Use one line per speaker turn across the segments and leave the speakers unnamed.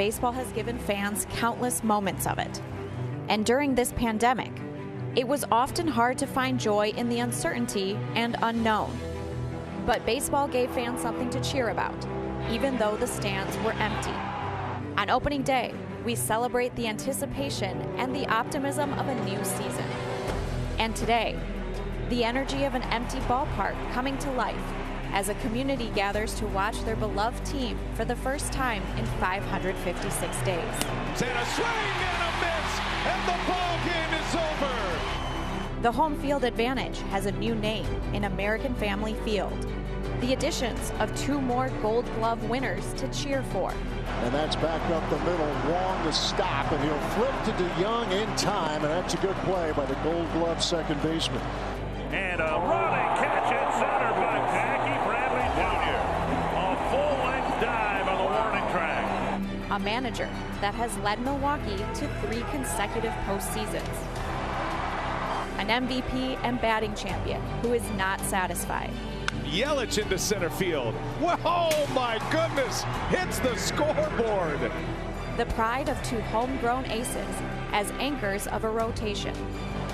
baseball has given fans countless moments of it. And during this pandemic, it was often hard to find joy in the uncertainty and unknown. But baseball gave fans something to cheer about, even though the stands were empty. On opening day, we celebrate the anticipation and the optimism of a new season. And today, the energy of an empty ballpark coming to life as a community gathers to watch their beloved team for the first time in 556 days.
And a swing and a miss, and the ball game is over.
The home field advantage has a new name in American Family Field. The additions of 2 more Gold Glove winners to cheer for.
And that's back up the middle, Wong to stop, and he'll flip to DeYoung in time, and that's a good play by the Gold Glove second baseman.
And a running catch at center by Jackie Bradley Jr. A full-length dive on the warning track.
A manager that has led Milwaukee to 3 consecutive postseasons. An MVP and batting champion who is not satisfied.
Yelich into center field. Oh my goodness, hits the scoreboard.
The pride of 2 homegrown aces as anchors of a rotation.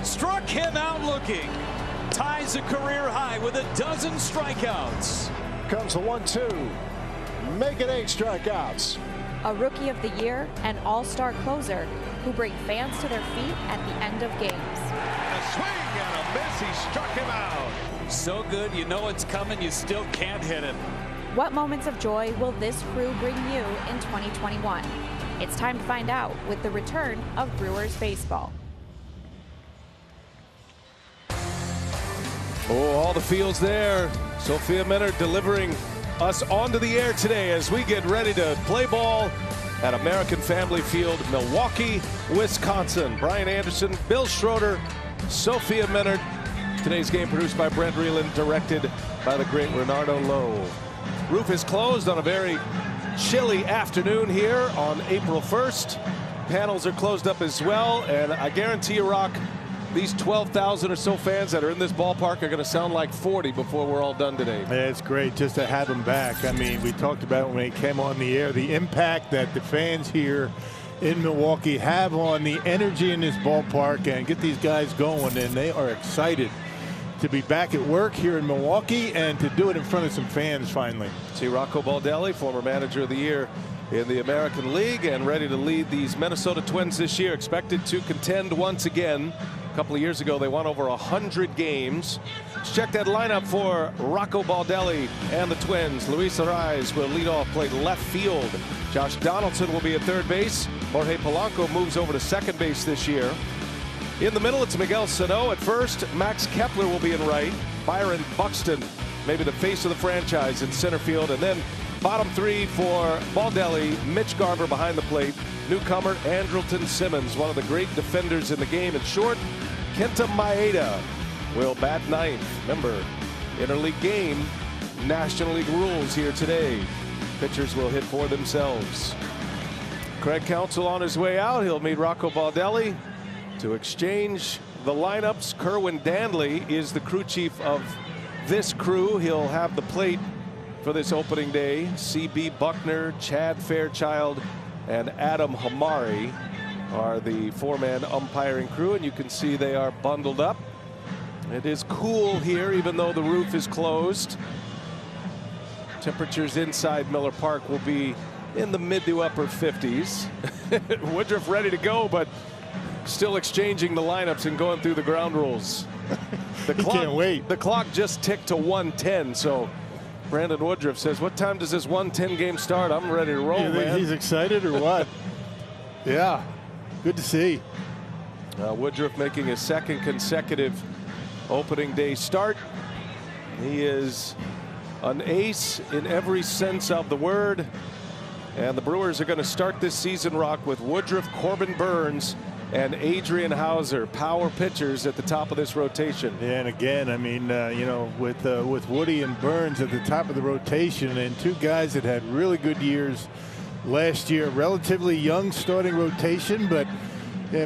Struck him out looking. Ties a career high with 12 strikeouts.
Comes the 1-2. Make it 8 strikeouts.
A Rookie of the Year and all-star closer who bring fans to their feet at the end of games.
A swing and a miss, he struck him out.
So good, you know it's coming, you still can't hit him.
What moments of joy will this crew bring you in 2021? It's time to find out with the return of Brewers baseball.
Oh, all the fields there. Sophia Minard delivering us onto the air today as we get ready to play ball at American Family Field, Milwaukee, Wisconsin. Brian Anderson, Bill Schroeder, Sophia Minard. Today's game produced by Brent Reeland, directed by the great Renardo Lowe. Roof is closed on a very chilly afternoon here on April 1st. Panels are closed up as well, and I guarantee you, Rock, these 12,000 or so fans that are in this ballpark are going to sound like 40 before we're all done today.
Yeah, it's great just to have them back. I mean, we talked about when it came on the air, the impact that the fans here in Milwaukee have on the energy in this ballpark, and get these guys going, and they are excited to be back at work here in Milwaukee and to do it in front of some fans finally.
See Rocco Baldelli, former manager of the year in the American League and ready to lead these Minnesota Twins this year, expected to contend once again. A couple of years ago they won over 100 games. Let's check that lineup for Rocco Baldelli and the Twins. Luis Arraez will lead off, play left field. Josh Donaldson will be at third base. Jorge Polanco moves over to second base this year. In the middle, it's Miguel Sano at first. Max Kepler will be in right. Byron Buxton, maybe the face of the franchise, in center field. And then bottom 3 for Baldelli, Mitch Garver behind the plate. Newcomer Andrelton Simmons, one of the great defenders in the game. In short, Kenta Maeda will bat ninth. Remember, interleague game, National League rules here today. Pitchers will hit for themselves. Craig Counsell on his way out. He'll meet Rocco Baldelli to exchange the lineups. Kerwin Danley is the crew chief of this crew. He'll have the plate for this opening day. C.B. Buckner, Chad Fairchild, and Adam Hamari are the 4-man umpiring crew, and you can see they are bundled up. It is cool here, even though the roof is closed. Temperatures inside Miller Park will be in the mid to upper 50s. Woodruff ready to go, but still exchanging the lineups and going through the ground rules. The clock,
can't wait.
The clock just ticked to 1:10, so Brandon Woodruff says, what time does this 1:10 game start? I'm ready to roll,
You think
man.
he's excited or what? Yeah, good to see.
Woodruff making his second consecutive opening day start. He is an ace in every sense of the word. And the Brewers are going to start this season, Rock, with Woodruff, Corbin Burns, and Adrian Hauser, power pitchers at the top of this rotation.
Yeah, and again, I mean, you know, with Woody and Burns at the top of the rotation, and 2 guys that had really good years last year, relatively young starting rotation, but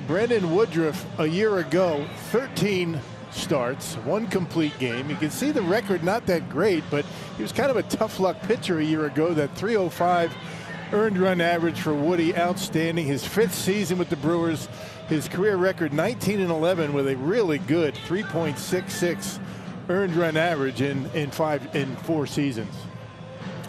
Brandon Woodruff a year ago, 13 starts, 1 complete game. You can see the record not that great, but he was kind of a tough luck pitcher a year ago. That 305 earned run average for Woody, outstanding. His 5th season with the Brewers. His career record 19-11 with a really good 3.66 earned run average in 4 seasons.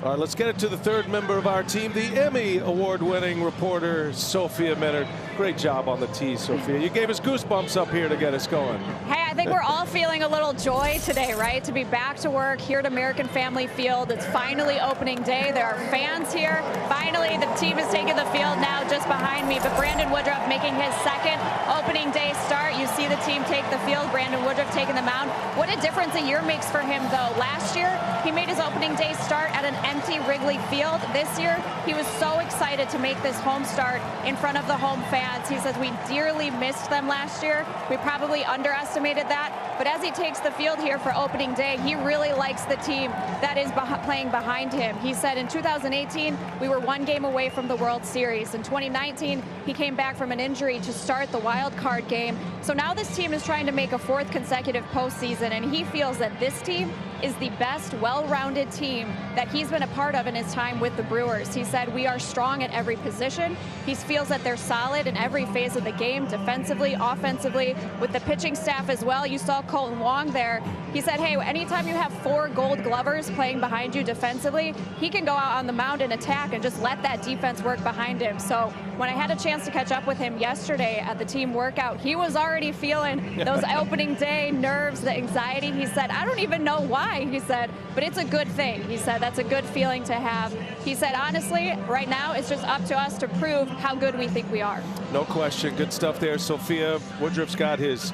All right, let's get it to the 3rd member of our team, the Emmy award-winning reporter, Sophia Minard. Great job on the tee, Sophia. You gave us goosebumps up here to get us going.
Hey, I think we're all feeling a little joy today, right? To be back to work here at American Family Field. It's finally opening day. There are fans here. Finally, the team is taking the field now just behind me. But Brandon Woodruff making his 2nd opening day start. You see the team take the field. Brandon Woodruff taking the mound. What a difference a year makes for him, though. Last year, he made his opening day start at an empty Wrigley Field. This year, he was so excited to make this home start in front of the home fans. He says we dearly missed them last year. We probably underestimated that. But as he takes the field here for opening day, he really likes the team that is playing behind him. He said in 2018, we were 1 game away from the World Series. In 2019, he came back from an injury to start the wild card game. So now this team is trying to make a 4th consecutive postseason, and he feels that this team is the best, well-rounded team that he's been a part of in his time with the Brewers. He said, we are strong at every position. He feels that they're solid in every phase of the game, defensively, offensively, with the pitching staff as well. You saw Colton Wong there. He said, hey, anytime you have 4 Gold Glovers playing behind you defensively, he can go out on the mound and attack and just let that defense work behind him. So when I had a chance to catch up with him yesterday at the team workout, he was already feeling those opening day nerves, the anxiety. He said, I don't even know why, he said, but it's a good thing. He said, that's a good feeling to have. He said, honestly, right now, it's just up to us to prove how good we think we are.
No question. Good stuff there, Sophia. Woodruff's got his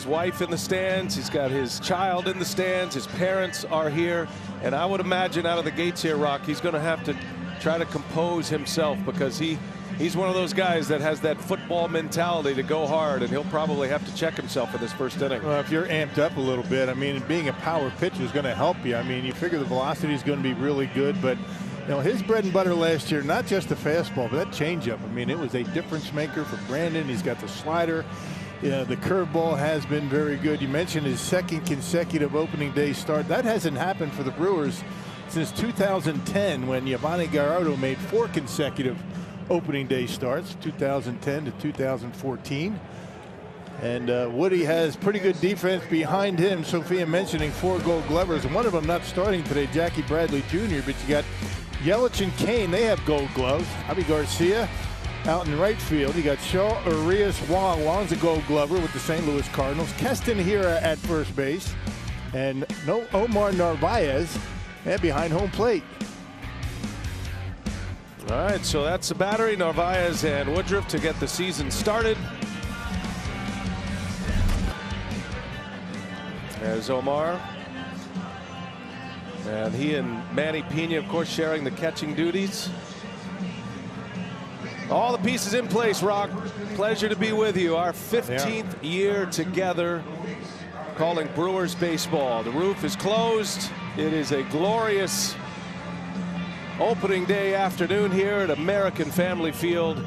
wife in the stands. He's got his child in the stands. His parents are here. And I would imagine out of the gates here, Rock, he's going to have to try to compose himself because he's one of those guys that has that football mentality to go hard, and he'll probably have to check himself in this 1st inning.
Well, if you're amped up a little bit, I mean, being a power pitcher is going to help you. I mean, you figure the velocity is going to be really good, but you know, his bread and butter last year, not just the fastball, but that changeup. I mean, it was a difference maker for Brandon. He's got the slider. You know, the curveball has been very good. You mentioned his 2nd consecutive opening day start. That hasn't happened for the Brewers since 2010 when Giovanni Gallardo made 4 consecutive opening day starts, 2010 to 2014. And Woody has pretty good defense behind him. Sophia mentioning 4 Gold Glovers, and one of them not starting today, Jackie Bradley Jr., but you got Yelich and Kane, they have Gold Gloves. Javi Garcia out in right field. You got Shaw, Urias, Wong. Wong's a Gold Glover with the St. Louis Cardinals. Keston here at first base. And no Omar Narvaez behind home plate.
All right, so that's the battery, Narvaez and Woodruff, to get the season started. There's Omar. And he and Manny Pena, of course, sharing the catching duties. All the pieces in place, Rock. Pleasure to be with you. Our 15th year together calling Brewers baseball. The roof is closed. It is a glorious opening day afternoon here at American Family Field.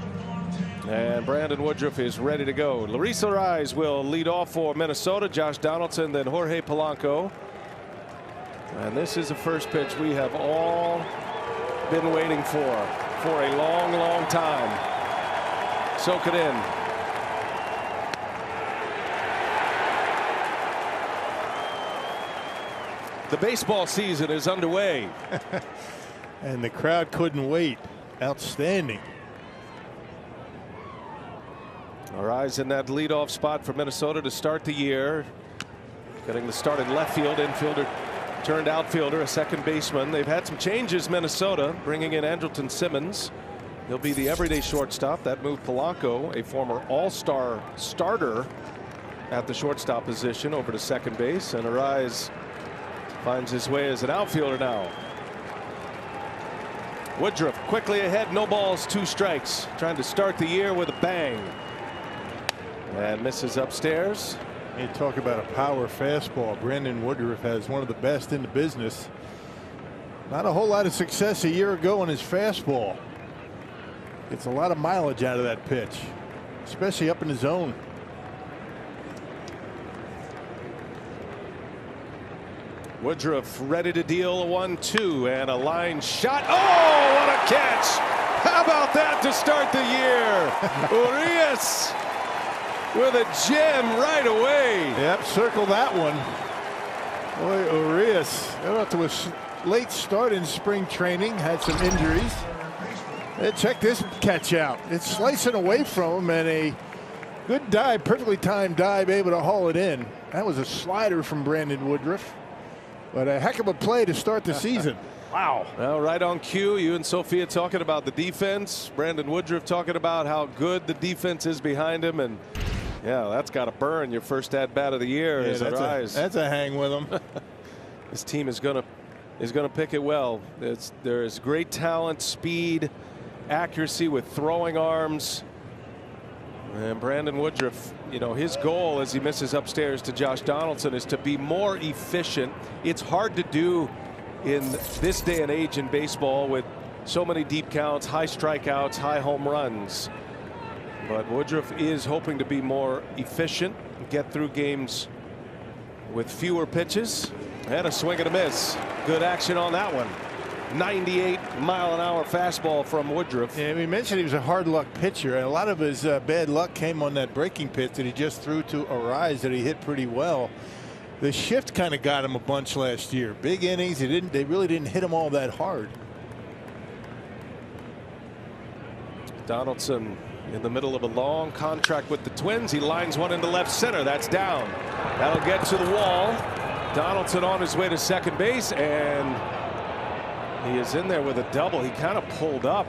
And Brandon Woodruff is ready to go. Luis Arraez will lead off for Minnesota. Josh Donaldson, then Jorge Polanco. And this is the first pitch we have all been waiting for a long, long time. Soak it in. The baseball season is underway.
And the crowd couldn't wait. Outstanding.
Arraez in that leadoff spot for Minnesota to start the year. Getting the start in left field. Infielder turned outfielder, a second baseman. They've had some changes, Minnesota, bringing in Andrelton Simmons. He'll be the everyday shortstop. That moved Polanco, a former all-star starter at the shortstop position, over to second base. And Arraez finds his way as an outfielder now. Woodruff quickly ahead, no balls, 2 strikes. Trying to start the year with a bang. And misses upstairs.
You talk about a power fastball. Brandon Woodruff has one of the best in the business. Not a whole lot of success a year ago on his fastball. Gets a lot of mileage out of that pitch, especially up in the zone. Woodruff ready to deal a 1-2 and a line shot. Oh, what a catch
How about that to start the year? Urias with a gem right away.
Yep, circle that one. Boy, Urias got off to a late start in spring training, had some injuries. And check this catch out. It's slicing away from him, and a good dive, perfectly timed dive, able to haul it in. That was a slider from Brandon Woodruff, but a heck of a play to start the season. Wow.
Well, right on cue, you and Sophia talking about the defense. Brandon Woodruff talking about how good the defense is behind him, and yeah, that's got to burn your first at bat of the year.
Yeah, that's a hang with him.
This team is gonna pick it well. There is great talent, speed, accuracy with throwing arms. And Brandon Woodruff, you know, his goal as he misses upstairs to Josh Donaldson is to be more efficient. It's hard to do in this day and age in baseball with so many deep counts, high strikeouts, high home runs. But Woodruff is hoping to be more efficient, get through games with fewer pitches, and a swing and a miss. Good action on that one. 98-mile-an-hour fastball from Woodruff.
Yeah, we mentioned he was a hard luck pitcher, and a lot of his bad luck came on that breaking pitch that he just threw to Arise that he hit pretty well. The shift kind of got him a bunch last year. Big innings. They really didn't hit him all that hard.
Donaldson in the middle of a long contract with the Twins. He lines one into left center. That's down. That'll get to the wall. Donaldson on his way to second base, and he is in there with a double. He kind of pulled up,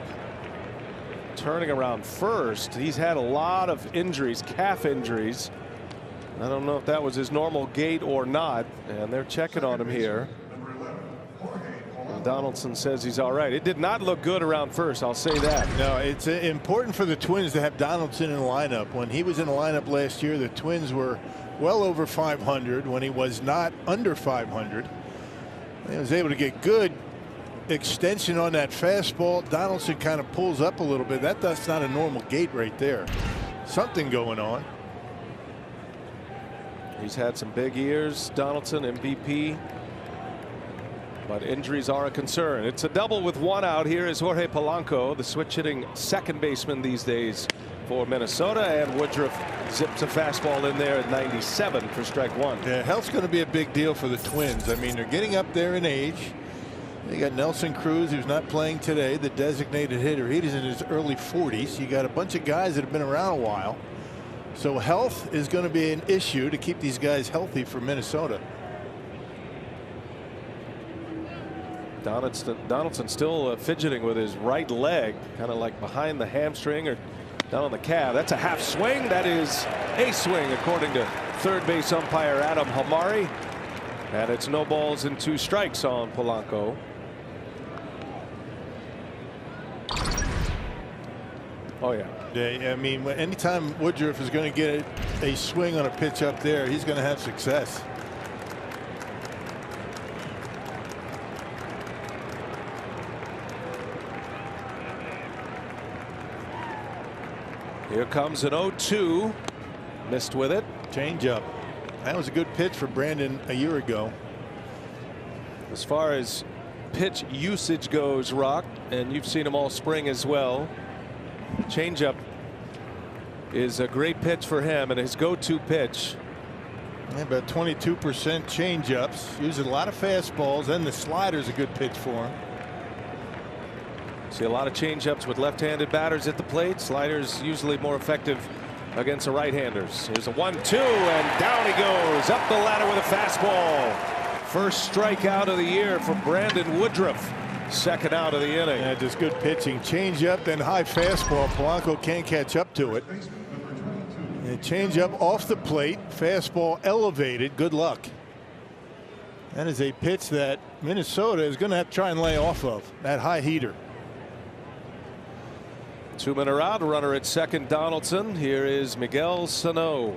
turning around first. He's had a lot of injuries, calf injuries. I don't know if that was his normal gait or not, and they're checking on him here. Donaldson says he's all right. It did not look good around first, I'll say that.
No, it's important for the Twins to have Donaldson in the lineup. When he was in the lineup last year, the Twins were well over 500 when he was not under 500. He was able to get good extension on that fastball. Donaldson kind of pulls up a little bit. That's not a normal gait right there. Something going on.
He's had some big years. Donaldson, MVP. But injuries are a concern. It's a double with one out. Here is Jorge Polanco, the switch hitting second baseman these days for Minnesota, and Woodruff zips a fastball in there at 97 for strike one.
Yeah, health's going to be a big deal for the Twins. I mean, they're getting up there in age. They got Nelson Cruz, who's not playing today, the designated hitter. He's in his early 40s. You got a bunch of guys that have been around a while. So health is going to be an issue to keep these guys healthy for Minnesota.
Donaldson still fidgeting with his right leg, kind of like behind the hamstring or down on the calf. That's a half swing. That is a swing, according to third base umpire Adam Hamari. And it's no balls and 2 strikes on Polanco. Oh, yeah.
Yeah, I mean, anytime Woodruff is going to get a swing on a pitch up there, he's going to have success.
Here comes an 0-2. Missed with it.
Changeup. That was a good pitch for Brandon a year ago.
As far as pitch usage goes, Rock, and you've seen him all spring as well, changeup is a great pitch for him and his go-to pitch.
Yeah, about 22% changeups. Uses a lot of fastballs, and the slider's a good pitch for him.
See a lot of changeups with left-handed batters at the plate. Sliders usually more effective against the right-handers. Here's a 1-2, and down he goes up the ladder with a fastball. First strikeout of the year for Brandon Woodruff. Second out of the inning.
Yeah, just good pitching. Changeup, then high fastball. Polanco can't catch up to it. And changeup off the plate. Fastball elevated. Good luck. That is a pitch that Minnesota is going to have to try and lay off of. That high heater.
2-men are out. Runner at second, Donaldson. Here is Miguel Sano.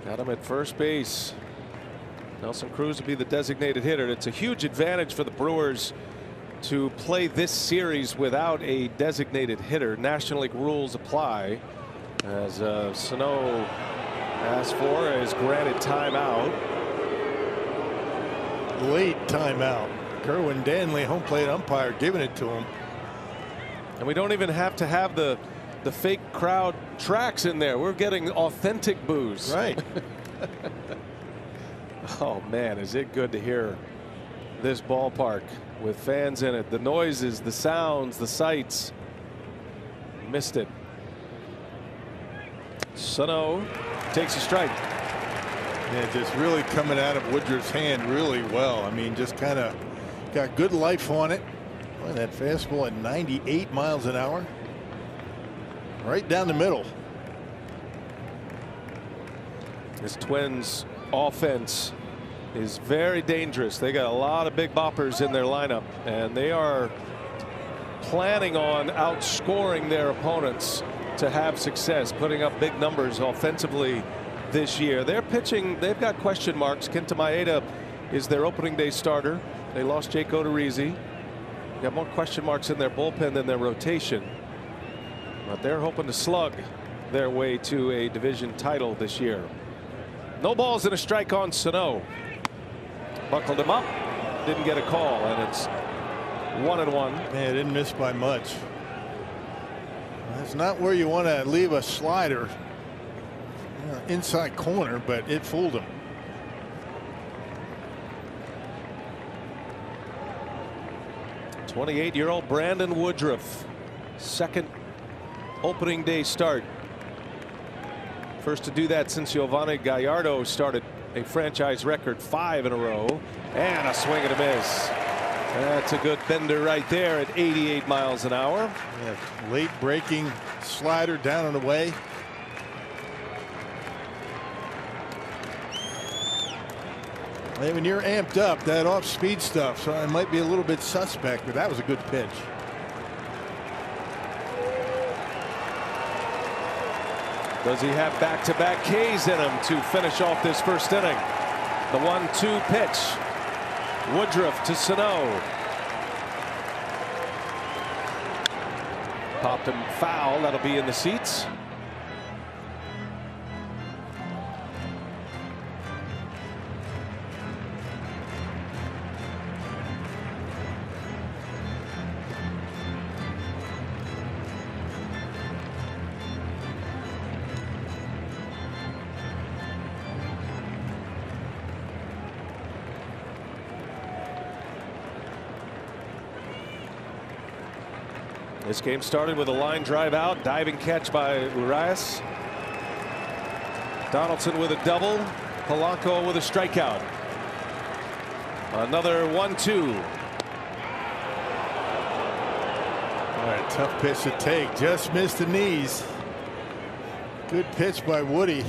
Got him at first base. Nelson Cruz will be the designated hitter. It's a huge advantage for the Brewers to play this series without a designated hitter. National League rules apply, as Sano asked for, is granted timeout.
Late timeout. Kerwin Danley, home plate umpire, giving it to him.
And we don't even have to have the fake crowd tracks in there. We're getting authentic boos.
Right.
Oh man, is it good to hear this ballpark with fans in it. The noises, the sounds, the sights. Missed it. Sano takes a strike.
Yeah, just really coming out of Woodruff's hand really well. I mean, just kind of got good life on it. Boy, that fastball at 98 miles an hour. Right down the middle.
This Twins offense is very dangerous. They got a lot of big boppers in their lineup, and they are planning on outscoring their opponents to have success, putting up big numbers offensively this year. They're pitching, they've got question marks. Kenta Maeda is their opening day starter. They lost Jake Odorizzi. Got more question marks in their bullpen than their rotation, but they're hoping to slug their way to a division title this year. No balls and a strike on Sano. Buckled him up, didn't get a call, and it's 1-1.
Man, didn't miss by much. That's not where you want to leave a slider, inside corner, but it fooled him.
'28-year-old Brandon Woodruff, second opening day start. First to do that since Giovanni Gallardo started a franchise record 5 in a row. And a swing and a miss. That's a good bender right there at 88 miles an hour.
Yeah, late breaking slider down and away. Hey, when you're amped up, that off-speed stuff, so it might be a little bit suspect, but that was a good pitch.
Does he have back-to-back Ks in him to finish off this first inning? The 1-2 pitch. Woodruff to Sano. Popped him foul. That'll be in the seats. This game started with a line drive out, diving catch by Urias. Donaldson with a double, Polanco with a strikeout. Another 1-2.
All right, tough pitch to take, just missed the knees. Good pitch by Woody.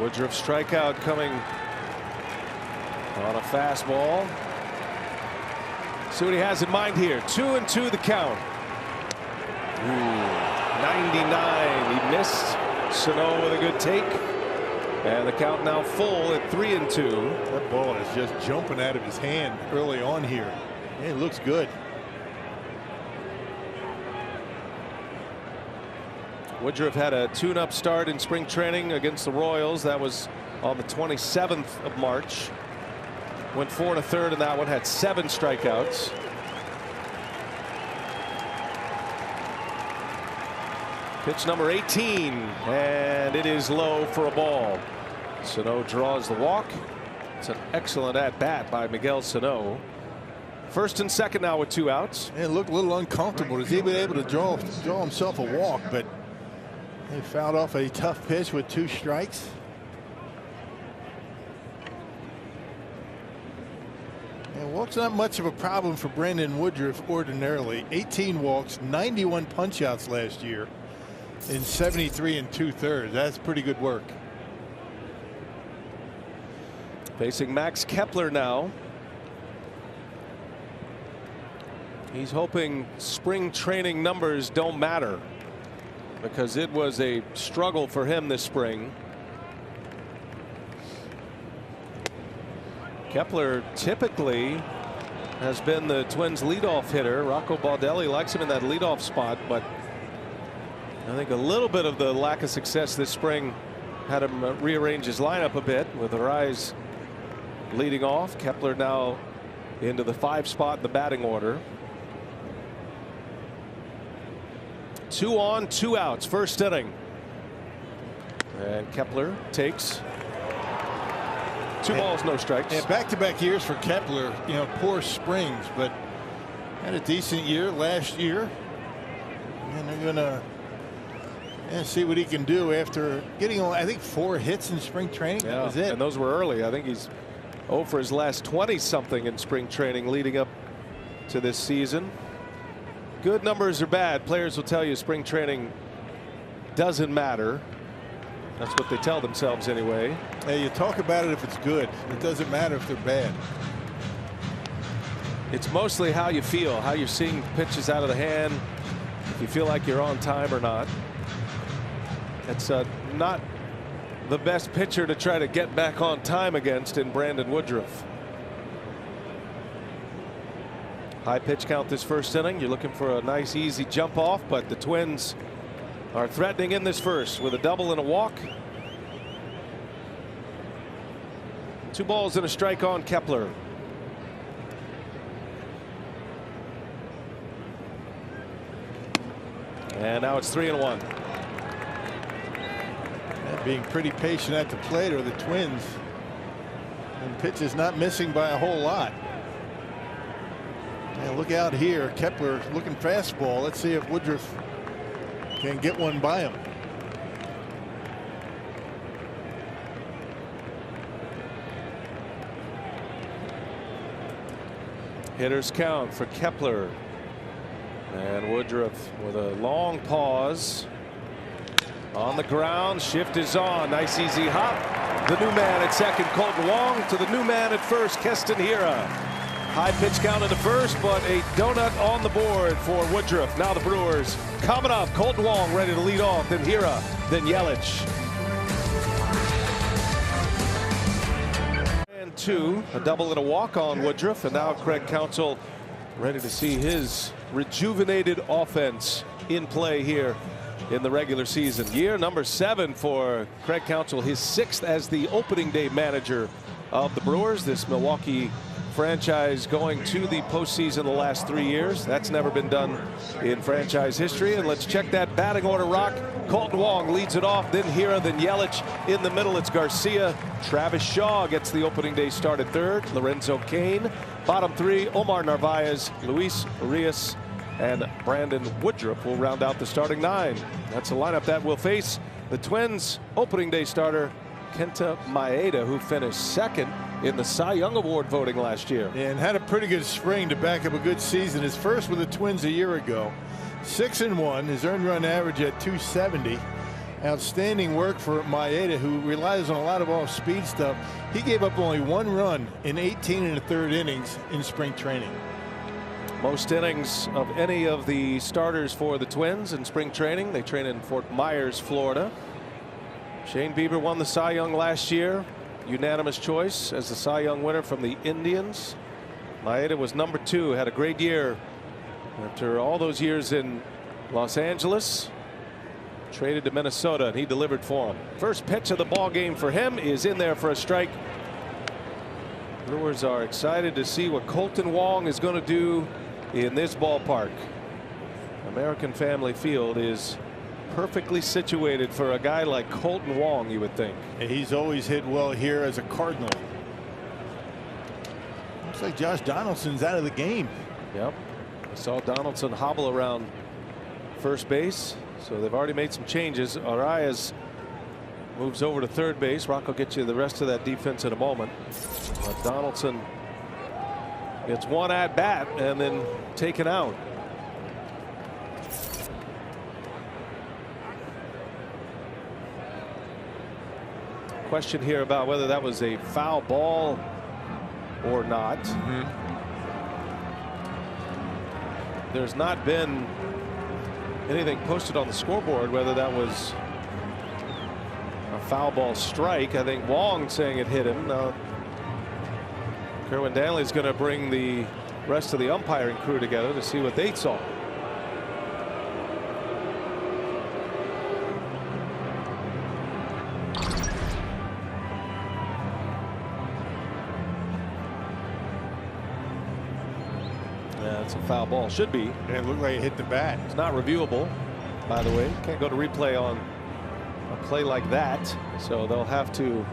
Woodruff strikeout coming on a fastball. See what he has in mind here. 2-2 the count. 99. He missed. Sano with a good take. And the count now full at 3-2.
That ball is just jumping out of his hand early on here. It looks good.
Woodruff had a tune-up start in spring training against the Royals. That was on the 27th of March. Went 4 1/3 in that one. Had 7 strikeouts. Pitch number 18, and it is low for a ball. Sano draws the walk. It's an excellent at-bat by Miguel Sano. First and second now with 2 outs.
It looked a little uncomfortable. He's even able to draw himself a walk, but he fouled off a tough pitch with 2 strikes. And walks not much of a problem for Brandon Woodruff ordinarily. 18 walks, 91 punch-outs last year in 73 2/3. That's pretty good work.
Facing Max Kepler now. He's hoping spring training numbers don't matter, because it was a struggle for him this spring. Kepler typically has been the Twins leadoff hitter. Rocco Baldelli likes him in that leadoff spot, but I think a little bit of the lack of success this spring had him rearrange his lineup a bit, with Arraez leading off. Kepler now into the 5 spot in the batting order. 2 on, 2 outs, first inning. And Kepler takes 2 balls, no strikes.
And back-to-back years for Kepler, you know, poor springs, but had a decent year last year. And they're gonna see what he can do after getting, I think, 4 hits in spring training.
Yeah,
that was it.
And those were early. I think he's 0 for his last 20-something in spring training leading up to this season. Good numbers are bad. Players will tell you spring training doesn't matter. That's what they tell themselves anyway.
Hey, you talk about it if it's good. It doesn't matter if they're bad.
It's mostly how you feel, how you're seeing pitches out of the hand, if you feel like you're on time or not. It's not the best pitcher to try to get back on time against in Brandon Woodruff. High pitch count this first inning. You're looking for a nice easy jump off, but the Twins are threatening in this first with a double and a walk. 2 balls and a strike on Kepler. And now it's 3-1.
Being pretty patient at the plate are the Twins. And pitch is not missing by a whole lot. And look out here. Kepler looking fastball. Let's see if Woodruff can get one by him.
Hitters count for Kepler. And Woodruff with a long pause. On the ground, shift is on. Nice easy hop. The new man at second, Colton Wong, to the new man at first, Keston Hiura. High pitch count in the first, but a donut on the board for Woodruff. Now the Brewers coming up. Colton Wong ready to lead off, then Hiura, then Yelich. And 2, a double and a walk on Woodruff, and now Craig Counsell ready to see his rejuvenated offense in play here in the regular season. Year number 7 for Craig Counsell, his 6th as the opening day manager of the Brewers. This Milwaukee franchise going to the postseason the last 3 years. That's never been done in franchise history. And let's check that batting order, Rock. Colton Wong leads it off, then Hiura, then Yelich. In the middle, it's Garcia. Travis Shaw gets the opening day start at 3rd. Lorenzo Cain. Bottom 3, Omar Narvaez, Luis Urias, and Brandon Woodruff will round out the starting 9. That's a lineup that will face the Twins opening day starter Kenta Maeda, who finished 2nd in the Cy Young Award voting last year.
And had a pretty good spring to back up a good season. His first with the Twins a year ago. 6-1, his earned run average at 270. Outstanding work for Maeda, who relies on a lot of off-speed stuff. He gave up only 1 run in 18 1/3 innings in spring training.
Most innings of any of the starters for the Twins in spring training. They train in Fort Myers, Florida. Shane Bieber won the Cy Young last year. Unanimous choice as the Cy Young winner from the Indians. Maeda was number 2, had a great year after all those years in Los Angeles. Traded to Minnesota, and he delivered for him. First pitch of the ball game for him is in there for a strike. Brewers are excited to see what Colton Wong is going to do in this ballpark. American Family Field is perfectly situated for a guy like Colton Wong, you would think.
And he's always hit well here as a Cardinal. Looks like Josh Donaldson's out of the game.
Yep. I saw Donaldson hobble around first base, so they've already made some changes. Arraez moves over to third base. Rock will get you the rest of that defense in a moment. But Donaldson gets 1 at bat and then taken out. Question here about whether that was a foul ball or not. There's not been anything posted on the scoreboard whether that was a foul ball strike. I think Wong saying it hit him. Kerwin Danley's going to bring the rest of the umpiring crew together to see what they saw. Yeah, it's a foul ball. Should be.
Yeah, it looked like it hit the bat.
It's not reviewable, by the way. Can't go to replay on a play like that, so they'll have to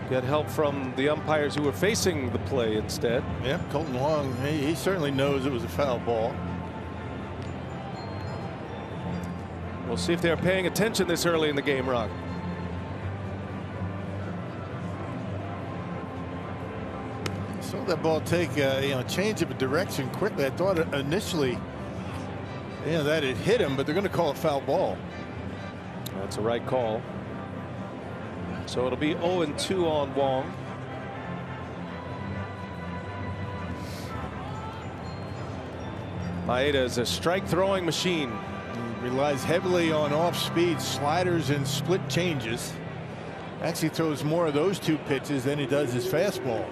get help from the umpires who were facing the play instead.
Yeah, Colton Long, he certainly knows it was a foul ball.
We'll see if they're paying attention this early in the game, Rock.
Saw that ball take a change of direction quickly. I thought initially that it hit him, but they're going to call a foul ball.
That's a right call. So it'll be 0-2 on Wong. Maeda is a strike throwing machine.
He relies heavily on off speed sliders and split changes. Actually throws more of those two pitches than he does his fastball.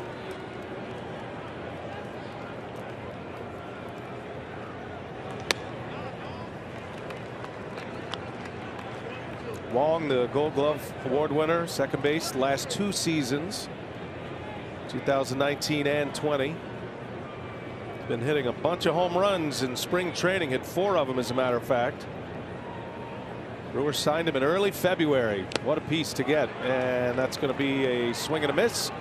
Wong, the Gold Glove Award winner, second base last 2 seasons, 2019 and 20. Been hitting a bunch of home runs in spring training, hit 4 of them as a matter of fact. Brewers signed him in early February. What a piece to get, and that's going to be a swing and a miss.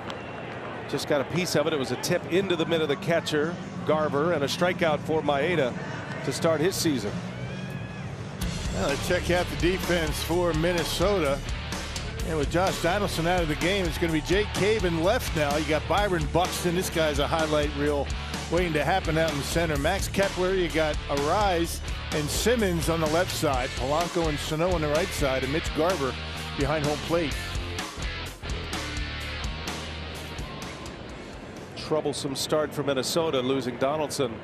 Just got a piece of it. It was a tip into the mid of the catcher, Garver, and a strikeout for Maeda to start his season.
Well, let's check out the defense for Minnesota. And with Josh Donaldson out of the game, it's going to be Jake Cave in left now. You got Byron Buxton. This guy's a highlight reel waiting to happen out in the center. Max Kepler, you got Arise and Simmons on the left side. Polanco and Sano on the right side, and Mitch Garver behind home plate.
Troublesome start for Minnesota, losing Donaldson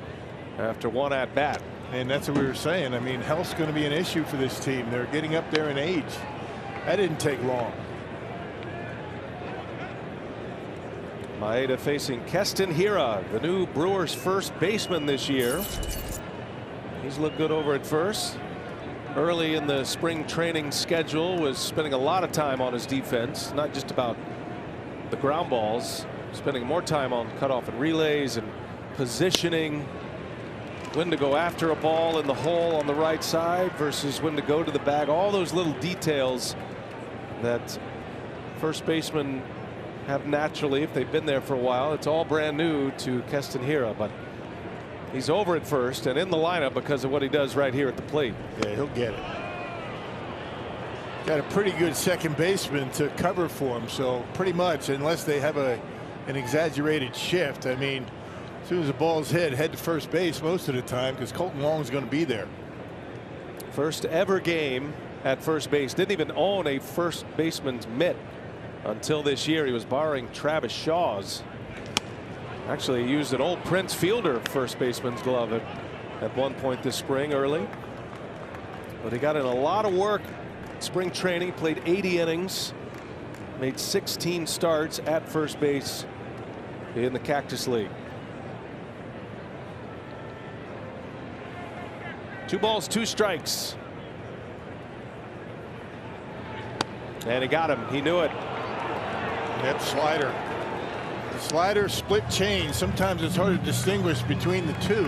after 1 at bat.
And that's what we were saying. I mean, health's going to be an issue for this team. They're getting up there in age. That didn't take long.
Maeda facing Keston Hiura, the new Brewers first baseman this year. He's looked good over at first. Early in the spring training schedule, was spending a lot of time on his defense, not just about the ground balls, spending more time on cutoff and relays and positioning, when to go after a ball in the hole on the right side versus when to go to the bag. All those little details that first basemen have naturally if they've been there for a while. It's all brand new to Keston Hiura, but he's over at first and in the lineup because of what he does right here at the plate.
Yeah, he'll get it. Got a pretty good second baseman to cover for him, so pretty much, unless they have an exaggerated shift. I mean, as soon as the ball's hit, head to first base most of the time because Colton Long is going to be there.
First ever game at first base. Didn't even own a first baseman's mitt until this year. He was borrowing Travis Shaw's. Actually, he used an old Prince Fielder first baseman's glove at one point this spring early. But he got in a lot of work. Spring training, played 80 innings, made 16 starts at first base in the Cactus League. 2 balls, 2 strikes. And he got him. He knew it.
Yep, slider. The slider, split change. Sometimes it's hard to distinguish between the two.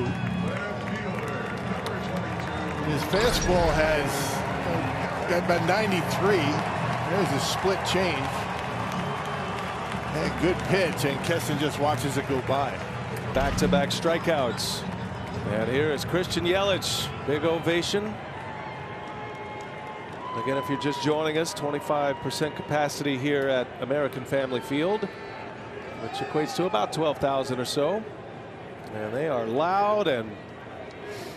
His fastball has got about 93. There's a split change. And a good pitch, and Keston just watches it go by.
Back-to-back strikeouts. And here is Christian Yelich. Big ovation. Again, if you're just joining us, 25% capacity here at American Family Field, which equates to about 12,000 or so. And they are loud and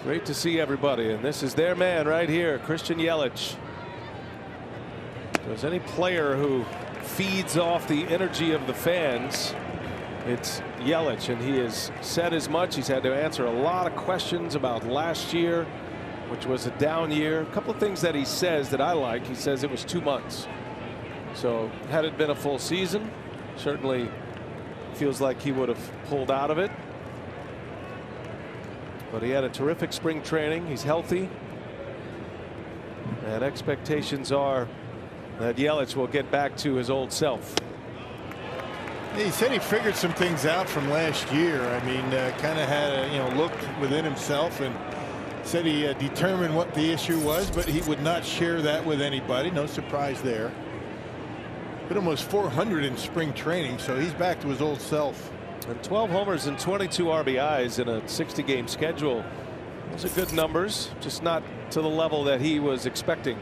great to see everybody. And this is their man right here, Christian Yelich. If there's any player who feeds off the energy of the fans, it's Yelich, and he has said as much. He's had to answer a lot of questions about last year, which was a down year. A couple of things that he says that I like. He says it was 2 months. So had it been a full season, certainly feels like he would have pulled out of it. But he had a terrific spring training. He's healthy. And expectations are that Yelich will get back to his old self.
He said he figured some things out from last year. I mean, kind of had a, looked within himself and said he determined what the issue was, but he would not share that with anybody. No surprise there. But almost 400 in spring training, so he's back to his old self.
And 12 homers and 22 RBIs in a 60-game schedule. Those are good numbers, just not to the level that he was expecting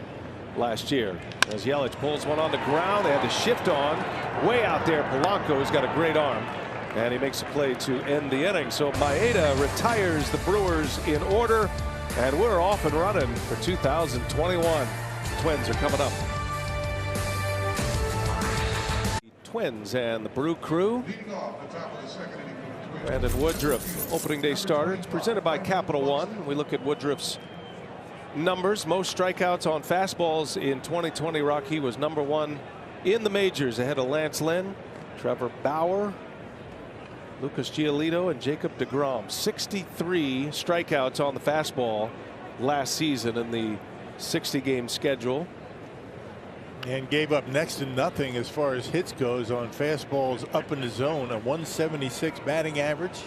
last year. As Yelich pulls one on the ground, they had to shift on. Way out there, Polanco's got a great arm. And he makes a play to end the inning. So Maeda retires the Brewers in order. And we're off and running for 2021. The Twins are coming up. Twins and the Brew Crew. Brandon Woodruff, opening day starter. It's presented by Capital One. We look at Woodruff's numbers. Most strikeouts on fastballs in 2020. Rocky was #1 in the majors ahead of Lance Lynn, Trevor Bauer, Lucas Giolito, and Jacob deGrom. 63 strikeouts on the fastball last season in the 60-game schedule.
And gave up next to nothing as far as hits goes on fastballs up in the zone. A 176 batting average.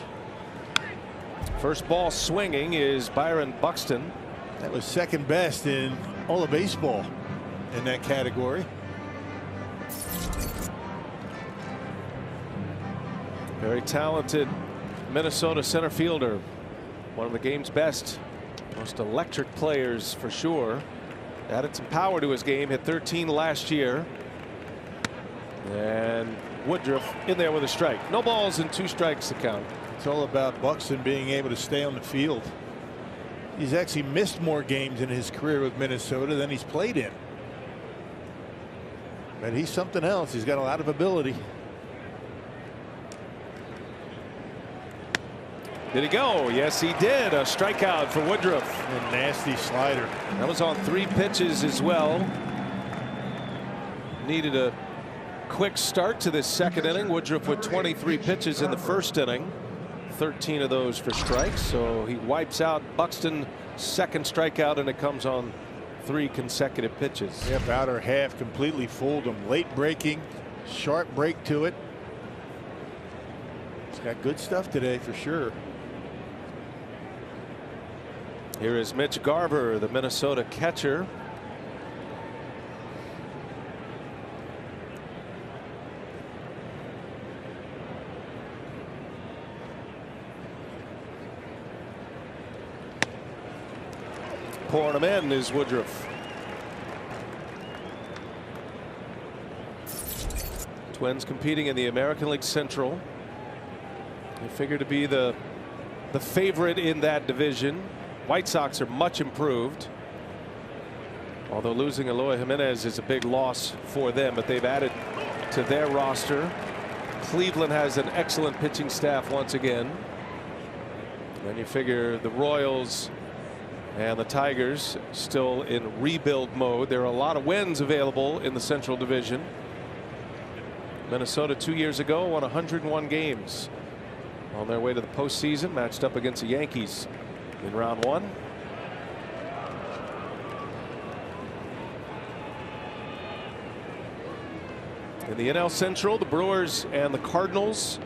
First ball swinging is Byron Buxton.
That was second best in all of baseball in that category.
Very talented Minnesota center fielder. One of the game's best, most electric players for sure. Added some power to his game, hit 13 last year. And Woodruff in there with a strike. No balls and 2 strikes to count.
It's all about Buxton being able to stay on the field. He's actually missed more games in his career with Minnesota than he's played in. But he's something else. He's got a lot of ability.
Did he go? Yes, he did. A strikeout for Woodruff.
A nasty slider.
That was on 3 pitches as well. Needed a quick start to this second inning. Woodruff with 23 pitches in the first inning. 13 of those for strikes. So he wipes out Buxton. Second strikeout, and it comes on 3 consecutive pitches.
Yep, outer half completely fooled him. Late breaking, sharp break to it. He's got good stuff today for sure.
Here is Mitch Garver, the Minnesota catcher. Pouring him in is Woodruff. Twins competing in the American League Central. They figure to be the favorite in that division. White Sox are much improved. Although losing Eloy Jimenez is a big loss for them, but they've added to their roster. Cleveland has an excellent pitching staff once again. Then you figure the Royals and the Tigers still in rebuild mode. There are a lot of wins available in the Central Division. Minnesota 2 years ago won 101 games. On their way to the postseason, matched up against the Yankees in round 1. In the NL Central, the Brewers and the Cardinals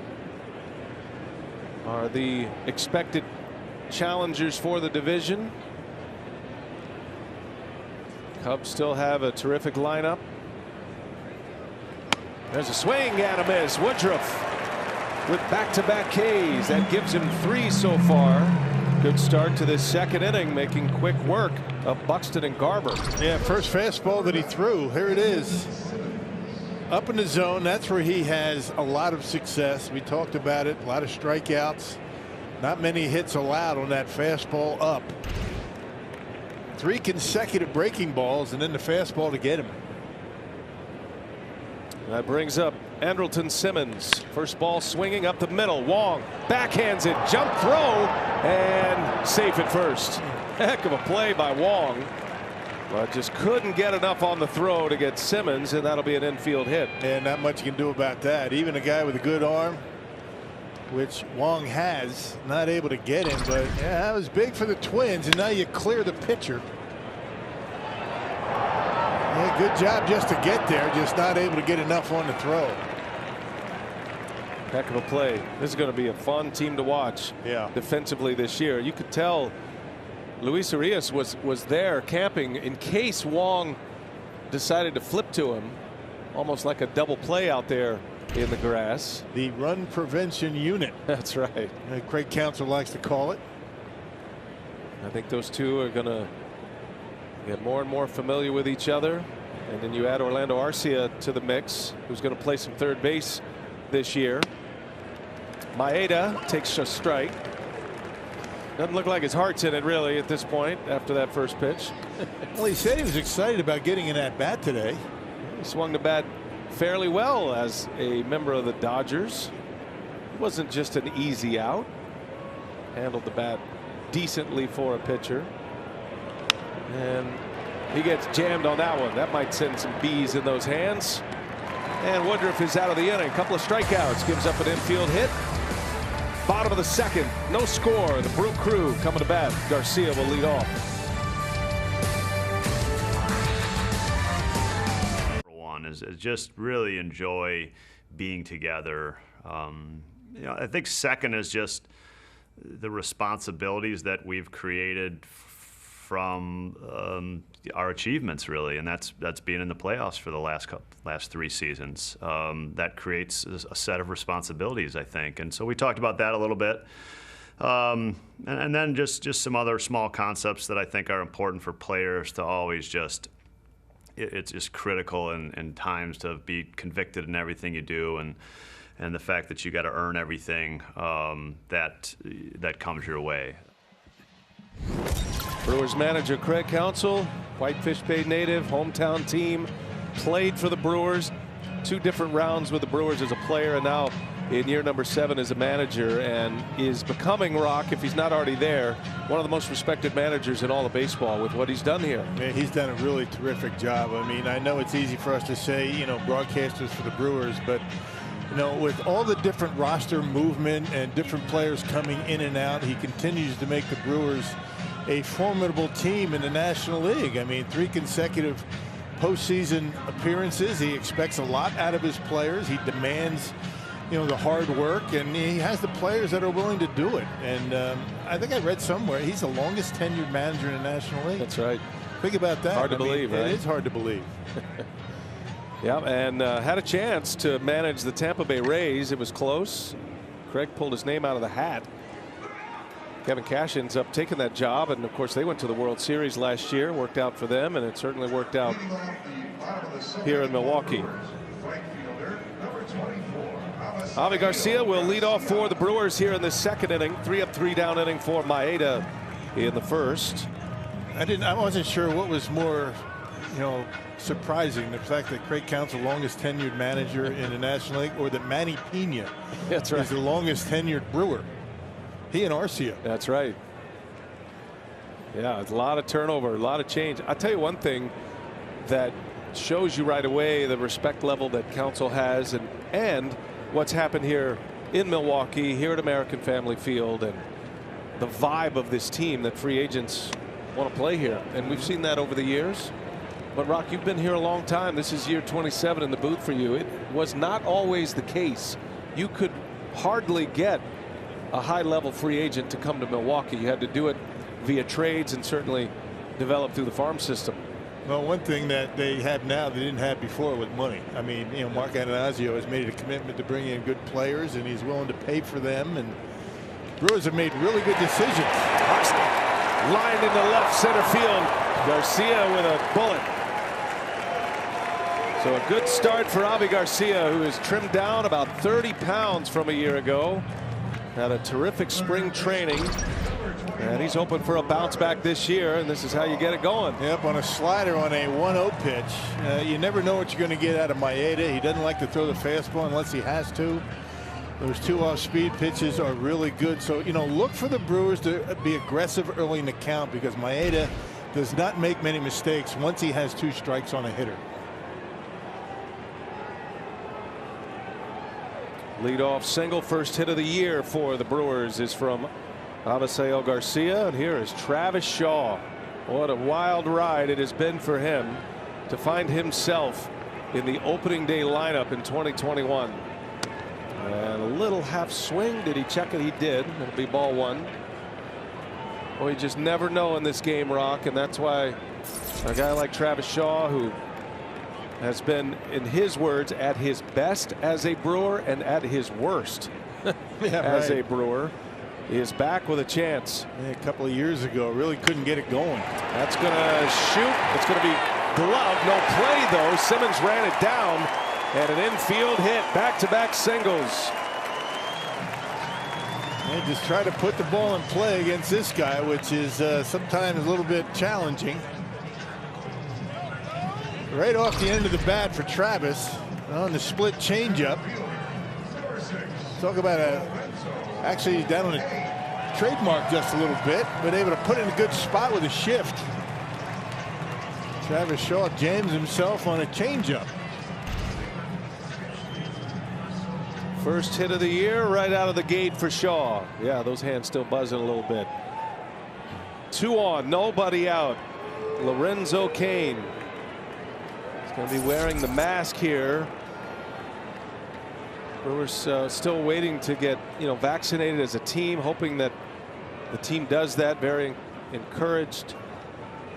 are the expected challengers for the division. Cubs still have a terrific lineup. There's a swing and a miss. Woodruff with back-to-back Ks. That gives him 3 so far. Good start to this second inning, making quick work of Buxton and Garver.
Yeah, first fastball that he threw. Here it is. Up in the zone. That's where he has a lot of success. We talked about it. A lot of strikeouts. Not many hits allowed on that fastball up. 3 consecutive breaking balls and then the fastball to get him.
That brings up Andrelton Simmons. First ball swinging up the middle. Wong backhands it, jump throw, and safe at first. Heck of a play by Wong. But just couldn't get enough on the throw to get Simmons, and that'll be an infield hit.
And not much you can do about that. Even a guy with a good arm which Wong has, not able to get him, but yeah, that was big for the Twins, and now you clear the pitcher. Yeah, good job just to get there, just not able to get enough on the throw.
Heck of a play. This is going to be a fun team to watch.
Yeah.
Defensively this year. You could tell Luis Urias was there camping in case Wong decided to flip to him, almost like a double play out there in the grass.
The run prevention unit.
That's right.
Craig Counsell likes to call it.
I think those two are going to get more and more familiar with each other. And then you add Orlando Arcia to the mix, who's going to play some third base this year. Maeda takes a strike. Doesn't look like his heart's in it really at this point after that first pitch.
Well, he said he was excited about getting an at bat today.
He swung the bat fairly well as a member of the Dodgers. It wasn't just an easy out. Handled the bat decently for a pitcher. And he gets jammed on that one. That might send some bees in those hands. And Woodruff is out of the inning. A couple of strikeouts. Gives up an infield hit. Bottom of the second. No score. The Brew Crew coming to bat. Garcia will lead off.
One is just really enjoy being together. You know, I think second is just the responsibilities that we've created from our achievements, really, and that's being in the playoffs for the last 3 seasons. That creates a set of responsibilities, I think, and so we talked about that a little bit, and then just some other small concepts that I think are important for players to always just. It's just critical in times to be convicted in everything you do, and the fact that you got to earn everything that comes your way.
Brewers manager Craig Counsell, Whitefish Bay native, hometown team, played for the Brewers, 2 different rounds with the Brewers as a player, and now in year number 7 as a manager, and is becoming, Rock, if he's not already there, one of the most respected managers in all of baseball with what he's done here.
Man, he's done a really terrific job. I mean, I know it's easy for us to say, you know, broadcasters for the Brewers, but you know, with all the different roster movement and different players coming in and out, he continues to make the Brewers a formidable team in the National League. I mean, 3 consecutive postseason appearances. He expects a lot out of his players. He demands, you know, the hard work, and he has the players that are willing to do it. And I think I read somewhere he's the longest tenured manager in the National League.
That's right.
Think about that.
Hard to believe, right?
It is hard to believe.
Yeah, and had a chance to manage the Tampa Bay Rays. It was close. Craig pulled his name out of the hat. Kevin Cash ends up taking that job, and of course they went to the World Series last year. Worked out for them, and it certainly worked out here in Milwaukee. Avi Garcia will lead off for the Brewers here in the second inning. 3 up, 3 down inning for Maeda in the first.
I wasn't sure what was more, you know, surprising, the fact that Craig Counsell, longest tenured manager in the National League, or that Manny Pena
That's right.
is the longest tenured Brewer. He and Arcia.
That's right. Yeah, it's a lot of turnover, a lot of change. I'll tell you one thing that shows you right away the respect level that Counsell has, and what's happened here in Milwaukee, here at American Family Field, and the vibe of this team that free agents want to play here. And we've seen that over the years. But Rock, you've been here a long time. This is year 27 in the booth for you. It was not always the case. You could hardly get a high-level free agent to come to Milwaukee. You had to do it via trades and certainly develop through the farm system.
Well, one thing that they have now they didn't have before with money. I mean, you know, Mark Atanasio has made a commitment to bring in good players, and he's willing to pay for them. And Brewers have made really good decisions.
Lined into left center field. Garcia with a bullet. So a good start for Avi Garcia, who is trimmed down about 30 pounds from a year ago. Had a terrific spring training, and he's hoping for a bounce back this year, and this is how you get it going.
Yep, on a slider on a 1-0 pitch. You never know what you're going to get out of Maeda. He doesn't like to throw the fastball unless he has to. Those 2 off-speed pitches are really good. So, you know, look for the Brewers to be aggressive early in the count, because Maeda does not make many mistakes once he has 2 strikes on a hitter.
Leadoff single, first hit of the year for the Brewers is from Avisail Garcia, and here is Travis Shaw. What a wild ride it has been for him to find himself in the opening day lineup in 2021. And a little half swing. Did he check it? He did. It'll be ball one. Well, you just never know in this game, Rock, and that's why a guy like Travis Shaw, who has been, in his words, at his best as a Brewer and at his worst as a Brewer, is back with a chance.
Yeah, a couple of years ago, really couldn't get it going.
That's going to shoot. It's going to be glove. No play, though. Simmons ran it down, and an infield hit. Back-to-back singles.
And just try to put the ball in play against this guy, which is sometimes a little bit challenging. Right off the end of the bat for Travis on the split changeup. Talk about actually down on a trademark just a little bit, but able to put it in a good spot with a shift. Travis Shaw jams himself on a changeup.
First hit of the year right out of the gate for Shaw. Yeah, those hands still buzzing a little bit. 2 on, nobody out. Lorenzo Cain. He's going to be wearing the mask here. Brewers still waiting to get vaccinated as a team, hoping that the team does that. Very encouraged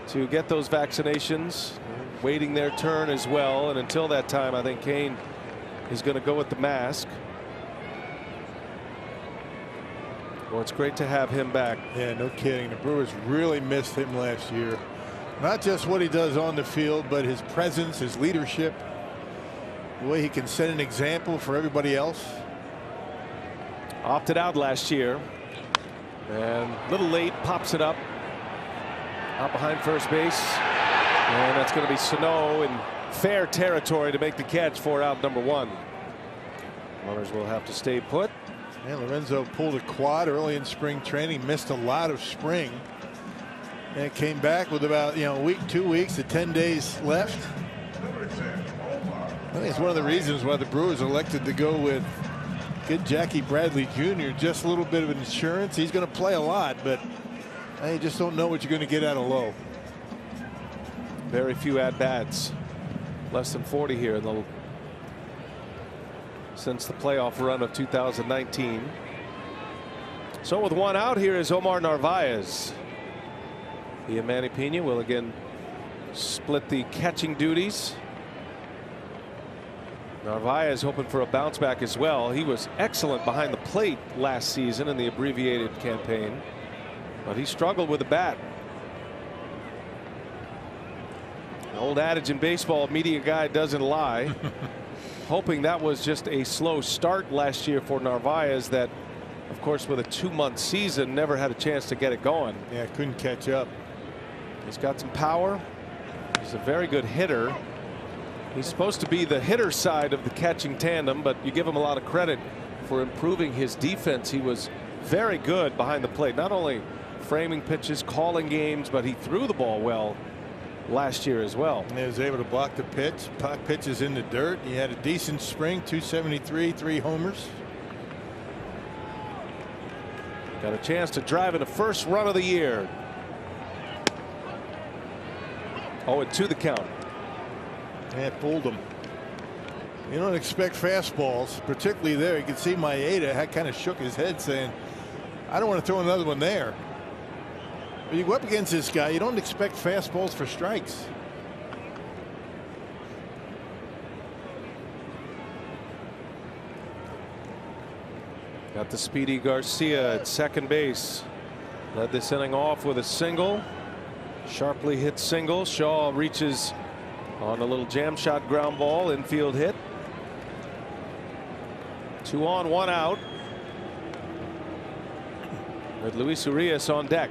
to get those vaccinations, waiting their turn as well. And until that time, I think Cain is going to go with the mask. Well, it's great to have him back.
Yeah, no kidding. The Brewers really missed him last year. Not just what he does on the field, but his presence, his leadership, the way he can set an example for everybody else.
Opted out last year, and a little late, pops it up out behind first base, and that's going to be Sano in fair territory to make the catch for out number 1. Runners will have to stay put.
And Lorenzo pulled a quad early in spring training, missed a lot of spring, and came back with about a week, 2 weeks to 10 days left. I think it's one of the reasons why the Brewers elected to go with good Jackie Bradley Jr. Just a little bit of insurance. He's going to play a lot, but you just don't know what you're going to get out of Lowe.
Very few at-bats. Less than 40 here since the playoff run of 2019. So with 1 out, here is Omar Narvaez. He and Manny Pena will again split the catching duties. Narvaez hoping for a bounce back as well. He was excellent behind the plate last season in the abbreviated campaign, but he struggled with the bat. An old adage in baseball, media guy doesn't lie. Hoping that was just a slow start last year for Narvaez, that of course with a 2-month season never had a chance to get it going.
Yeah, couldn't catch up.
He's got some power. He's a very good hitter. He's supposed to be the hitter side of the catching tandem, but you give him a lot of credit for improving his defense. He was very good behind the plate, not only framing pitches, calling games, but he threw the ball well last year as well.
And he was able to block the pitch, pop pitches in the dirt. He had a decent spring, 273, 3 homers.
Got a chance to drive in the first run of the year. 0-2 the count.
Yeah, it fooled him. You don't expect fastballs, particularly there. You can see Maeda kind of shook his head saying, I don't want to throw another one there. But you go up against this guy, you don't expect fastballs for strikes.
Got the speedy Garcia at second base. Led this inning off with a single. Sharply hit single. Shaw reaches on a little jam shot ground ball, infield hit. 2 on, 1 out. With Luis Urias on deck.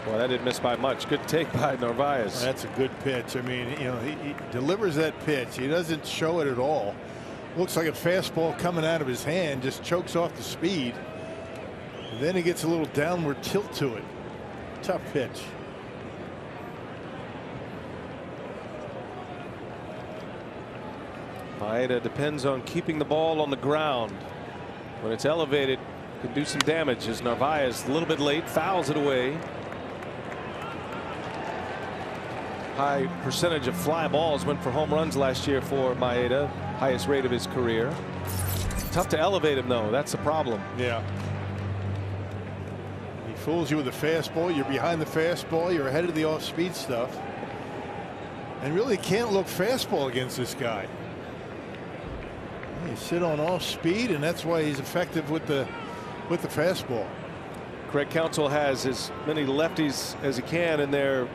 Well, that didn't miss by much. Good take by Narvaez.
That's a good pitch. I mean, he delivers that pitch. He doesn't show it at all. Looks like a fastball coming out of his hand, just chokes off the speed. And then he gets a little downward tilt to it. Tough pitch.
Maeda depends on keeping the ball on the ground. When it's elevated, it can do some damage, as Narvaez a little bit late, fouls it away. High percentage of fly balls, went for home runs last year for Maeda, highest rate of his career. Tough to elevate him, though. That's the problem.
Yeah. He fools you with a fastball. You're behind the fastball. You're ahead of the off-speed stuff. And really can't look fastball against this guy. You sit on off speed, and that's why he's effective with the fastball.
Craig Counsell has as many lefties as he can in there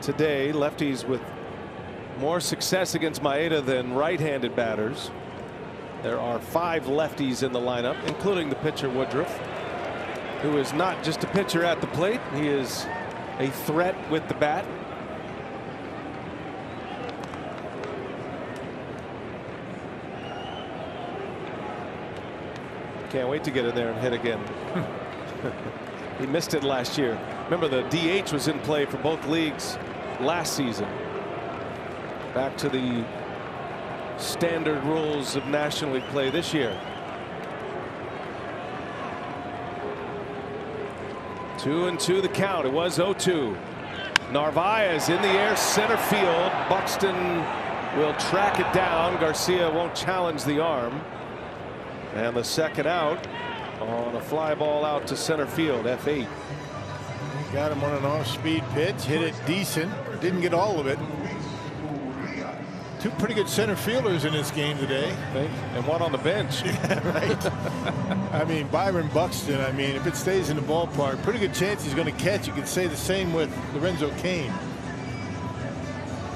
today. Lefties with more success against Maeda than right-handed batters. There are 5 lefties in the lineup, including the pitcher Woodruff, who is not just a pitcher at the plate. He is a threat with the bat. Can't wait to get in there and hit again. He missed it last year. Remember, the DH was in play for both leagues last season. Back to the standard rules of National League play this year. 2-2 the count. It was 0-2. Narvaez in the air, center field. Buxton will track it down. Garcia won't challenge the arm. And the second out on a fly ball out to center field, F8.
Got him on an off-speed pitch, hit it decent, didn't get all of it. 2 pretty good center fielders in this game today.
And one on the bench.
Yeah, right. I mean, Byron Buxton, I mean, if it stays in the ballpark, pretty good chance he's going to catch. You could say the same with Lorenzo Cain.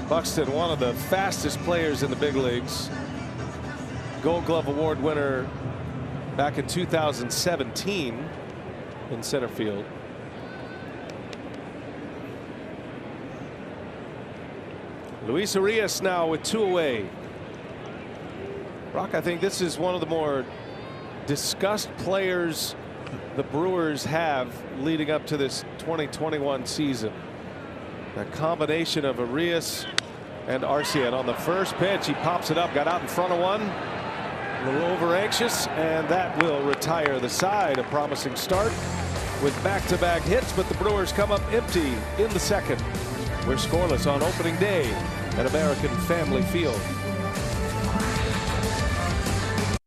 Buxton, one of the fastest players in the big leagues. Gold Glove Award winner back in 2017 in center field. Luis Arias now with 2 away. Brock, I think this is one of the more discussed players the Brewers have leading up to this 2021 season. The combination of Arias and Arcia. On the first pitch, he pops it up, got out in front of one. A little over anxious, and that will retire the side. A promising start with back-to-back hits, but the Brewers come up empty in the second. We're scoreless on opening day at American Family Field.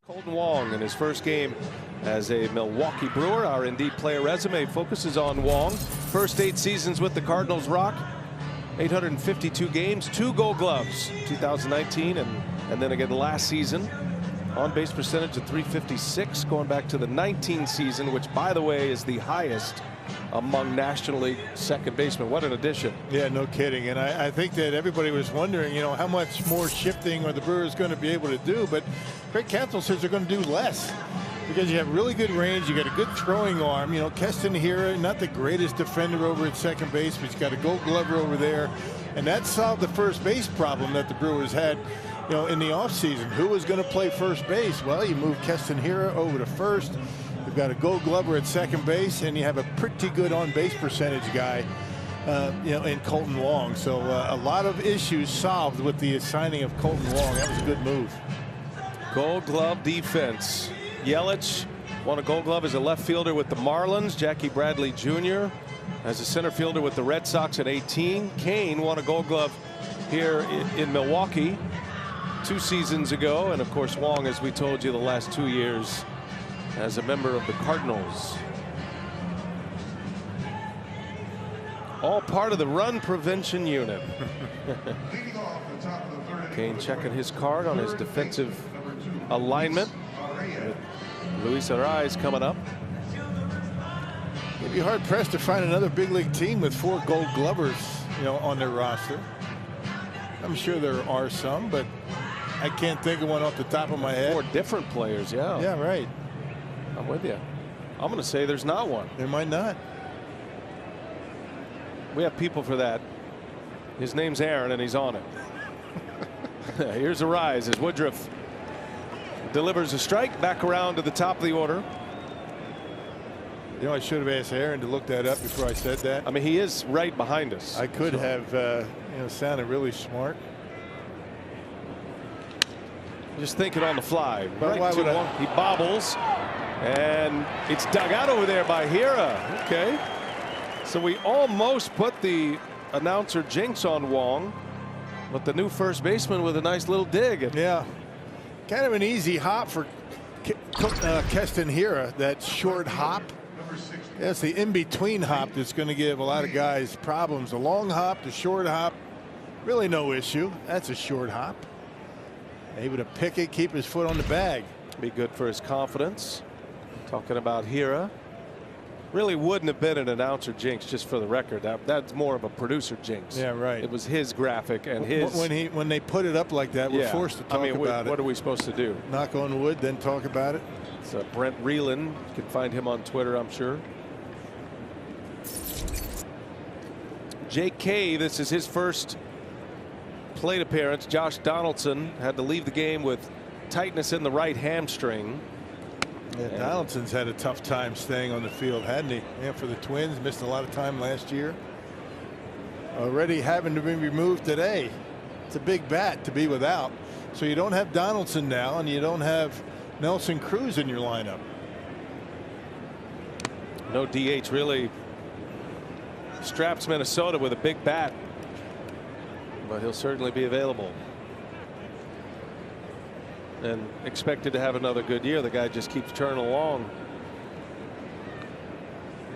Colton Wong in his first game as a Milwaukee Brewer. Our Indeed player resume focuses on Wong. First 8 seasons with the Cardinals rock. 852 games, 2 Gold Gloves, 2019 and then again last season. On base percentage of .356 going back to the 19 season, which by the way is the highest among National League second basemen. What an addition.
Yeah, no kidding. And I think that everybody was wondering, you know, how much more shifting are the Brewers going to be able to do. But Craig Counsell says they're going to do less because you have really good range. You got a good throwing arm. You know, Keston here, not the greatest defender over at second base, but he's got a Gold Glover over there. And that solved the first base problem that the Brewers had, you know, in the offseason. Who was going to play first base? Well, you move Keston Hiura over to first. You've got a Gold Glover at second base, and you have a pretty good on-base percentage guy, you know, in Colton Wong. So a lot of issues solved with the signing of Colton Wong. That was a good move.
Gold Glove defense. Yelich won a Gold Glove as a left fielder with the Marlins. Jackie Bradley Jr. as a center fielder with the Red Sox at 18. Cain won a Gold Glove here in Milwaukee 2 seasons ago, and of course Wong, as we told you, the last 2 years as a member of the Cardinals. All part of the run prevention unit. Cain checking his card on his defensive alignment. Luis Arias coming up.
You'd be hard pressed to find another big league team with 4 Gold Glovers, you know, on their roster. I'm sure there are some, but I can't think of one off the top of my head.
4 different players, yeah.
Yeah, right.
I'm with you. I'm going to say there's not one.
There might not.
We have people for that. His name's Aaron, and he's on it. Here's a rise as Woodruff delivers a strike back around to the top of the order.
You know, I should have asked Aaron to look that up before I said that.
I mean, he is right behind us.
I could have, you know, sounded really smart.
Just thinking on the fly.
But
Right to one. He bobbles, and it's dug out over there by Hira. Okay. So we almost put the announcer jinx on Wong, but the new first baseman with a nice little dig.
Yeah. Kind of an easy hop for Keston Hira, that short hop. That's the in-between hop that's going to give a lot of guys problems. The long hop, the short hop, really no issue. That's a short hop. Able to pick it, keep his foot on the bag.
Be good for his confidence. Talking about Hira. Really wouldn't have been an announcer jinx, just for the record. That's more of a producer jinx.
Yeah, right.
It was his graphic and his.
When they put it up like that, we're forced to talk about it.
What are we supposed to do?
Knock on wood, then talk about it.
It's Brent Reelan. You can find him on Twitter, I'm sure. Jake Kay, this is his first plate appearance. Josh Donaldson had to leave the game with tightness in the right hamstring.
Yeah, Donaldson's had a tough time staying on the field, hadn't he? Yeah, for the Twins, missed a lot of time last year. Already having to be removed today. It's a big bat to be without. So you don't have Donaldson now, and you don't have Nelson Cruz in your lineup.
No DH really straps Minnesota with a big bat, but he'll certainly be available and expected to have another good year. The guy just keeps turning along.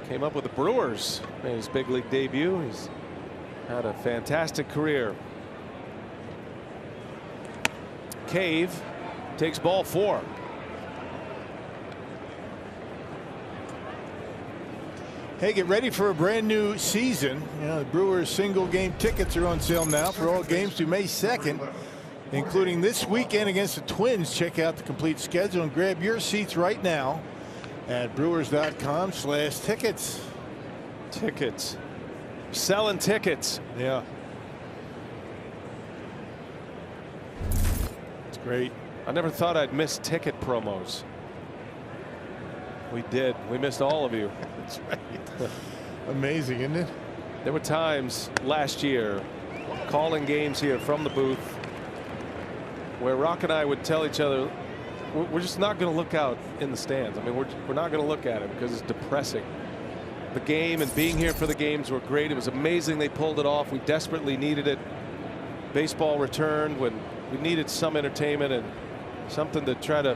Came up with the Brewers in his big league debut. He's had a fantastic career. Cave takes ball 4.
Hey, get ready for a brand new season. You know, the Brewers single game tickets are on sale now for all games through May 2nd, including this weekend against the Twins. Check out the complete schedule and grab your seats right now at brewers.com/tickets.
Tickets. Selling tickets.
Yeah. It's great.
I never thought I'd miss ticket promos. We did. We missed all of you.
That's right. Amazing, isn't it?
There were times last year calling games here from the booth where Rock and I would tell each other, we're just not going to look out in the stands. I mean, we're not going to look at it because it's depressing. The game and being here for the games were great. It was amazing they pulled it off. We desperately needed it. Baseball returned when we needed some entertainment and something to try to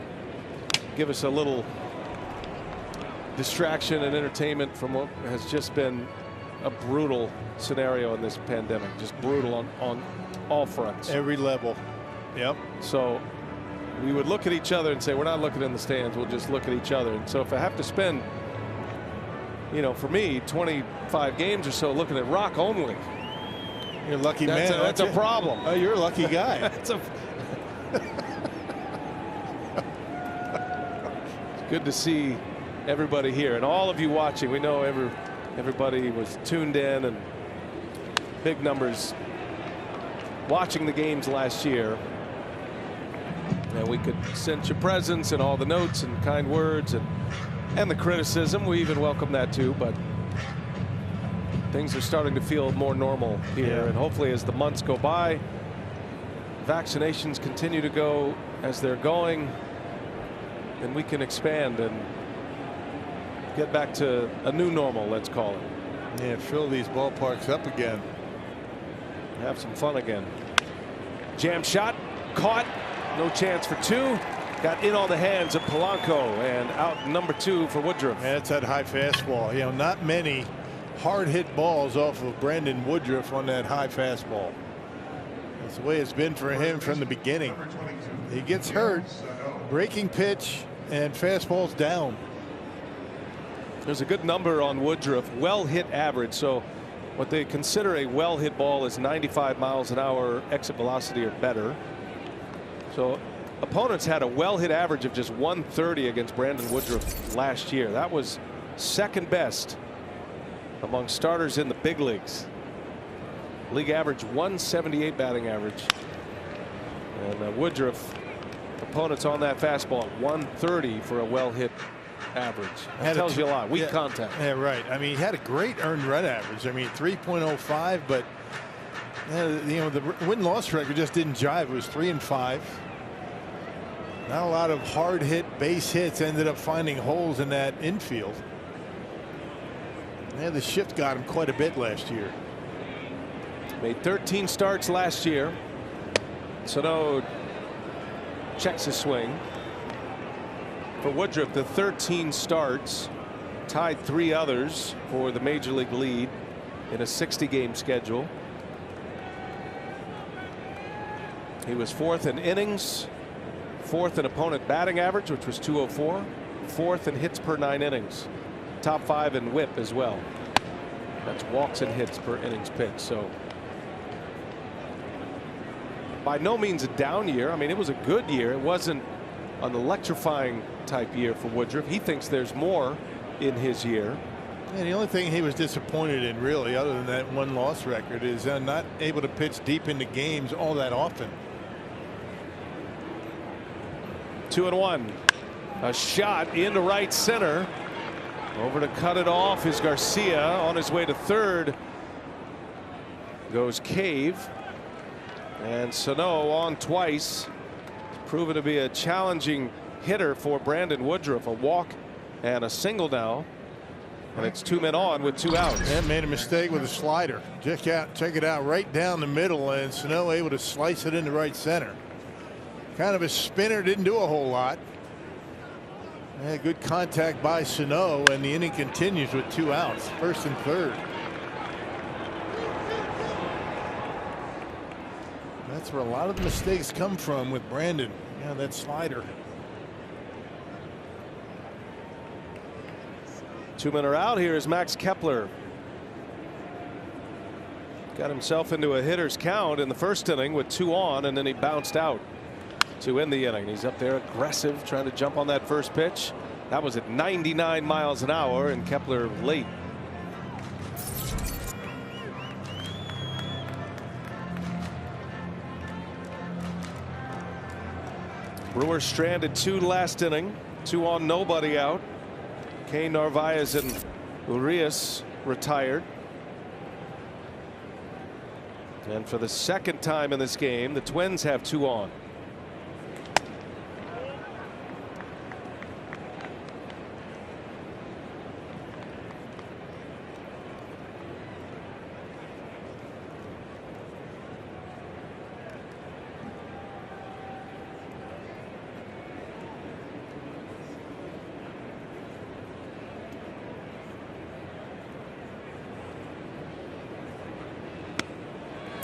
give us a little distraction and entertainment from what has just been a brutal scenario in this pandemic. Just brutal on all fronts.
Every level. Yep.
So we would look at each other and say, we're not looking in the stands. We'll just look at each other. And so if I have to spend, you know, for me, 25 games or so looking at Rock only.
You're a lucky man.
That's a problem.
Oh, you're a lucky guy.
It's good to see everybody here and all of you watching. We know everybody was tuned in and big numbers watching the games last year. And we could sense your presence and all the notes and kind words and the criticism. We even welcome that too. But things are starting to feel more normal here.
Yeah.
And hopefully as the months go by, vaccinations continue to go as they're going, and we can expand and get back to a new normal, let's call it.
Yeah, fill these ballparks up again.
Have some fun again. Jam shot, caught, no chance for 2. Got in on the hands of Polanco and out number 2 for Woodruff.
Yeah, that's that high fastball. You know, not many hard hit balls off of Brandon Woodruff on that high fastball. That's the way it's been for him from the beginning. He gets hurt, breaking pitch, and fastballs down.
There's a good number on Woodruff, well hit average. So what they consider a well hit ball is 95 miles an hour exit velocity or better. So opponents had a well hit average of just 130 against Brandon Woodruff last year. That was second best among starters in the big leagues. League average 178 batting average. And Woodruff, opponents on that fastball at 130 for a well hit average. That tells you a lot. Weak contact.
Yeah, right. I mean, he had a great earned run average. I mean, 3.05, but you know, the win-loss record just didn't jive. It was 3-5. Not a lot of hard hit base hits, ended up finding holes in that infield. And the shift got him quite a bit last year.
Made 13 starts last year. Sano checks his swing. For Woodruff, the 13 starts tied 3 others for the major league lead in a 60-game schedule. He was 4th in innings, 4th in opponent batting average, which was 204, 4th in hits per 9 innings, top 5 in whip as well. That's walks and hits per innings pitched. So by no means a down year. I mean, it was a good year. It wasn't an electrifying type year for Woodruff. He thinks there's more in his year.
And the only thing he was disappointed in, really, other than that 1-loss record, is not able to pitch deep into games all that often.
2-1. A shot into right center. Over to cut it off is Garcia. On his way to third goes Cave. And Sano on twice. Proven to be a challenging hitter for Brandon Woodruff. A walk and a single now. And it's 2 men on with 2 outs.
And made a mistake with a slider. Check it out right down the middle, and Sano able to slice it into right center. Kind of a spinner, didn't do a whole lot. And good contact by Sano, and the inning continues with 2 outs, 1st and 3rd. That's where a lot of the mistakes come from with Brandon. Yeah, that slider.
2 men are out. Here is Max Kepler. Got himself into a hitter's count in the 1st inning with 2 on, and then he bounced out to end the inning. He's up there aggressive, trying to jump on that first pitch. That was at 99 miles an hour, and Kepler late. Brewers stranded 2 last inning. 2 on, nobody out. Kane, Narvaez, and Urias retired. And for the 2nd time in this game, the Twins have 2 on.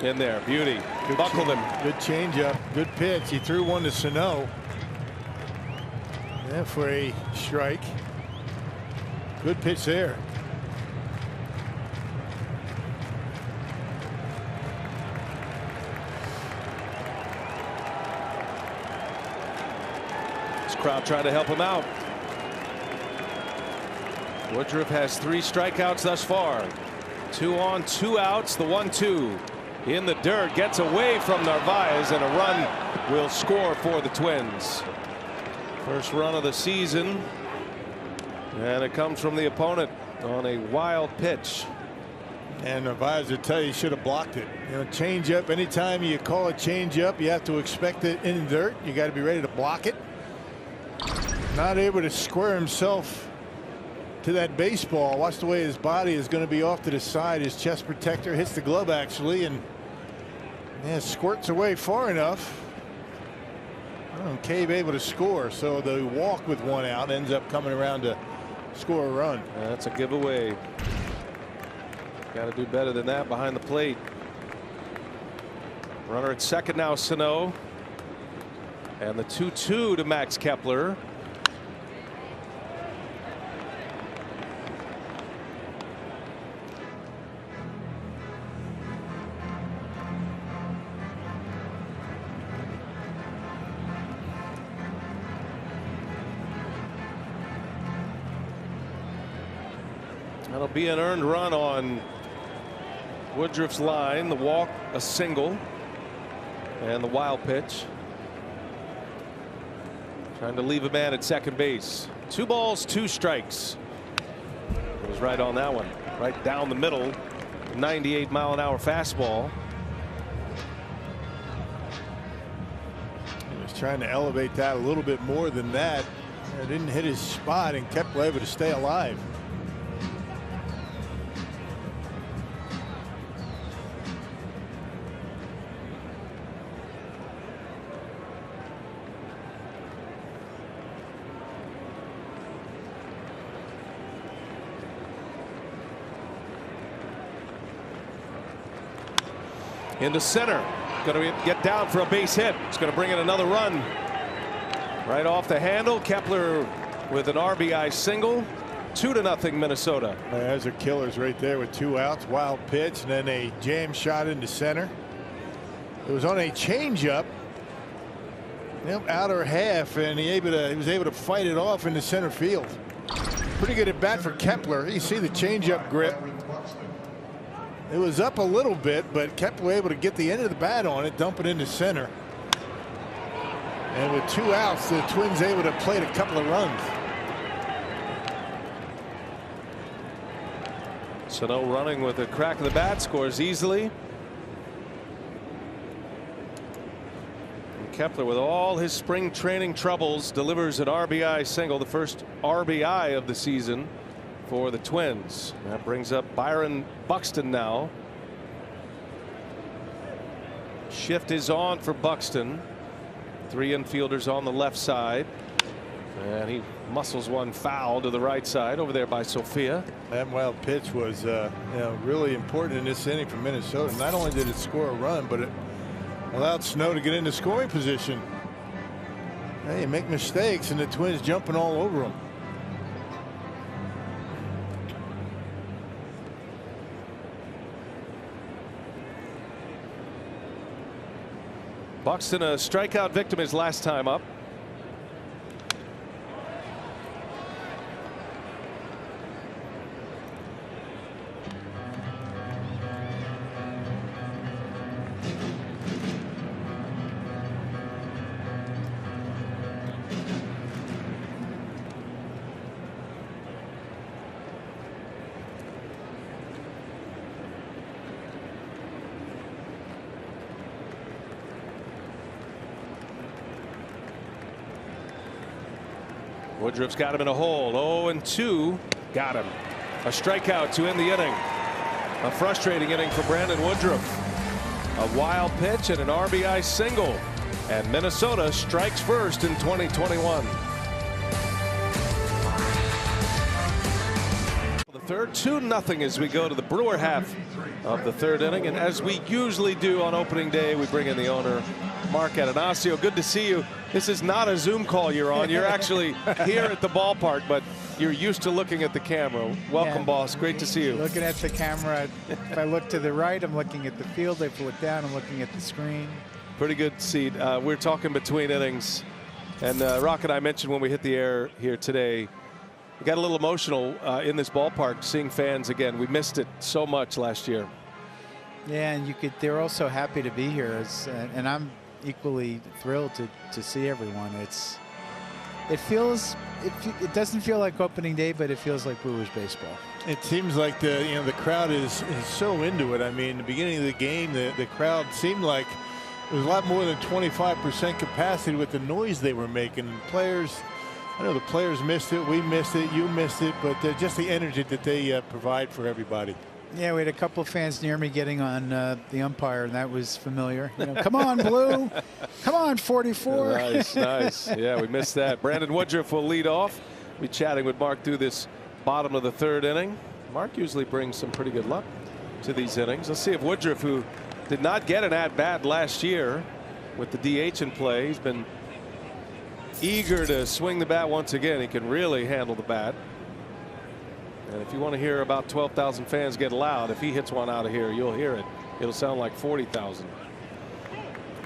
In there, beauty. Buckled him.
Good changeup, good pitch. He threw one to Sano. Yeah, for a strike. Good pitch there.
This crowd trying to help him out. Woodruff has 3 strikeouts thus far. 2 on, 2 outs. The 1-2. In the dirt, gets away from Narvaez, and a run will score for the Twins. First run of the season, and it comes from the opponent on a wild pitch.
And Narvaez would tell you, he should have blocked it. You know, change up. Anytime you call a change up, you have to expect it in the dirt. You got to be ready to block it. Not able to square himself to that baseball. Watch the way his body is going to be off to the side. His chest protector hits the glove, actually, and yeah, squirts away far enough. Cave able to score, so the walk with 1 out ends up coming around to score a run.
That's a giveaway. Got to do better than that behind the plate. Runner at 2nd now, Sano. And the 2-2 to Max Kepler. That'll be an earned run on Woodruff's line. The walk, a single, and the wild pitch. Trying to leave a man at 2nd base. 2 balls, 2 strikes. It was right on that one. Right down the middle. 98-mile-an-hour fastball.
He was trying to elevate that a little bit more than that. Didn't hit his spot and kept able to stay alive.
Into center. Going to get down for a base hit. It's going to bring in another run. Right off the handle. Kepler with an RBI single. 2-0 Minnesota.
There's a killers right there with 2 outs. Wild pitch and then a jam shot into center. It was on a changeup. Outer half, and he was able to fight it off into center field. Pretty good at bat for Kepler. You see the changeup grip. It was up a little bit, but Kepler able to get the end of the bat on it, dump it into center. And with 2 outs, the Twins able to plate a couple of runs.
Sano running with a crack of the bat, scores easily. And Kepler, with all his spring training troubles, delivers an RBI single, the first RBI of the season for the Twins. That brings up Byron Buxton now. Shift is on for Buxton. 3 infielders on the left side. And he muscles one foul to the right side over there by Sophia.
That wild pitch was really important in this inning for Minnesota. Not only did it score a run, but it allowed Snow to get into scoring position. Hey, you make mistakes and the Twins jumping all over them.
Buxton, a strikeout victim his last time up. Woodruff's got him in a hole. 0-2. Got him. A strikeout to end the inning. A frustrating inning for Brandon Woodruff. A wild pitch and an RBI single. And Minnesota strikes first in 2021. The third, 2-0 as we go to the Brewer half of the third inning. And as we usually do on opening day, we bring in the owner, Mark Atanasio. Good to see you. This is not a Zoom call you're on. You're actually here at the ballpark, but you're used to looking at the camera. Welcome, boss. Great to see you.
Looking at the camera. If I look to the right, I'm looking at the field. If I look down, I'm looking at the screen.
Pretty good seat. We're talking between innings. And Rock and I mentioned when we hit the air here today, we got a little emotional in this ballpark seeing fans again. We missed it so much last year.
Yeah, and they're all so happy to be here. And I'm equally thrilled to see everyone. It doesn't feel like opening day, but it feels like Brewers baseball.
It seems like the crowd is so into it. I mean, the beginning of the game, the crowd seemed like it was a lot more than 25% capacity with the noise they were making. And players, I know the players missed it, we missed it, you missed it, but just the energy that they provide for everybody.
Yeah, we had a couple of fans near me getting on the umpire, and that was familiar. Come on, Blue. Come on, 44.
Nice, nice. Yeah, we missed that. Brandon Woodruff will lead off. We'll be chatting with Mark through this bottom of the third inning. Mark usually brings some pretty good luck to these innings. Let's see if Woodruff, who did not get an at-bat last year with the DH in play, he's been eager to swing the bat once again. He can really handle the bat. And if you want to hear about 12,000 fans get loud, if he hits one out of here, you'll hear it. It'll sound like 40,000.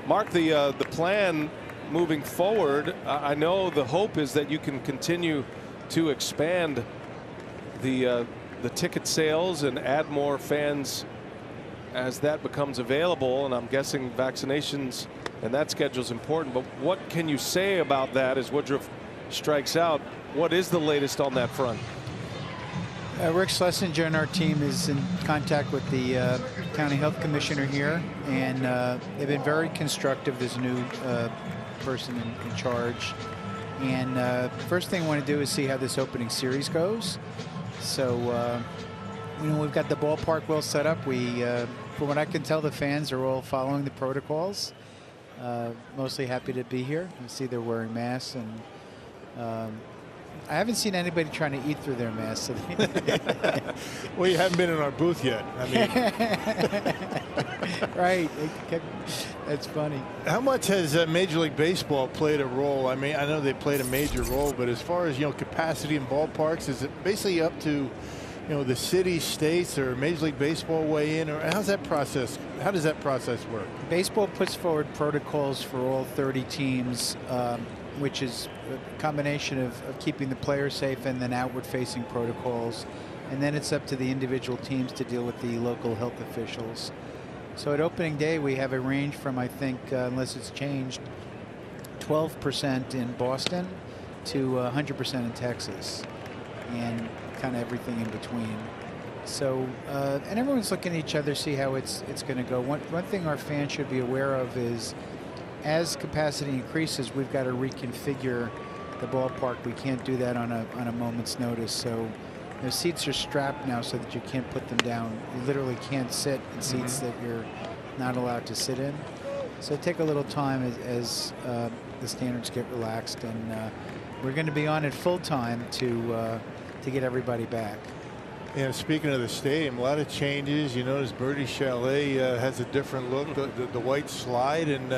Mark, the plan moving forward, I know the hope is that you can continue to expand the ticket sales and add more fans as that becomes available. And I'm guessing vaccinations and that schedule is important. But what can you say about that as Woodruff strikes out? What is the latest on that front?
Rick Schlesinger and our team is in contact with the county health commissioner here, and they've been very constructive. There's a new person in charge. And first thing I want to do is see how this opening series goes. So, we've got the ballpark well set up. From what I can tell, the fans are all following the protocols. Mostly happy to be here. You see they're wearing masks, and I haven't seen anybody trying to eat through their masks.
Well, you haven't been in our booth yet. I
mean, right? That's funny.
How much has Major League Baseball played a role? I mean, I know they played a major role, but as far as capacity in ballparks, is it basically up to the city, states, or Major League Baseball weigh in, or how does that process work?
Baseball puts forward protocols for all 30 teams, which is a combination of keeping the players safe and then outward-facing protocols. And then it's up to the individual teams to deal with the local health officials. So at opening day, we have a range from, I think, unless it's changed, 12% in Boston to 100% in Texas, and kind of everything in between. So, and everyone's looking at each other, see how it's going to go. One thing our fans should be aware of is, as capacity increases, we've got to reconfigure the ballpark. We can't do that on a moment's notice. So the seats are strapped now so that you can't put them down. You literally can't sit in seats that you're not allowed to sit in. So take a little time as the standards get relaxed, and we're going to be on it full time to get everybody back.
And speaking of the stadium, a lot of changes. You notice Birdie Chalet has a different look, the white slide, and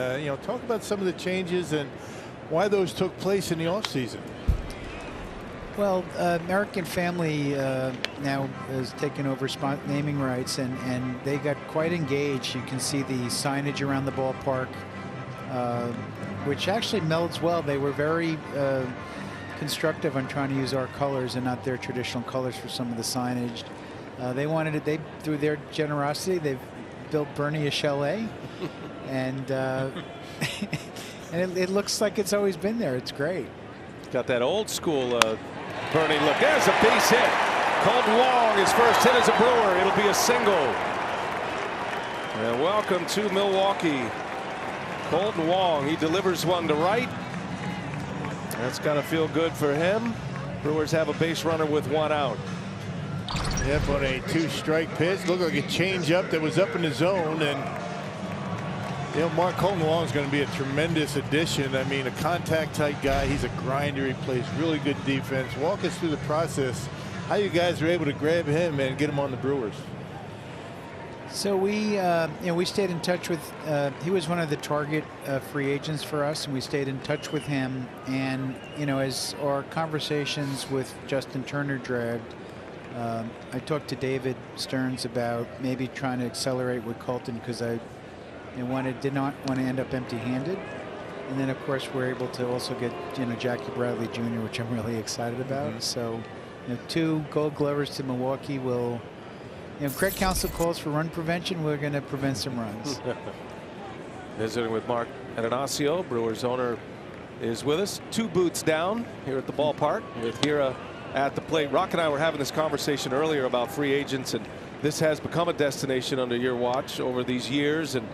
talk about some of the changes and why those took place in the offseason.
Well, American Family now has taken over naming rights, and they got quite engaged. You can see the signage around the ballpark, which actually melds well. They were very constructive on trying to use our colors and not their traditional colors for some of the signage. They wanted it. Through their generosity, they've built Bernie a chalet, and and it looks like it's always been there. It's great.
Got that old school Bernie look. There's a base hit. Colton Wong, his first hit as a Brewer. It'll be a single. And welcome to Milwaukee, Colton Wong. He delivers one to right. That's got to feel good for him. Brewers have a base runner with one out.
Yep, on a 2-strike pitch. Looked like a changeup that was up in the zone. And, Mark Colton Wong is going to be a tremendous addition. I mean, a contact-type guy. He's a grinder. He plays really good defense. Walk us through the process, how you guys were able to grab him and get him on the Brewers.
So we stayed in touch with, he was one of the target free agents for us, and we stayed in touch with him. And, as our conversations with Justin Turner dragged, I talked to David Stearns about maybe trying to accelerate with Colton, because I did not want to end up empty-handed. And then, of course, we're able to also get, Jackie Bradley Jr., which I'm really excited about. So, 2 Gold Glovers to Milwaukee will... Craig Counsell calls for run prevention. We're going to prevent some runs.
Visiting with Mark Ananasio, Brewers owner, is with us. 2 booths down here at the ballpark with Hira at the plate. Rock and I were having this conversation earlier about free agents, and this has become a destination under your watch over these years. And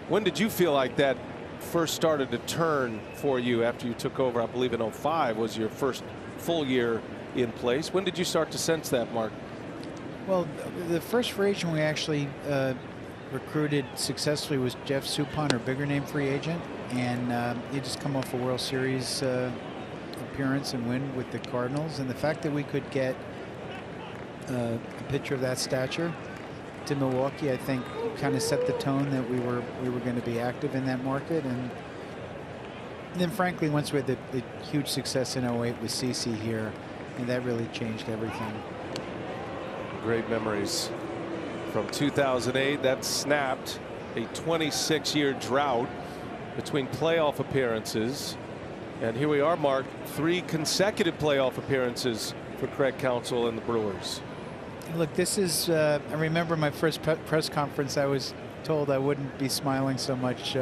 when did you feel like that first started to turn for you after you took over? I believe in 05 was your first full year in place. When did you start to sense that, Mark?
Well, the first free agent we actually recruited successfully was Jeff Suppan, our bigger name free agent, and he just come off a World Series appearance and win with the Cardinals. And the fact that we could get a pitcher of that stature to Milwaukee, I think, kind of set the tone that we were going to be active in that market. And then, frankly, once we had the huge success in 08 with CeCe here, and that really changed everything.
Great memories from 2008. That snapped a 26-year drought between playoff appearances. And here we are, Mark, 3 consecutive playoff appearances for Craig Counsell and the Brewers.
Look, this is, I remember my first press conference, I was told I wouldn't be smiling so much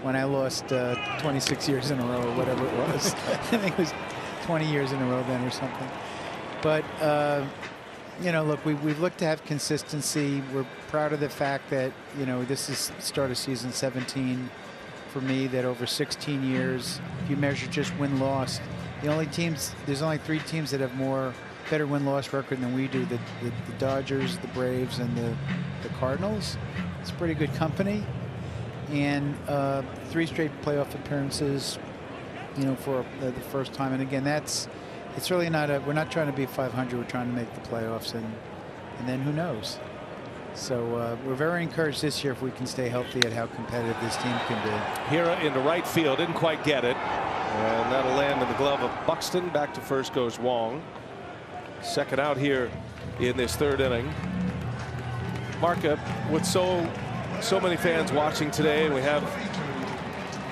when I lost 26 years in a row or whatever it was. I think it was 20 years in a row then or something. But, look, we've looked to have consistency. We're proud of the fact that, this is start of season 17 for me that over 16 years, if you measure just win-loss, there's only 3 teams that have better win-loss record than we do: the Dodgers, the Braves, and the Cardinals. It's pretty good company, and 3 straight playoff appearances, for the first time. And again, it's really not we're not trying to be 500. We're trying to make the playoffs, and then who knows. So we're very encouraged this year if we can stay healthy at how competitive this team can be.
Hira into right field, didn't quite get it, and that'll land in the glove of Buxton. Back to first goes Wong. Second out here in this 3rd inning. Mark, with so many fans watching today, and we have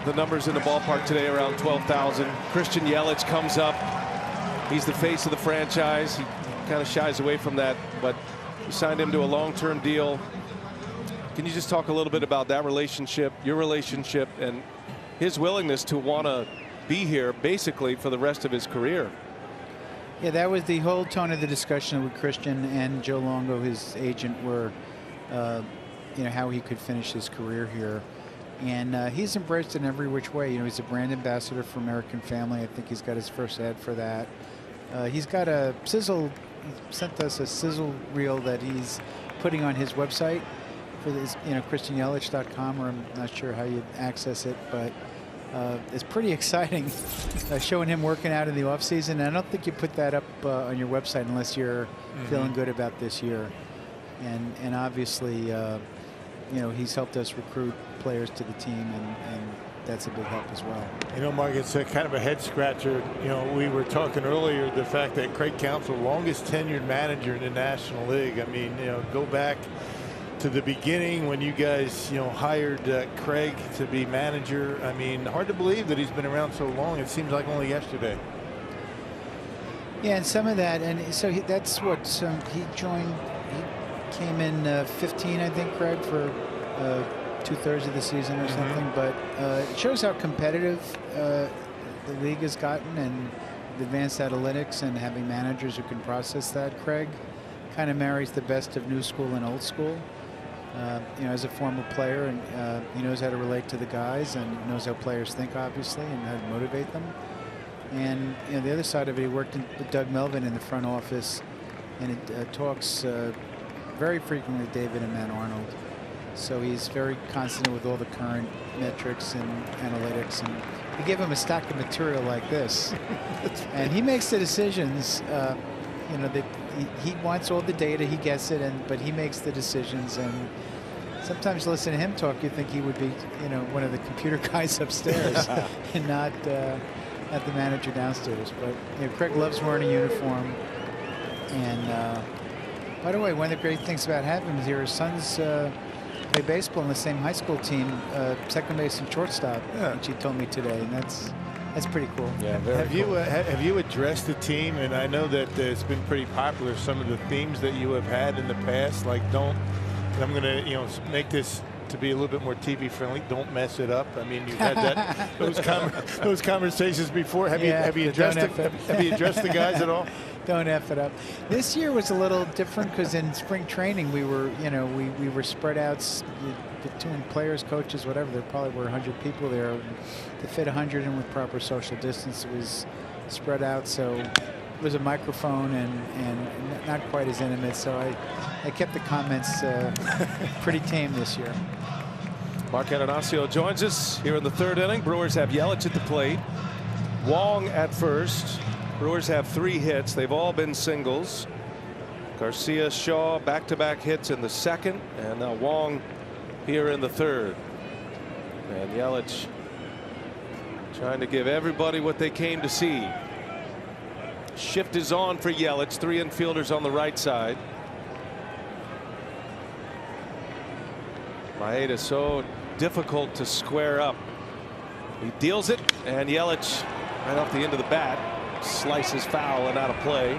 the numbers in the ballpark today around 12,000. Christian Yelich comes up. He's the face of the franchise. He kind of shies away from that, but you signed him to a long-term deal. Can you just talk a little bit about that relationship, your relationship, and his willingness to want to be here basically for the rest of his career?
Yeah, that was the whole tone of the discussion with Christian and Joe Longo, his agent, were, how he could finish his career here. And he's embraced it in every which way. He's a brand ambassador for American Family. I think he's got his first ad for that. He's got a sizzle. He sent us a sizzle reel that he's putting on his website for this, ChristianYelich.com, or I'm not sure how you access it, but it's pretty exciting, showing him working out in the off season. And I don't think you put that up on your website unless you're feeling good about this year. And obviously, he's helped us recruit players to the team, and that's a big help as well.
Mark, it's kind of a head scratcher. We were talking earlier the fact that Craig Counsell, longest tenured manager in the National League. I mean, go back to the beginning when you guys, hired Craig to be manager. I mean, hard to believe that he's been around so long. It seems like only yesterday.
Yeah, and some of that, and so that's what he joined. He came in 15, I think, Craig, for 2/3 of the season or something. But it shows how competitive the league has gotten, and the advanced analytics and having managers who can process that. Craig kind of marries the best of new school and old school. As a former player, and he knows how to relate to the guys and knows how players think, obviously, and how to motivate them. And the other side of it, he worked with Doug Melvin in the front office, and it talks very frequently with David and Matt Arnold. So he's very constant with all the current metrics and analytics, and we give him a stack of material like this, and he makes the decisions. He wants all the data, he gets it, but he makes the decisions. And sometimes listen to him talk, you think he would be, one of the computer guys upstairs and not the manager downstairs. But Craig loves wearing a uniform. And by the way, one of the great things about having him here, his sons play baseball in the same high school team, second base and shortstop, which he told me today, and that's pretty cool.
Yeah, have you addressed the team? And I know that it's been pretty popular, some of the themes that you have had in the past, like I'm going to make this to be a little bit more TV friendly. Don't mess it up. I mean, you've had those conversations before. Have you addressed the guys at all?
Don't F it up. This year was a little different because in spring training we were we were spread out between players, coaches, whatever. There probably were 100 people there. To fit 100 in with proper social distance, it was spread out, so it was a microphone and not quite as intimate. So I kept the comments pretty tame this year.
Mark Ananasio joins us here in the 3rd inning. Brewers have Yelich at the plate, Wong at first. Brewers have 3 hits. They've all been singles. Garcia, Shaw, back-to-back hits in the 2nd, and now Wong here in the 3rd. And Yelich trying to give everybody what they came to see. Shift is on for Yelich. 3 infielders on the right side. Maeda so difficult to square up. He deals it, and Yelich right off the end of the bat slices foul and out of play.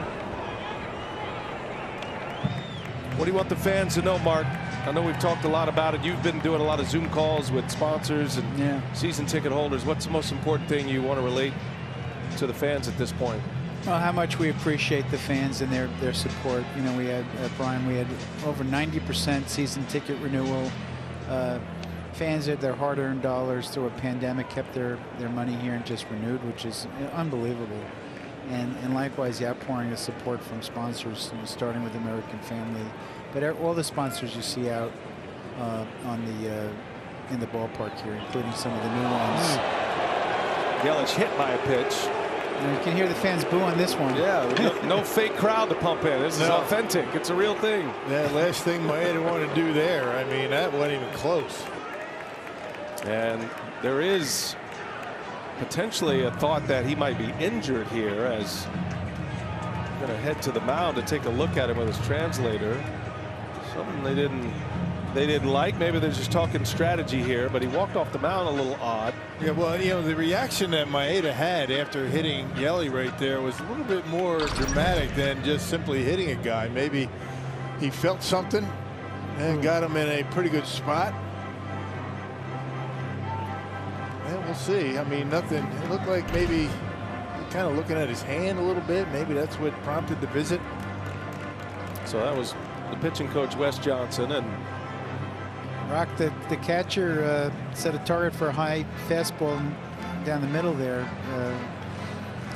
What do you want the fans to know, Mark? I know we've talked a lot about it. You've been doing a lot of Zoom calls with sponsors and season ticket holders. What's the most important thing you want to relate to the fans at this point?
Well, how much we appreciate the fans and their support. We had Brian. We had over 90% season ticket renewal. fans had their hard-earned dollars through a pandemic, kept their money here and just renewed, which is unbelievable. And likewise, the outpouring of support from sponsors, starting with American Family, but all the sponsors you see out in the ballpark here, including some of the new ones.
Yelich hit by a pitch.
You can hear the fans boo on this one.
Yeah, no fake crowd to pump in. This is authentic. It's a real thing.
That last thing Maeda wanted to do there, I mean, that wasn't even close.
And there is potentially a thought that he might be injured here, as going to head to the mound to take a look at him with his translator. Something they didn't like. Maybe they're just talking strategy here, but he walked off the mound a little odd.
Yeah, well, you know, the reaction that Maeda had after hitting Yelly right there was a little bit more dramatic than just simply hitting a guy. Maybe he felt something and got him in a pretty good spot. And we'll see. I mean, nothing. It looked like maybe kind of looking at his hand a little bit. Maybe that's what prompted the visit.
So that was the pitching coach, Wes Johnson, and
Rock, the catcher set a target for a high fastball down the middle there.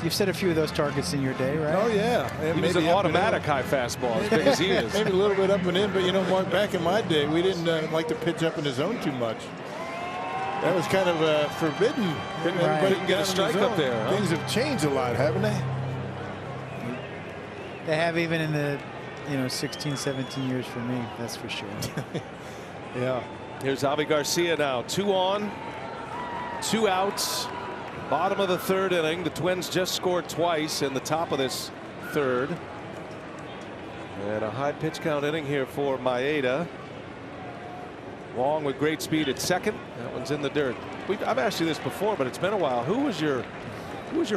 You've set a few of those targets in your day, right?
Oh, yeah.
He was an automatic high fastball, as big as he is.
Maybe a little bit up and in, but you know, Mark, back in my day, we didn't like to pitch up in the zone too much. That was kind of forbidden.
Everybody can get a strike up there. Huh?
Things have changed a lot, haven't they?
They have, even in the 16, 17 years for me, that's for sure.
Yeah. Here's Javi Garcia now. 2 on, 2 outs. Bottom of the 3rd inning. The Twins just scored twice in the top of this 3rd. And a high pitch count inning here for Maeda. Wong with great speed at second. That one's in the dirt. I've asked you this before, but it's been a while. Who was your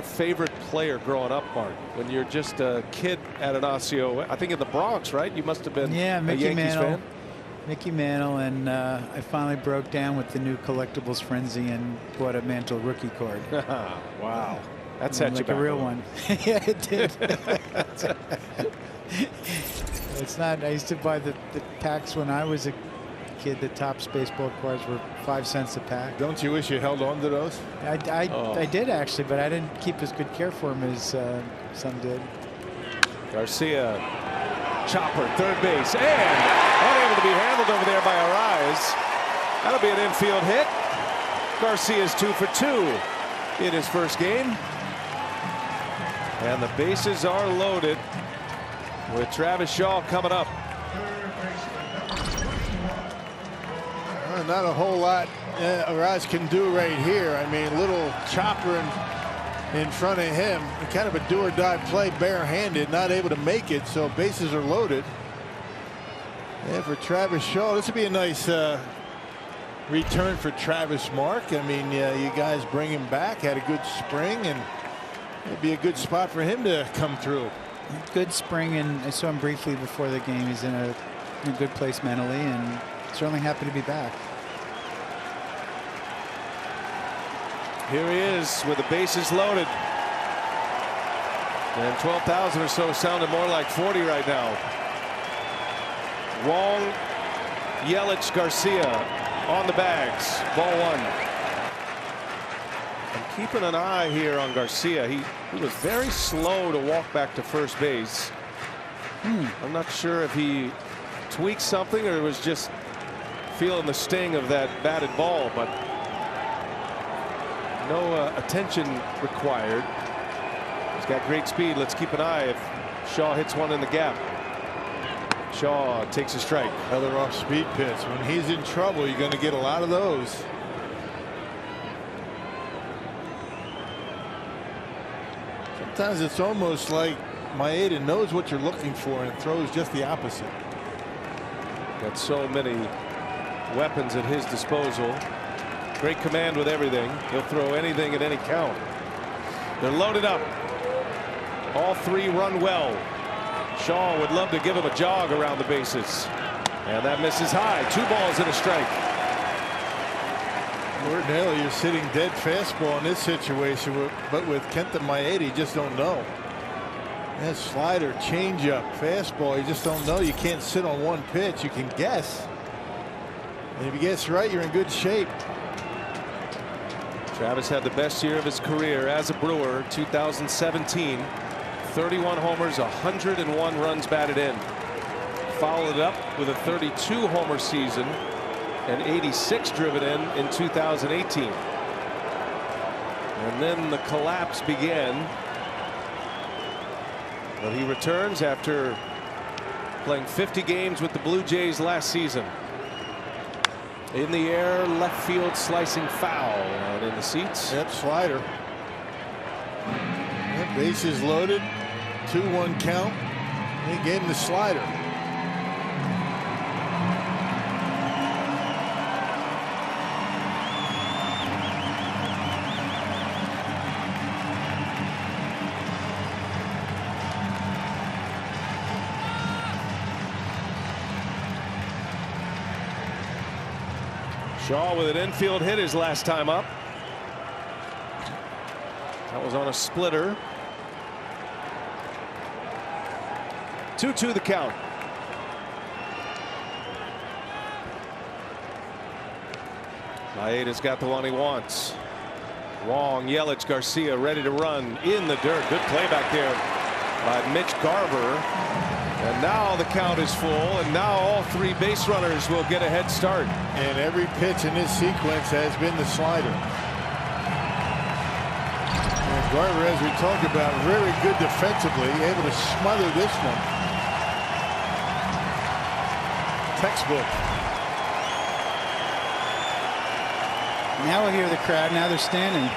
favorite player growing up, Mark? When you're just a kid at an Osseo, I think in the Bronx, right? You must have been a Yankees fan.
Mickey Mantle, and I finally broke down with the new collectibles frenzy and bought a Mantle rookie card.
Wow, that set you back.
A real one. Yeah, it did. It's not. I used to buy the packs when I was a kid. The Topps baseball cards were 5 cents a pack.
Don't you wish you held on to those?
I did actually, but I didn't keep as good care for them as some did.
Garcia, chopper, third base, and unable to be handled over there by Arise. That'll be an infield hit. Garcia's 2 for 2 in his first game. And the bases are loaded with Travis Shaw coming up.
Not a whole lot Arise can do right here. I mean, little chopper in front of him. Kind of a do-or-die play, barehanded, not able to make it, so bases are loaded. And for Travis Shaw, this would be a nice return for Travis, Mark. I mean, you guys bring him back, had a good spring, and it'd be a good spot for him to come through.
Good spring, and I saw him briefly before the game. He's in a good place mentally, and certainly happy to be back.
Here he is with the bases loaded. And 12,000 or so sounded more like 40 right now. Wong, Yelich, Garcia on the bags. Ball 1. I'm keeping an eye here on Garcia. He was very slow to walk back to first base. I'm not sure if he tweaked something or was just feeling the sting of that batted ball, but no attention required. He's got great speed. Let's keep an eye if Shaw hits one in the gap. Shaw takes a strike.
Another off-speed pitch. When he's in trouble, you're going to get a lot of those. Sometimes it's almost like Maeda knows what you're looking for and throws just the opposite.
Got so many weapons at his disposal. Great command with everything. He'll throw anything at any count. They're loaded up. All 3 run well. Shaw would love to give him a jog around the bases. And that misses high. 2 balls and a strike.
Ordinarily, you're sitting dead fastball in this situation, but with Kenta Maeda, you just don't know. That slider, changeup, fastball, you just don't know. You can't sit on one pitch. You can guess. And if he gets right, you're in good shape.
Travis had the best year of his career as a Brewer, 2017. 31 homers, 101 runs batted in. Followed it up with a 32 homer season and 86 driven in 2018. And then the collapse began. But he returns after playing 50 games with the Blue Jays last season. In the air, left field slicing foul, and in the seats.
Yep, slider. Yep, bases loaded. 2-1 count. He gave him the slider.
Shaw with an infield hit his last time up. That was on a splitter. 2-2 the count. Maeda's got the one he wants. Wong, Yelich, Garcia ready to run in the dirt. Good play back there by Mitch Garver. And now the count is full, and now all three base runners will get a head start.
And every pitch in this sequence has been the slider. And Garver, as we talked about, very good defensively, able to smother this one. Textbook.
Now we'll hear the crowd. Now they're standing.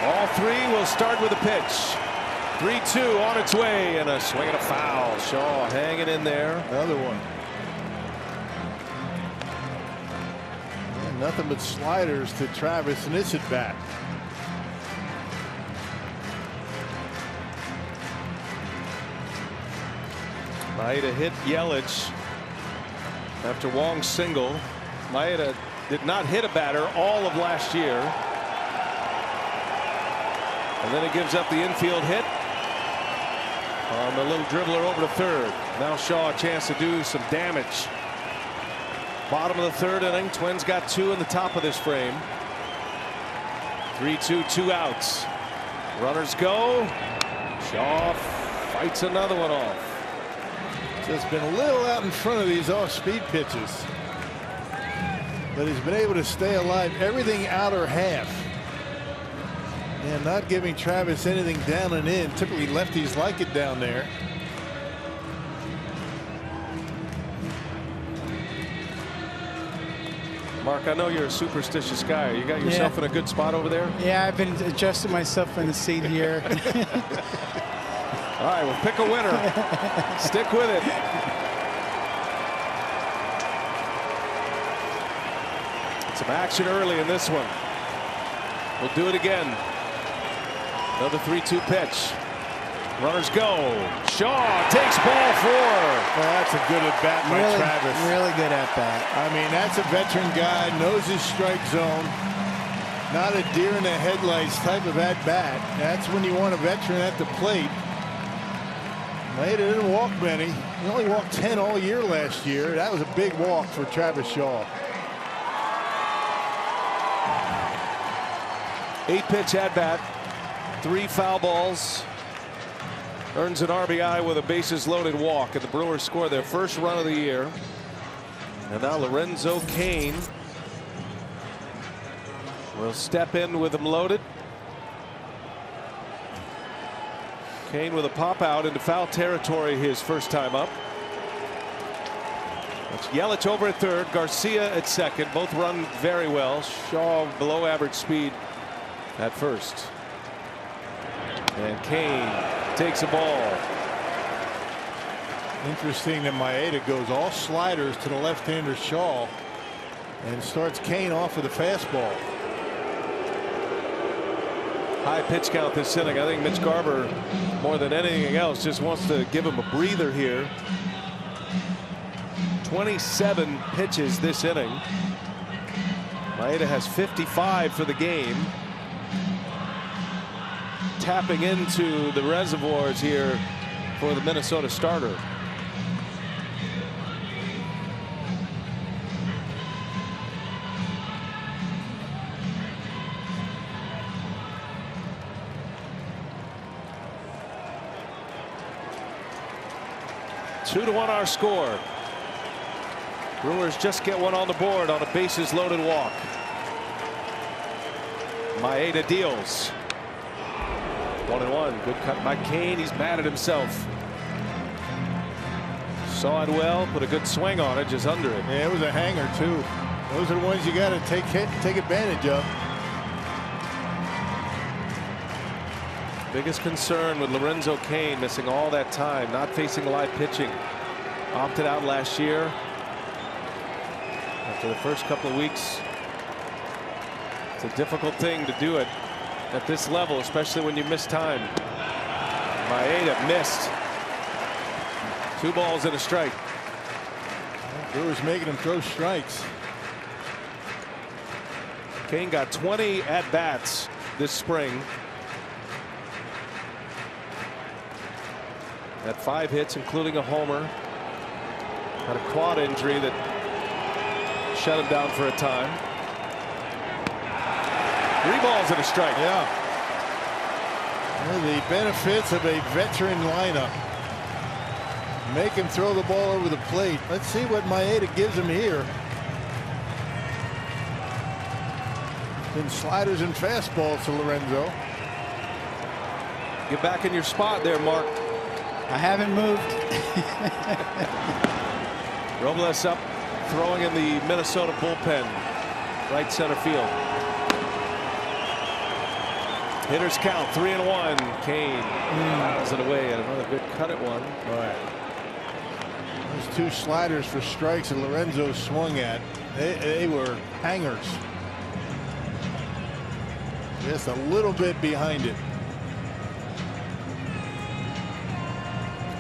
All three will start with a pitch. 3-2 on its way, and a swing and a foul. Shaw hanging in there.
Another one. And nothing but sliders to Travis in this at bat.
Maeda hit Yelich after Wong's single. Maeda did not hit a batter all of last year. And then he gives up the infield hit on the little dribbler over to third. Now Shaw a chance to do some damage. Bottom of the third inning. Twins got two in the top of this frame. 3-2, 2 outs. Runners go. Shaw fights another one off.
Just been a little out in front of these off-speed pitches. But he's been able to stay alive. Everything outer half. And not giving Travis anything down and in. Typically lefties like it down there.
Mark, I know you're a superstitious guy. You got yourself in a good spot over there?
Yeah, I've been adjusting myself in the seat here.
All right, well, pick a winner. Stick with it. Some action early in this one. We'll do it again. Another 3-2 pitch. Runners go. Shaw takes ball 4.
Well, that's a good at bat by Travis.
Really good at bat.
I mean, that's a veteran guy, knows his strike zone. Not a deer in the headlights type of at bat. That's when you want a veteran at the plate. Maeda didn't walk many. He only walked 10 all year last year. That was a big walk for Travis Shaw.
8-pitch at bat. 3 foul balls. Earns an RBI with a bases loaded walk, and the Brewers score their first run of the year. And now Lorenzo Cain will step in with them loaded. Cain with a pop out into foul territory his first time up. That's Yelich over at third, Garcia at second. Both run very well. Shaw below average speed at first. And Cain takes a ball.
Interesting that Maeda goes all sliders to the left-hander Shaw and starts Cain off with a fastball.
High pitch count this inning. I think Mitch Garver, more than anything else, just wants to give him a breather here. 27 pitches this inning. Maeda has 55 for the game. Tapping into the reservoirs here for the Minnesota starter. Two to 1 our score. Brewers just get one on the board on a bases loaded walk. Maeda deals. 1-1. Good cut by Kane. He's mad at himself. Saw it well, put a good swing on it, just under it.
Yeah, it was a hanger too. Those are the ones you got to take advantage of.
Biggest concern with Lorenzo Cain missing all that time, not facing live pitching. Opted out last year after the first couple of weeks. It's a difficult thing to do it at this level, especially when you miss time. Maeda missed. 2 balls and a strike.
Brewers making him throw strikes.
Cain got 20 at bats this spring. Had 5 hits, including a homer. Had a quad injury that shut him down for a time. 3 balls and a strike.
Yeah. One of the benefits of a veteran lineup. Make him throw the ball over the plate. Let's see what Maeda gives him here. Been sliders and fastballs to Lorenzo.
Get back in your spot there, Mark.
I haven't moved.
Robles up, throwing in the Minnesota bullpen. Right center field. Hitters count 3-1. Cain fouls it away, and another good cut at one.
All right. Those 2 sliders for strikes that Lorenzo swung at. They were hangers. Just a little bit behind it.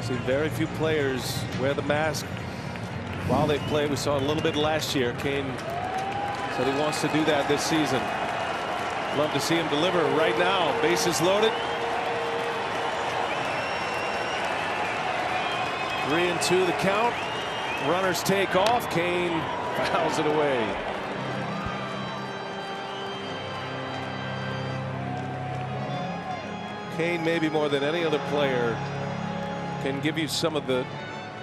Seen very few players wear the mask while they play. We saw a little bit last year. Cain said he wants to do that this season. Love to see him deliver right now. Bases loaded. 3-2 the count. Runners take off. Cain fouls it away. Cain, maybe more than any other player, can give you some of the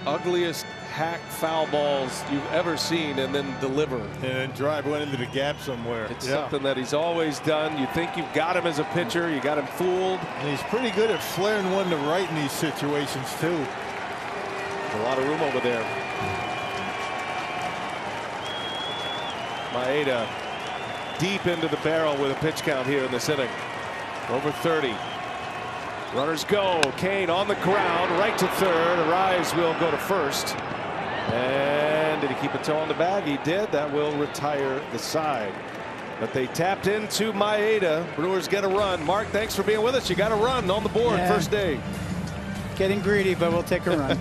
ugliest hack foul balls you've ever seen and then deliver.
And then drive one into the gap somewhere.
It's something that he's always done. You think you've got him as a pitcher. You got him fooled.
And he's pretty good at flaring one to right in these situations too.
A lot of room over there. Maeda deep into the barrel with a pitch count here in this inning. Over 30. Runners go. Cain on the ground, right to third. Arise will go to first. And did he keep a toe on the bag? He did. That will retire the side. But they tapped into Maeda. Brewers get a run. Mark, thanks for being with us. You got a run on the board first day.
Getting greedy, but we'll take a run.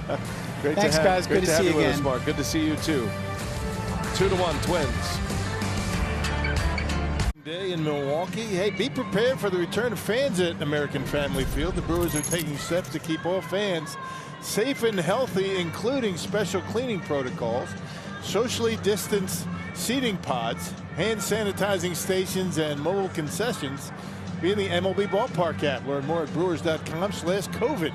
Thanks,
guys. Good to see you again.
Mark. Good to see you too. 2-1 Twins.
Day in Milwaukee. Hey, be prepared for the return of fans at American Family Field. The Brewers are taking steps to keep all fans safe and healthy, including special cleaning protocols, socially distanced seating pods, hand sanitizing stations, and mobile concessions via the MLB Ballpark app. Learn more at brewers.com/COVID.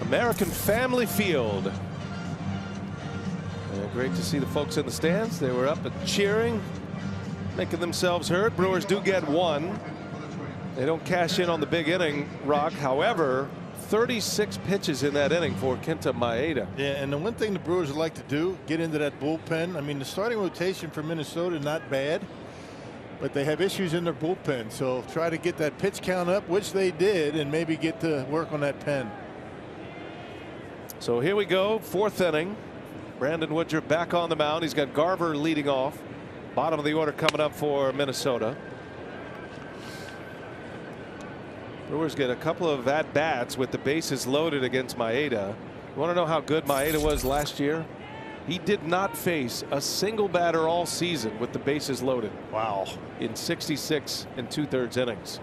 American Family Field. Great to see the folks in the stands. They were up and cheering, making themselves heard. Brewers do get one. They don't cash in on the big inning, Rock. However, 36 pitches in that inning for Kenta Maeda.
Yeah, and the one thing the Brewers would like to do, get into that bullpen. I mean, the starting rotation for Minnesota, not bad, but they have issues in their bullpen. So try to get that pitch count up, which they did, and maybe get to work on that pen.
So here we go, 4th inning. Brandon Woodruff back on the mound. He's got Garver leading off. Bottom of the order coming up for Minnesota. Brewers get a couple of at-bats with the bases loaded against Maeda. You want to know how good Maeda was last year? He did not face a single batter all season with the bases loaded.
Wow.
In 66 and 2/3 innings.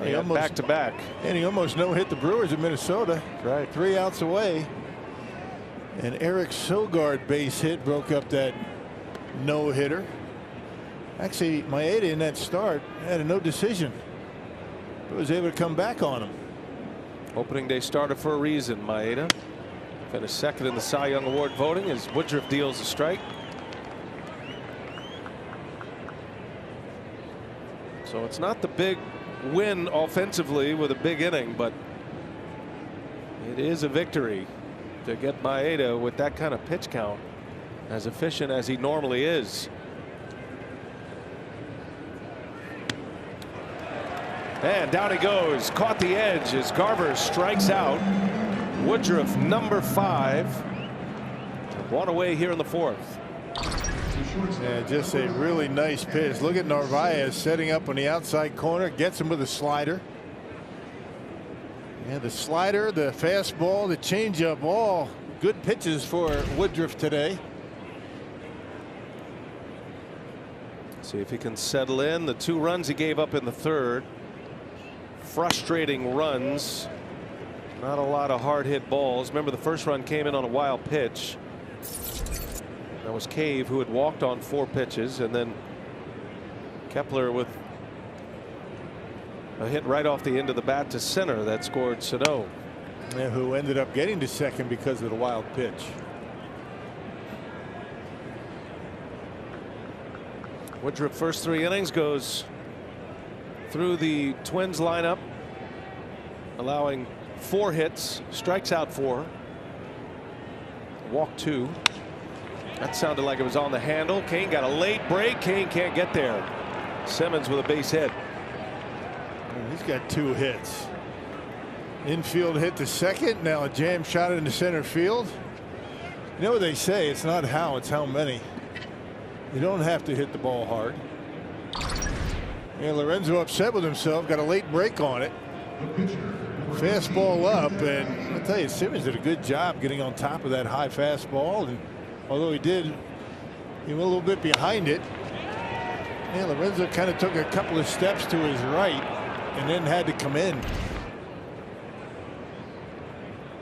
He almost
back to back.
And he almost no-hit the Brewers in Minnesota.
Right.
3 outs away. And Eric Sogard base hit broke up that no-hitter. Actually, Maeda in that start had a no decision. But was able to come back on him.
Opening day starter for a reason. Maeda finished second in the Cy Young Award voting as Woodruff deals a strike. So it's not the big win offensively with a big inning, but it is a victory to get Maeda with that kind of pitch count, as efficient as he normally is. And down he goes, caught the edge as Garver strikes out. Woodruff, number 5, one away here in the 4th.
Yeah, just a really nice pitch. Look at Narvaez setting up on the outside corner, gets him with a slider. Yeah, the slider, the fastball, the changeup, all good pitches for Woodruff today.
See if he can settle in. The 2 runs he gave up in the 3rd. Frustrating runs. Not a lot of hard hit balls. Remember, the first run came in on a wild pitch. That was Cave, who had walked on 4 pitches, and then Kepler with a hit right off the end of the bat to center that scored Sano.
Yeah, who ended up getting to second because of the wild pitch.
Woodruff first 3 innings goes through the Twins lineup, allowing 4 hits, strikes out 4, walked 2. That sounded like it was on the handle. Kane got a late break. Kane can't get there. Simmons with a base hit.
He's got 2 hits. Infield hit to second. Now a jam shot into center field. You know what they say? It's not how, it's how many. You don't have to hit the ball hard. Yeah, Lorenzo upset with himself. Got a late break on it. Fastball up, and I'll tell you, Simmons did a good job getting on top of that high fastball. And although he went a little bit behind it. Yeah, Lorenzo kind of took a couple of steps to his right and then had to come in.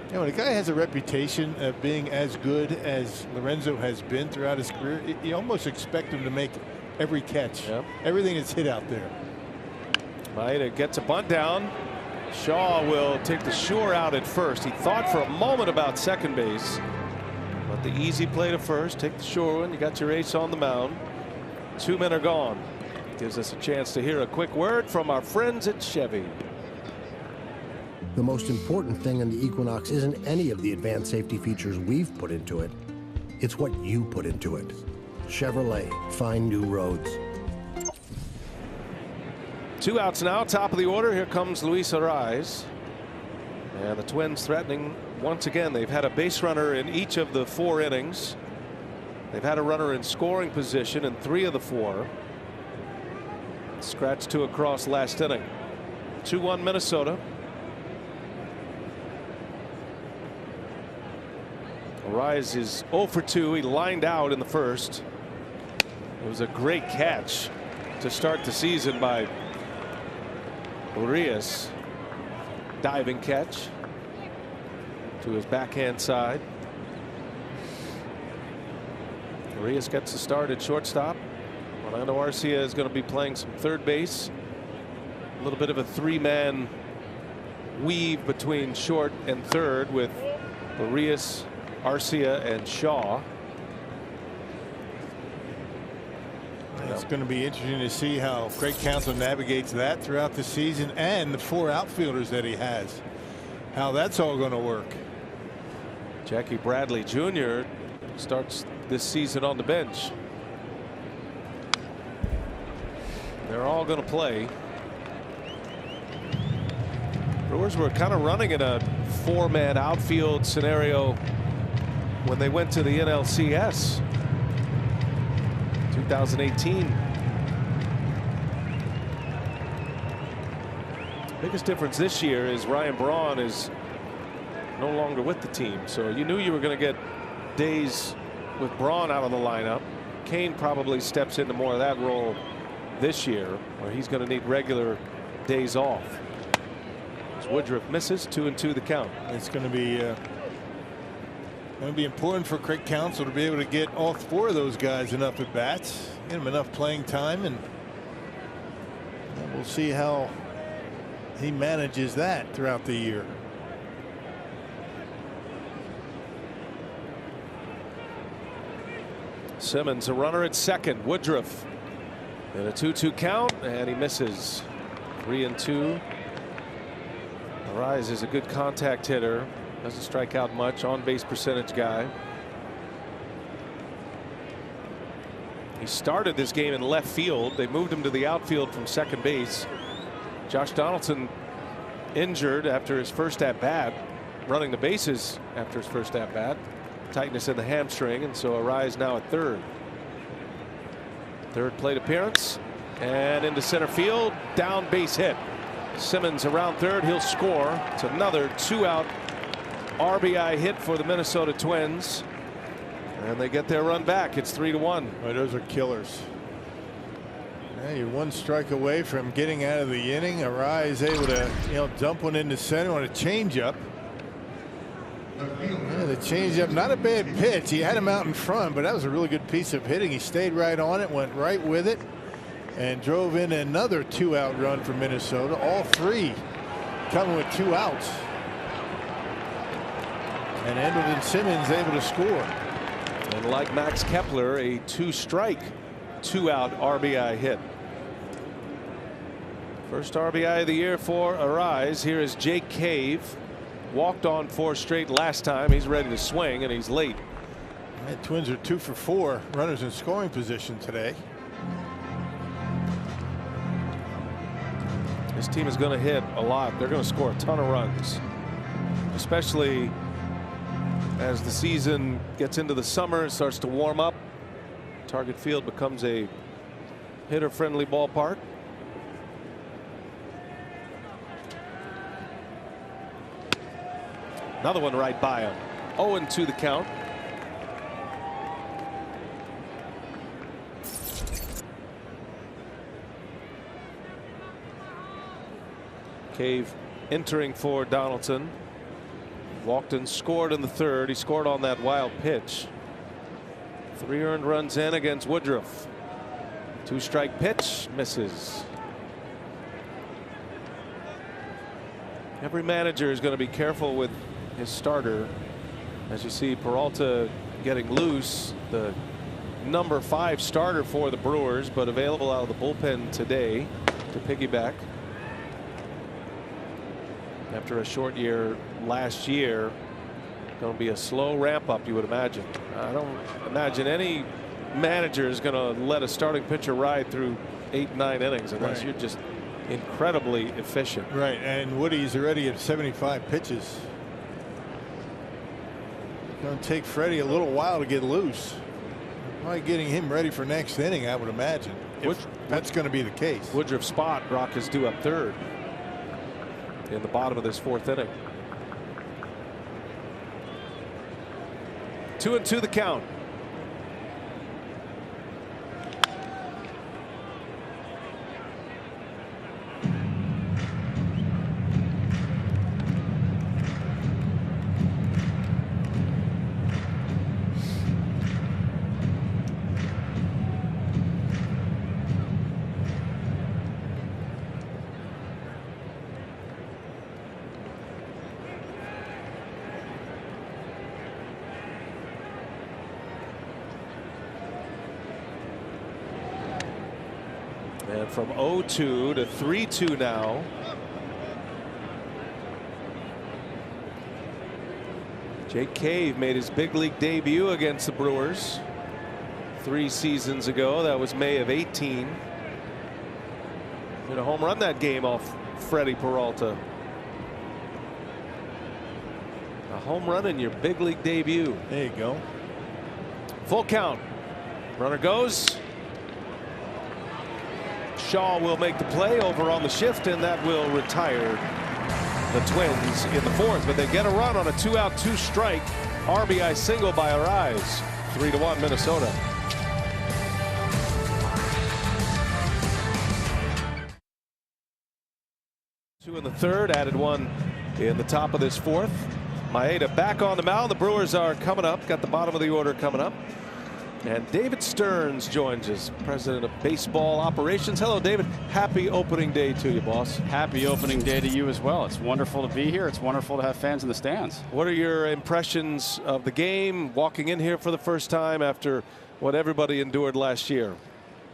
You know, when a guy has a reputation of being as good as Lorenzo has been throughout his career, you almost expect him to make every catch.
Yep.
Everything that's hit out there.
Maeda gets a bunt down. Shaw will take the sure out at first. He thought for a moment about second base. But the easy play to first, take the sure one. You got your ace on the mound. 2 men are gone. Gives us a chance to hear a quick word from our friends at Chevy.
The most important thing in the Equinox isn't any of the advanced safety features we've put into it. It's what you put into it. Chevrolet, find new roads.
2 outs now, top of the order. Here comes Luis Arraez. And the Twins threatening once again. They've had a base runner in each of the 4 innings. They've had a runner in scoring position in 3 of the 4. Scratch 2 across last inning. 2-1 Minnesota. Arraez is 0 for 2. He lined out in the first. It was a great catch to start the season by Urias. Diving catch to his backhand side. Urias gets the start at shortstop. Orlando Arcia is going to be playing some third base. A little bit of a 3-man weave between short and third with Urias, Arcia, and Shaw.
It's going to be interesting to see how Craig Counsell navigates that throughout the season, and the 4 outfielders that he has, how that's all going to work.
Jackie Bradley Jr. starts this season on the bench. They're all going to play. Brewers were kind of running in a 4-man outfield scenario when they went to the NLCS 2018. Biggest difference this year is Ryan Braun is no longer with the team, so you knew you were going to get days with Braun out of the lineup. Kane probably steps into more of that role this year, where he's going to need regular days off. As Woodruff misses, 2-2 the count.
It's going to be important for Craig Counsell to be able to get all 4 of those guys enough at bats, get them enough playing time, and we'll see how he manages that throughout the year.
Simmons, a runner at second. Woodruff in a 2-2 count, and he misses. 3-2. Arise is a good contact hitter. Doesn't strike out much. On base percentage guy. He started this game in left field. They moved him to the outfield from second base. Josh Donaldson injured after his first at bat, running the bases after his first at bat. Tightness in the hamstring, and so Arise now at third. Third plate appearance, and into center field, down base hit. Simmons around third, he'll score. It's another 2-out RBI hit for the Minnesota Twins, and they get their run back. It's 3-1.
Boy, those are killers. Yeah, you're 1 strike away from getting out of the inning. Arise able to dump one into center on a changeup. Yeah, the changeup, not a bad pitch. He had him out in front, but that was a really good piece of hitting. He stayed right on it, went right with it, and drove in another 2-out run for Minnesota. All 3 coming with 2 outs. And Andrelton Simmons able to score.
And like Max Kepler, a 2-strike, 2-out RBI hit. First RBI of the year for Arise. Here is Jake Cave. Walked on 4 straight last time. He's ready to swing, and he's late.
The Twins are 2 for 4 runners in scoring position today.
This team is going to hit a lot. They're going to score a ton of runs, especially as the season gets into the summer. It starts to warm up. Target Field becomes a hitter-friendly ballpark. Another one right by him. 0-2 the count. Cave entering for Donaldson. Walked and scored in the third. He scored on that wild pitch. 3 earned runs in against Woodruff. 2-strike pitch, misses. Every manager is going to be careful with his starter. As you see, Peralta getting loose, the number 5 starter for the Brewers, but available out of the bullpen today to piggyback. After a short year last year, going to be a slow ramp up, you would imagine. I don't imagine any manager is going to let a starting pitcher ride through 8-9 innings unless you're just incredibly efficient.
Right, and Woody's already at 75 pitches. Going to take Freddie a little while to get loose. Probably getting him ready for next inning, I would imagine. That's going to be the case.
Woodruff's spot, Brock is due up third in the bottom of this 4th inning. 2-2 the count. And from 0-2 to 3-2 now. Jake Cave made his big league debut against the Brewers 3 seasons ago. That was May of 18. Hit a home run that game off Freddie Peralta. A home run in your big league debut.
There you go.
Full count. Runner goes. Shaw will make the play over on the shift, and that will retire the Twins in the 4th. But they get a run on a 2-out, 2-strike RBI single by Arise. 3-1 Minnesota. Two in the third, added one in the top of this fourth. Maeda back on the mound. The Brewers are coming up, got the bottom of the order coming up. And David Stearns joins us, president of baseball operations. Hello, David. Happy opening day to you, boss.
Happy opening day to you as well. It's wonderful to be here. It's wonderful to have fans in the stands.
What are your impressions of the game, walking in here for the first time after what everybody endured last year?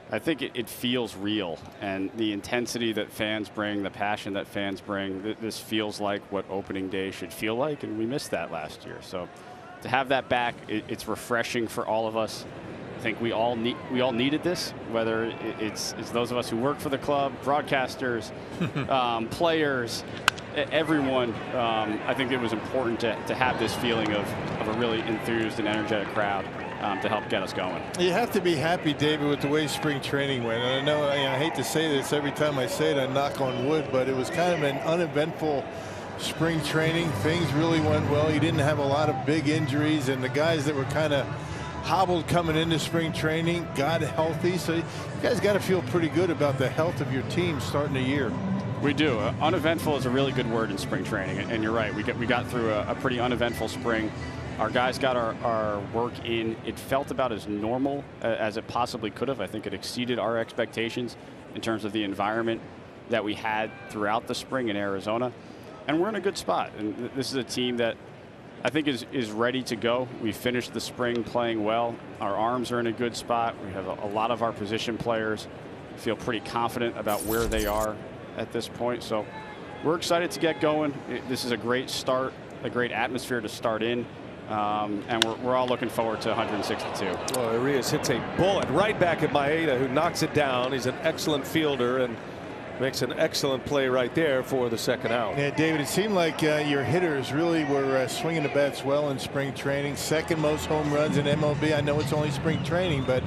I think it feels real, and the intensity that fans bring, the passion that fans bring, this feels like what opening day should feel like, and we missed that last year. So to have that back, it's refreshing for all of us. I think we all needed this, whether it's those of us who work for the club, broadcasters, players, everyone. I think it was important to have this feeling of a really enthused and energetic crowd to help get us going.
You have to be happy, David, with the way spring training went. And I know I hate to say this every time I say it, I knock on wood, but it was kind of an uneventful spring training. Things really went well. You didn't have a lot of big injuries, and the guys that were kind of hobbled coming into spring training got healthy. So you guys got to feel pretty good about the health of your team starting the year.
We do. Uneventful is a really good word in spring training, and you're right. We got through a pretty uneventful spring. Our guys got our work in. It felt about as normal as it possibly could have. I think it exceeded our expectations in terms of the environment that we had throughout the spring in Arizona. And we're in a good spot. And this is a team that I think is ready to go. We finished the spring playing well. Our arms are in a good spot. We have a lot of our position players feel pretty confident about where they are at this point. So we're excited to get going. This is a great start, a great atmosphere to start in. And we're all looking forward to 162.
Well, Arias hits a bullet right back at Maeda, who knocks it down. He's an excellent fielder and makes an excellent play right there for the second out.
Yeah, David, it seemed like your hitters really were swinging the bats well in spring training. Second most home runs in MLB. I know it's only spring training, but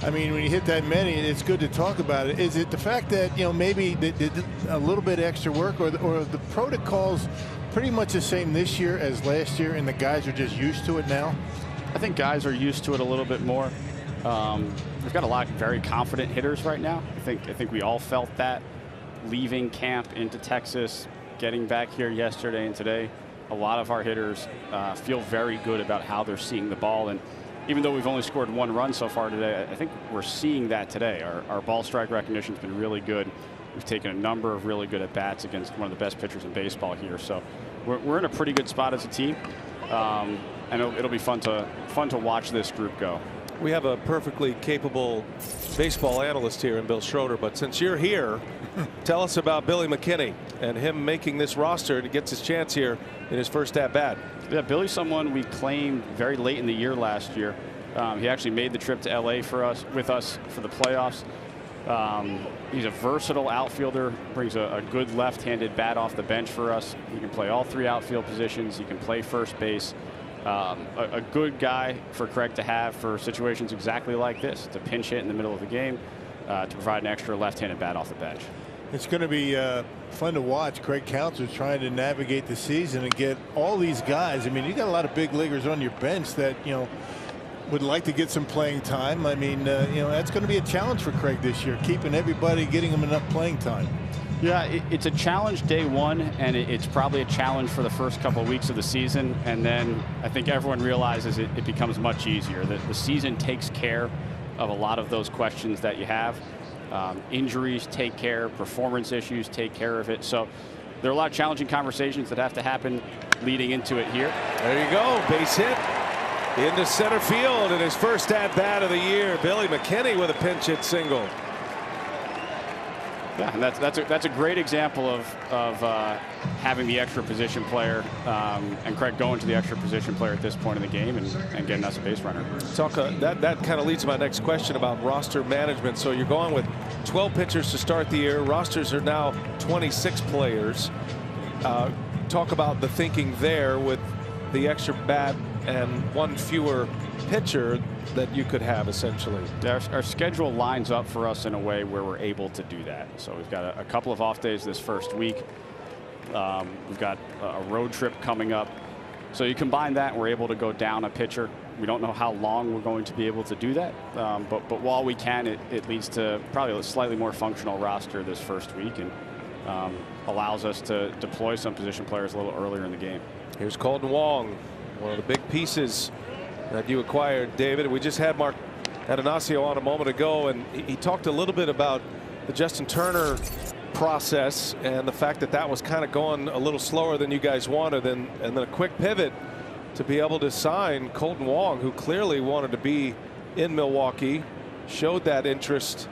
I mean, when you hit that many, it's good to talk about it. Is it the fact that, maybe they did a little bit extra work, or the protocols pretty much the same this year as last year, and the guys are just used to it now?
I think guys are used to it a little bit more. We've got a lot of very confident hitters right now. I think we all felt that leaving camp into Texas, getting back here yesterday and today. A lot of our hitters feel very good about how they're seeing the ball, and even though we've only scored one run so far today, I think we're seeing that today. Our ball strike recognition has been really good. We've taken a number of really good at-bats against one of the best pitchers in baseball here. So we're in a pretty good spot as a team. And it'll be fun to watch this group go.
We have a perfectly capable baseball analyst here in Bill Schroeder, but since you're here, tell us about Billy McKinney and him making this roster to get his chance here in his first at-bat.
Yeah, Billy's someone we claimed very late in the year last year. He actually made the trip to LA with us for the playoffs. He's a versatile outfielder, brings a good left-handed bat off the bench for us. He can play all three outfield positions. He can play first base. A good guy for Craig to have for situations exactly like this, to pinch hit in the middle of the game, to provide an extra left-handed bat off the bench.
It's going to be fun to watch. Craig Counsellor's trying to navigate the season and get all these guys. I mean, you got a lot of big leaguers on your bench that, would like to get some playing time. I mean, that's going to be a challenge for Craig this year, keeping everybody, getting them enough playing time.
Yeah, it's a challenge day one, and it's probably a challenge for the first couple of weeks of the season. And then I think everyone realizes it becomes much easier. The season takes care of a lot of those questions that you have. Injuries take care, performance issues take care of it. So there are a lot of challenging conversations that have to happen leading into it here.
There you go, base hit into center field in his first at-bat of the year. Billy McKinney with a pinch hit single.
Yeah, and that's a great example of having the extra position player, and Craig going to the extra position player at this point in the game and getting us a base runner.
That kind of leads to my next question about roster management. So you're going with 12 pitchers to start the year. Rosters are now 26 players. Talk about the thinking there with the extra bat and one fewer pitcher that you could have essentially.
Our schedule lines up for us in a way where we're able to do that. So we've got a couple of off days this first week. We've got a road trip coming up. So you combine that, we're able to go down a pitcher. We don't know how long we're going to be able to do that. But while we can, it leads to probably a slightly more functional roster this first week and allows us to deploy some position players a little earlier in the game.
Here's Colton Wong, one of the big pieces that you acquired, David. We just had Mark Atanasio on a moment ago, and he talked a little bit about the Justin Turner process and the fact that that was kind of going a little slower than you guys wanted, and then a quick pivot to be able to sign Colton Wong, who clearly wanted to be in Milwaukee, showed that interest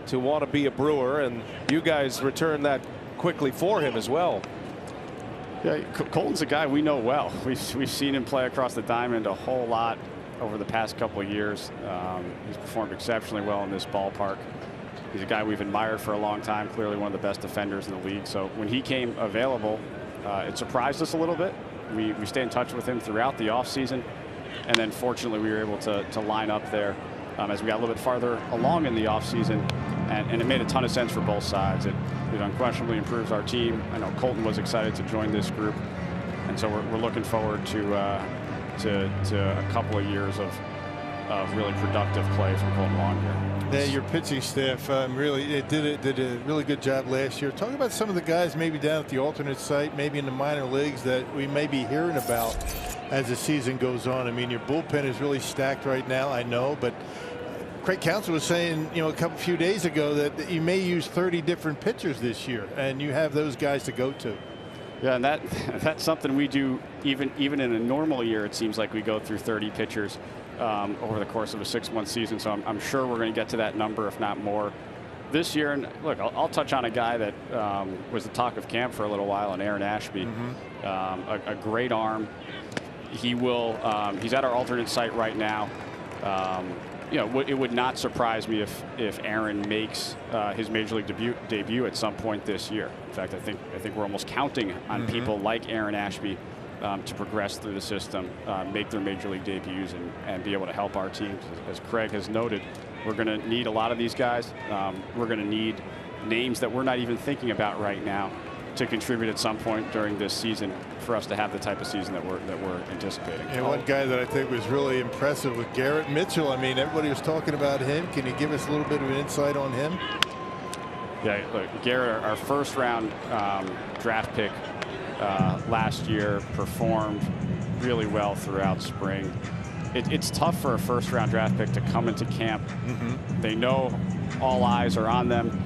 to want to be a Brewer, and you guys returned that quickly for him as well.
Yeah, Colton's a guy we know well. We've seen him play across the diamond a whole lot over the past couple of years. He's performed exceptionally well in this ballpark. He's a guy we've admired for a long time, clearly one of the best defenders in the league. So when he came available, it surprised us a little bit. We stayed in touch with him throughout the offseason, and then fortunately we were able to line up there as we got a little bit farther along in the offseason, and it made a ton of sense for both sides. It unquestionably improves our team. I know Colton was excited to join this group, and so we're looking forward to a couple of years of really productive play from Colton Wong here.
Yeah, your pitching staff really did a really good job last year. Talk about some of the guys maybe down at the alternate site, maybe in the minor leagues, that we may be hearing about as the season goes on. I mean, your bullpen is really stacked right now, I know, but Craig Counsell was saying, a few days ago that you may use 30 different pitchers this year, and you have those guys to go to.
Yeah, and that's something we do even in a normal year. It seems like we go through 30 pitchers over the course of a 6-month season. So I'm sure we're going to get to that number, if not more, this year. And look, I'll touch on a guy that was the talk of camp for a little while, and Aaron Ashby, a great arm. He will. He's at our alternate site right now. It would not surprise me if Aaron makes his major league debut at some point this year. In fact, I think we're almost counting on people like Aaron Ashby to progress through the system, make their major league debuts, and be able to help our team. As Craig has noted, we're going to need a lot of these guys. We're going to need names that we're not even thinking about right now to contribute at some point during this season for us to have the type of season that we're anticipating.
And one guy that I think was really impressive with Garrett Mitchell. I mean, everybody was talking about him. Can you give us a little bit of an insight on him?
Yeah, look, Garrett, our first round draft pick last year, performed really well throughout spring. It's tough for a first round draft pick to come into camp. They know all eyes are on them.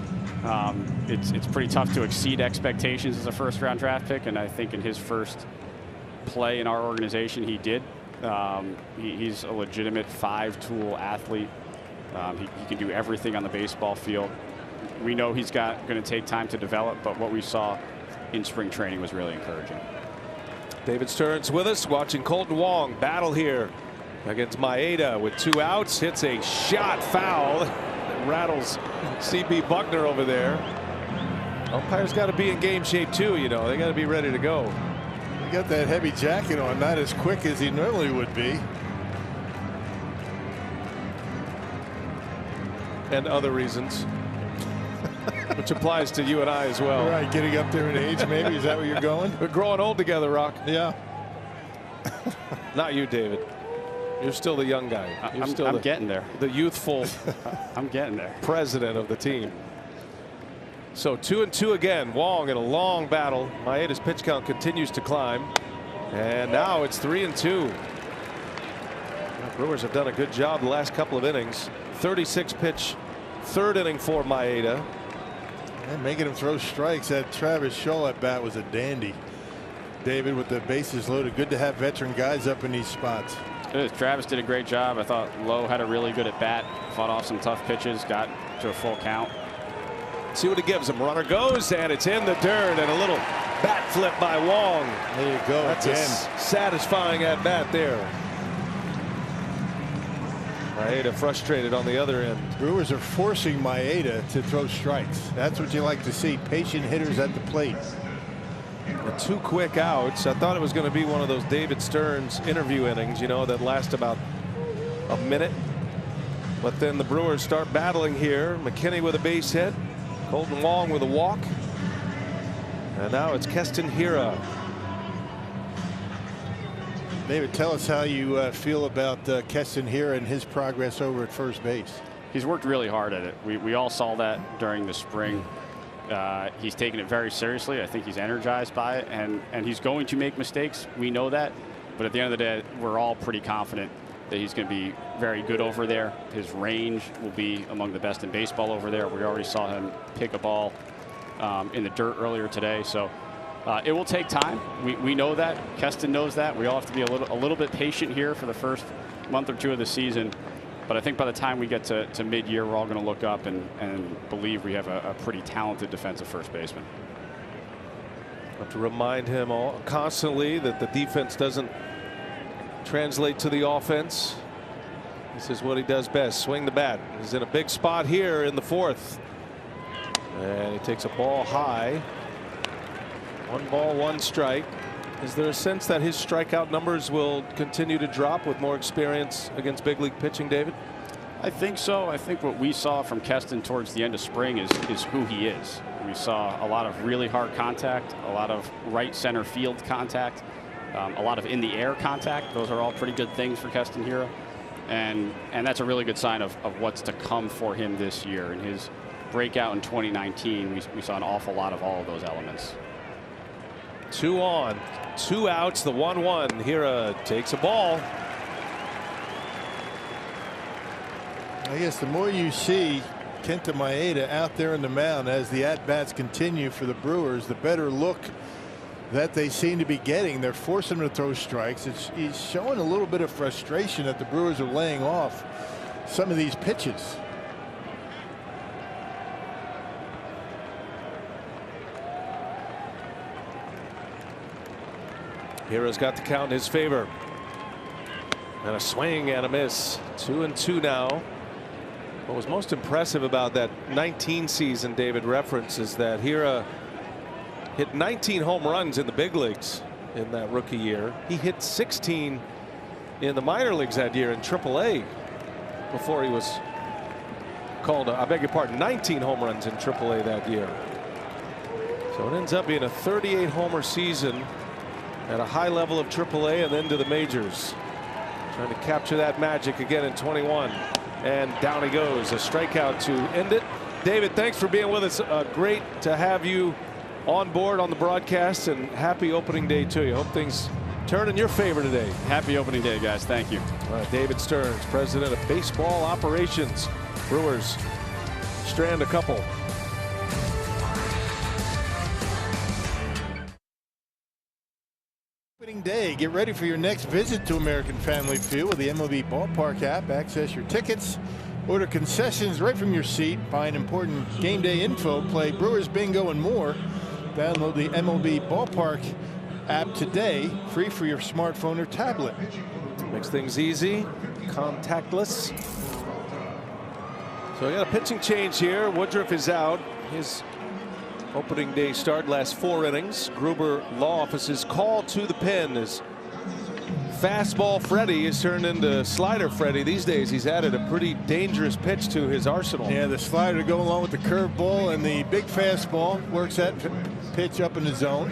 It's pretty tough to exceed expectations as a first round draft pick, and I think in his first play in our organization he did. He's a legitimate 5-tool athlete. He can do everything on the baseball field. We know he's going to take time to develop, but what we saw in spring training was really encouraging.
David Stern's with us, watching Colton Wong battle here against Maeda with 2 outs. Hits a shot foul that rattles CB Buckner over there. Umpires got to be in game shape too. They got to be ready to go.
He got that heavy jacket on, not as quick as he normally would be.
And other reasons, which applies to you and I as well.
Right, getting up there in age, maybe. Is that where you're going?
We're growing old together, Rock.
Yeah.
Not you, David. You're still the young guy.
I'm getting there.
The youthful
I'm getting there.
President of the team. So 2-2 again. Wong in a long battle. Maeda's pitch count continues to climb. And now it's 3-2. The Brewers have done a good job the last couple of innings. 36 pitch third inning for Maeda.
And making him throw strikes. That Travis Shaw at bat was a dandy. David, with the bases loaded. Good to have veteran guys up in these spots.
Travis did a great job. I thought Lowe had a really good at bat. Fought off some tough pitches. Got to a full count.
See what it gives him. Runner goes, and it's in the dirt, and a little bat flip by Wong.
There you go.
That's
again.
a satisfying at bat there. Maeda frustrated on the other end.
Brewers are forcing Maeda to throw strikes. That's what you like to see. Patient hitters at the plate.
And 2 quick outs. I thought it was going to be one of those David Stearns interview innings, that last about a minute. But then the Brewers start battling here. McKinney with a base hit. Colton Wong with a walk. And now it's Keston Hiura.
David, tell us how you feel about Keston here and his progress over at first base.
He's worked really hard at it. We all saw that during the spring. He's taken it very seriously. I think he's energized by it, and he's going to make mistakes. We know that. But at the end of the day, we're all pretty confident that he's going to be very good over there. His range will be among the best in baseball over there. We already saw him pick a ball in the dirt earlier today. So it will take time. We know that. Keston knows that. We all have to be a little bit patient here for the first month or two of the season. But I think by the time we get to mid-year, we're all going to look up and believe we have a pretty talented defensive first baseman.
Have to remind him constantly that the defense doesn't translate to the offense. This is what he does best. Swing the bat. He's in a big spot here in the fourth. And he takes a ball high. 1 ball, 1 strike. Is there a sense that his strikeout numbers will continue to drop with more experience against big league pitching, David?
I think so. I think what we saw from Keston towards the end of spring is who he is. We saw a lot of really hard contact, a lot of right center field contact, a lot of in the air contact. Those are all pretty good things for Keston Hiura. And that's a really good sign of what's to come for him this year. In his breakout in 2019, we saw an awful lot of all of those elements.
2 on, 2 outs, the 1-1. Hiura takes a ball.
I guess the more you see Kenta Maeda out there in the mound as the at-bats continue for the Brewers, the better look that they seem to be getting. They're forcing him to throw strikes. He's showing a little bit of frustration that the Brewers are laying off some of these pitches.
Hiura's got the count in his favor. And a swing and a miss. 2-2 now. What was most impressive about that 19 season David references that Hiura hit 19 home runs in the big leagues in that rookie year. He hit 16 in the minor leagues that year in AAA before he was called, I beg your pardon, 19 home runs in AAA that year. So it ends up being a 38 homer season at a high level of AAA and then to the majors. Trying to capture that magic again in 21. And down he goes. A strikeout to end it. David, thanks for being with us. Great to have you on board on the broadcast, and happy opening day to you. Hope things turn in your favor today.
Happy opening day, guys. Thank you.
All right, David Stearns, president of baseball operations. Brewers strand a couple.
Opening day. Get ready for your next visit to American Family Field with the MLB Ballpark app. Access your tickets, order concessions right from your seat, find important game day info, play Brewers bingo and more. Download the MLB Ballpark app today, free for your smartphone or tablet.
Makes things easy, contactless. So we got a pitching change here. Woodruff is out. His opening day start, last 4 innings. Gruber Law Office's call to the pen is fastball Freddie is turned into slider Freddie. These days he's added a pretty dangerous pitch to his arsenal.
Yeah, the slider to go along with the curveball, and the big fastball works that pitch up in the zone.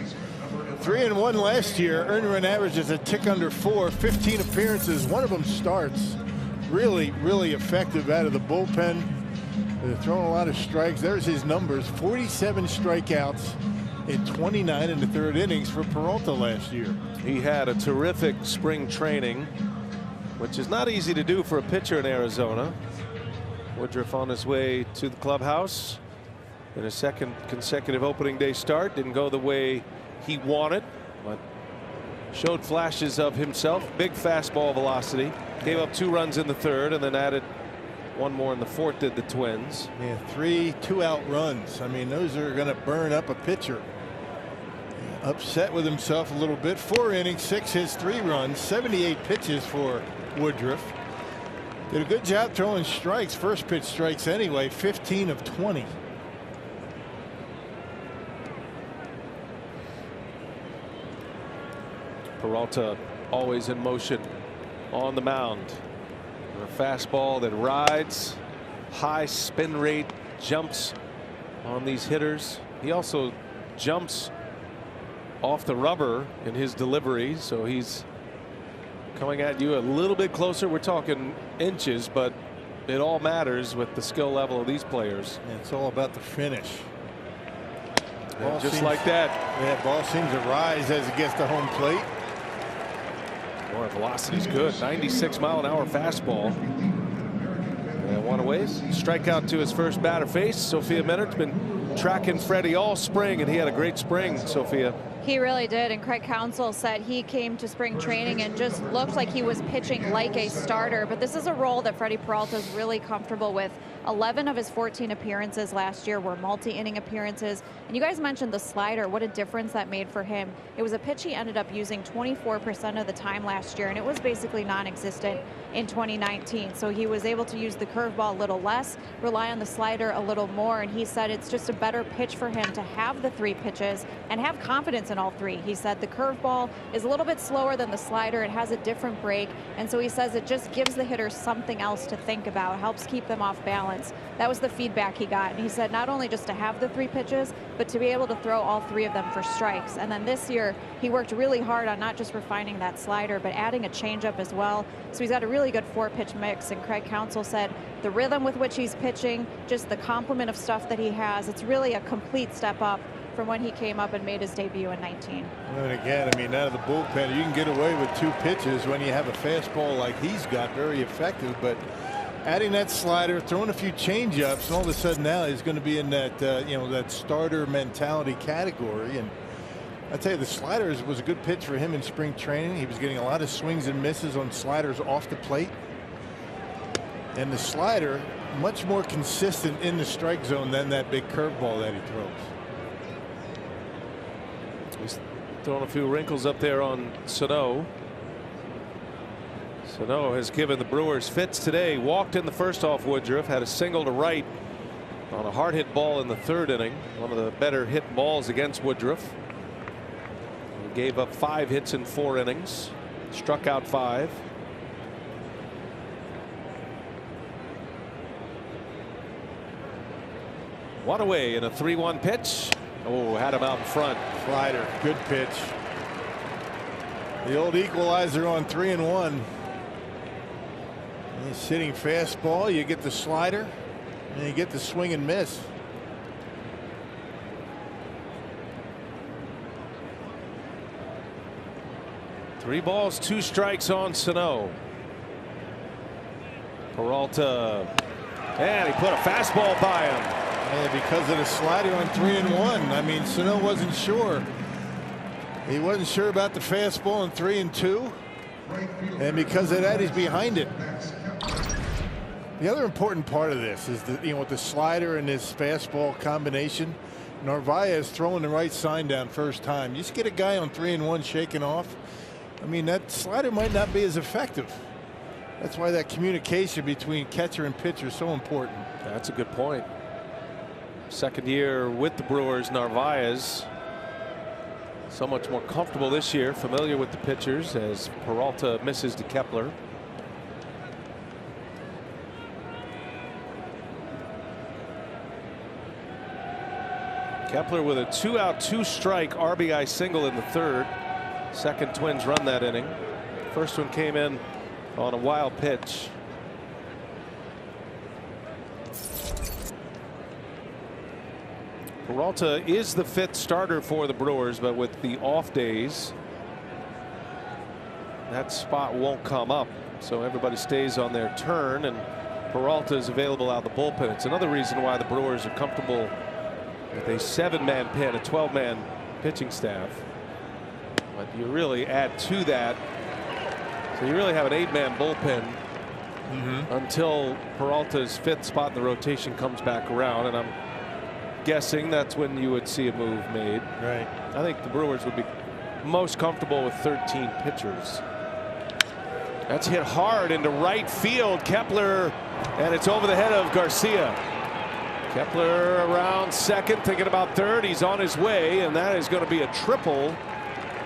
3-1 last year. Earned run average is a tick under 4. 15 appearances. One of them starts. Really effective out of the bullpen. They're throwing a lot of strikes. There's his numbers. 47 strikeouts in 29 in the 3rd innings for Peralta last year.
He had a terrific spring training, which is not easy to do for a pitcher in Arizona. Woodruff on his way to the clubhouse in his 2nd consecutive opening day start. Didn't go the way he wanted, but showed flashes of himself. Big fastball velocity. Gave up 2 runs in the 3rd and then added 1 more in the 4th, did the Twins.
Yeah, 3 2-out runs. I mean, those are going to burn up a pitcher. Upset with himself a little bit. 4 innings, 6 hits, 3 runs, 78 pitches for Woodruff. Did a good job throwing strikes. First pitch strikes anyway, 15 of 20.
Peralta always in motion on the mound. A fastball that rides, high spin rate, jumps on these hitters. He also jumps off the rubber in his delivery, so he's coming at you a little bit closer. We're talking inches, but it all matters with the skill level of these players.
And it's all about the finish.
Just like that.
Yeah, ball seems to rise as it gets to home plate.
Boy, velocity's good. 96-mile-an-hour fastball. And one away. Strikeout to his first batter face. Sophia Minard's been tracking Freddie all spring, and he had a great spring, Sophia.
He really did, and Craig Counsell said he came to spring training and just looked like he was pitching like a starter. But this is a role that Freddie Peralta is really comfortable with. 11 of his 14 appearances last year were multi-inning appearances. And you guys mentioned the slider, what a difference that made for him. It was a pitch he ended up using 24% of the time last year, and it was basically non-existent in 2019. So he was able to use the curveball a little less, rely on the slider a little more, and he said it's just a better pitch for him to have the 3 pitches and have confidence in all 3. He said the curveball is a little bit slower than the slider. It has a different break, and so he says it just gives the hitters something else to think about, helps keep them off balance. That was the feedback he got, and he said not only just to have the 3 pitches, but to be able to throw all 3 of them for strikes. And then this year he worked really hard on not just refining that slider, but adding a changeup as well. So he's got a really good 4-pitch mix, and Craig Counsell said the rhythm with which he's pitching, just the complement of stuff that he has, it's really a complete step up from when he came up and made his debut in 19.
And again, I mean, out of the bullpen, you can get away with 2 pitches when you have a fastball like he's got, very effective. But adding that slider, throwing a few changeups, and all of a sudden now he's going to be in that that starter mentality category. And I tell you, the slider was a good pitch for him in spring training. He was getting a lot of swings and misses on sliders off the plate, and the slider much more consistent in the strike zone than that big curveball that he throws.
He's throwing a few wrinkles up there on Sano. Sano has given the Brewers fits today. Walked in the first off Woodruff, had a single to right on a hard hit ball in the 3rd inning. One of the better hit balls against Woodruff. He gave up 5 hits in 4 innings, struck out 5. One away in a 3-1 pitch. Oh, had him out in front.
Slider, good pitch. The old equalizer on 3-1. He's sitting fastball. You get the slider, and you get the swing and miss.
Three balls, 2 strikes on Sano. Peralta, and he put a fastball by him.
Yeah, because of the slider on 3-1. I mean, Sano wasn't sure. He wasn't sure about the fastball on 3-2, and because of that, he's behind it. The other important part of this is that, with the slider and this fastball combination, Narvaez throwing the right sign down first time. You just get a guy on 3-1 shaking off. I mean, that slider might not be as effective. That's why that communication between catcher and pitcher is so important.
That's a good point. Second year with the Brewers, Narvaez so much more comfortable this year, familiar with the pitchers, as Peralta misses to Kepler. Kepler with a 2-out 2-strike RBI single in the 3rd. Second Twins run that inning. First one came in on a wild pitch. Peralta is the 5th starter for the Brewers, but with the off days, that spot won't come up. So everybody stays on their turn, and Peralta is available out of the bullpen. It's another reason why the Brewers are comfortable with a 7-man pen, a 12-man pitching staff. But you really add to that, so you really have an 8-man bullpen until Peralta's 5th spot in the rotation comes back around, and I'm guessing that's when you would see a move made.
Right.
I think the Brewers would be most comfortable with 13 pitchers. That's hit hard into right field. Kepler, and it's over the head of Garcia. Kepler around second, thinking about third. He's on his way, and that is going to be a triple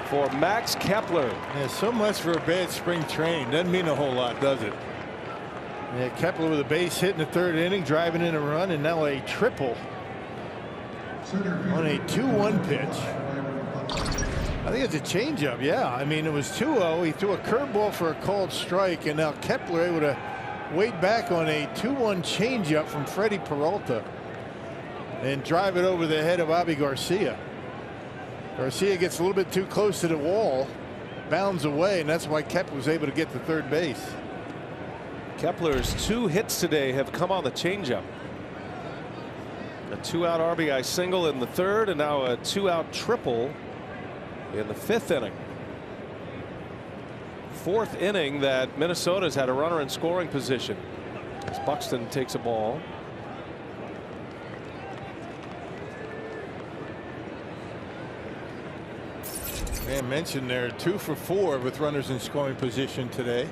for Max Kepler.
Yeah, so much for a bad spring training. Doesn't mean a whole lot, does it? Yeah, Kepler with a base hit in the 3rd inning, driving in a run, and now a triple on a 2-1 pitch. I think it's a changeup. Yeah, I mean, it was 2-0. He threw a curveball for a called strike, and now Kepler able to wait back on a 2-1 changeup from Freddie Peralta and drive it over the head of Bobby Garcia. Garcia gets a little bit too close to the wall, bounds away, and that's why Kepler was able to get to third base.
Kepler's 2 hits today have come on the changeup. A 2-out RBI single in the 3rd, and now a 2-out triple in the 5th inning. 4th inning that Minnesota's had a runner in scoring position as Buxton takes a ball.
Man mentioned they're 2 for 4 with runners in scoring position today.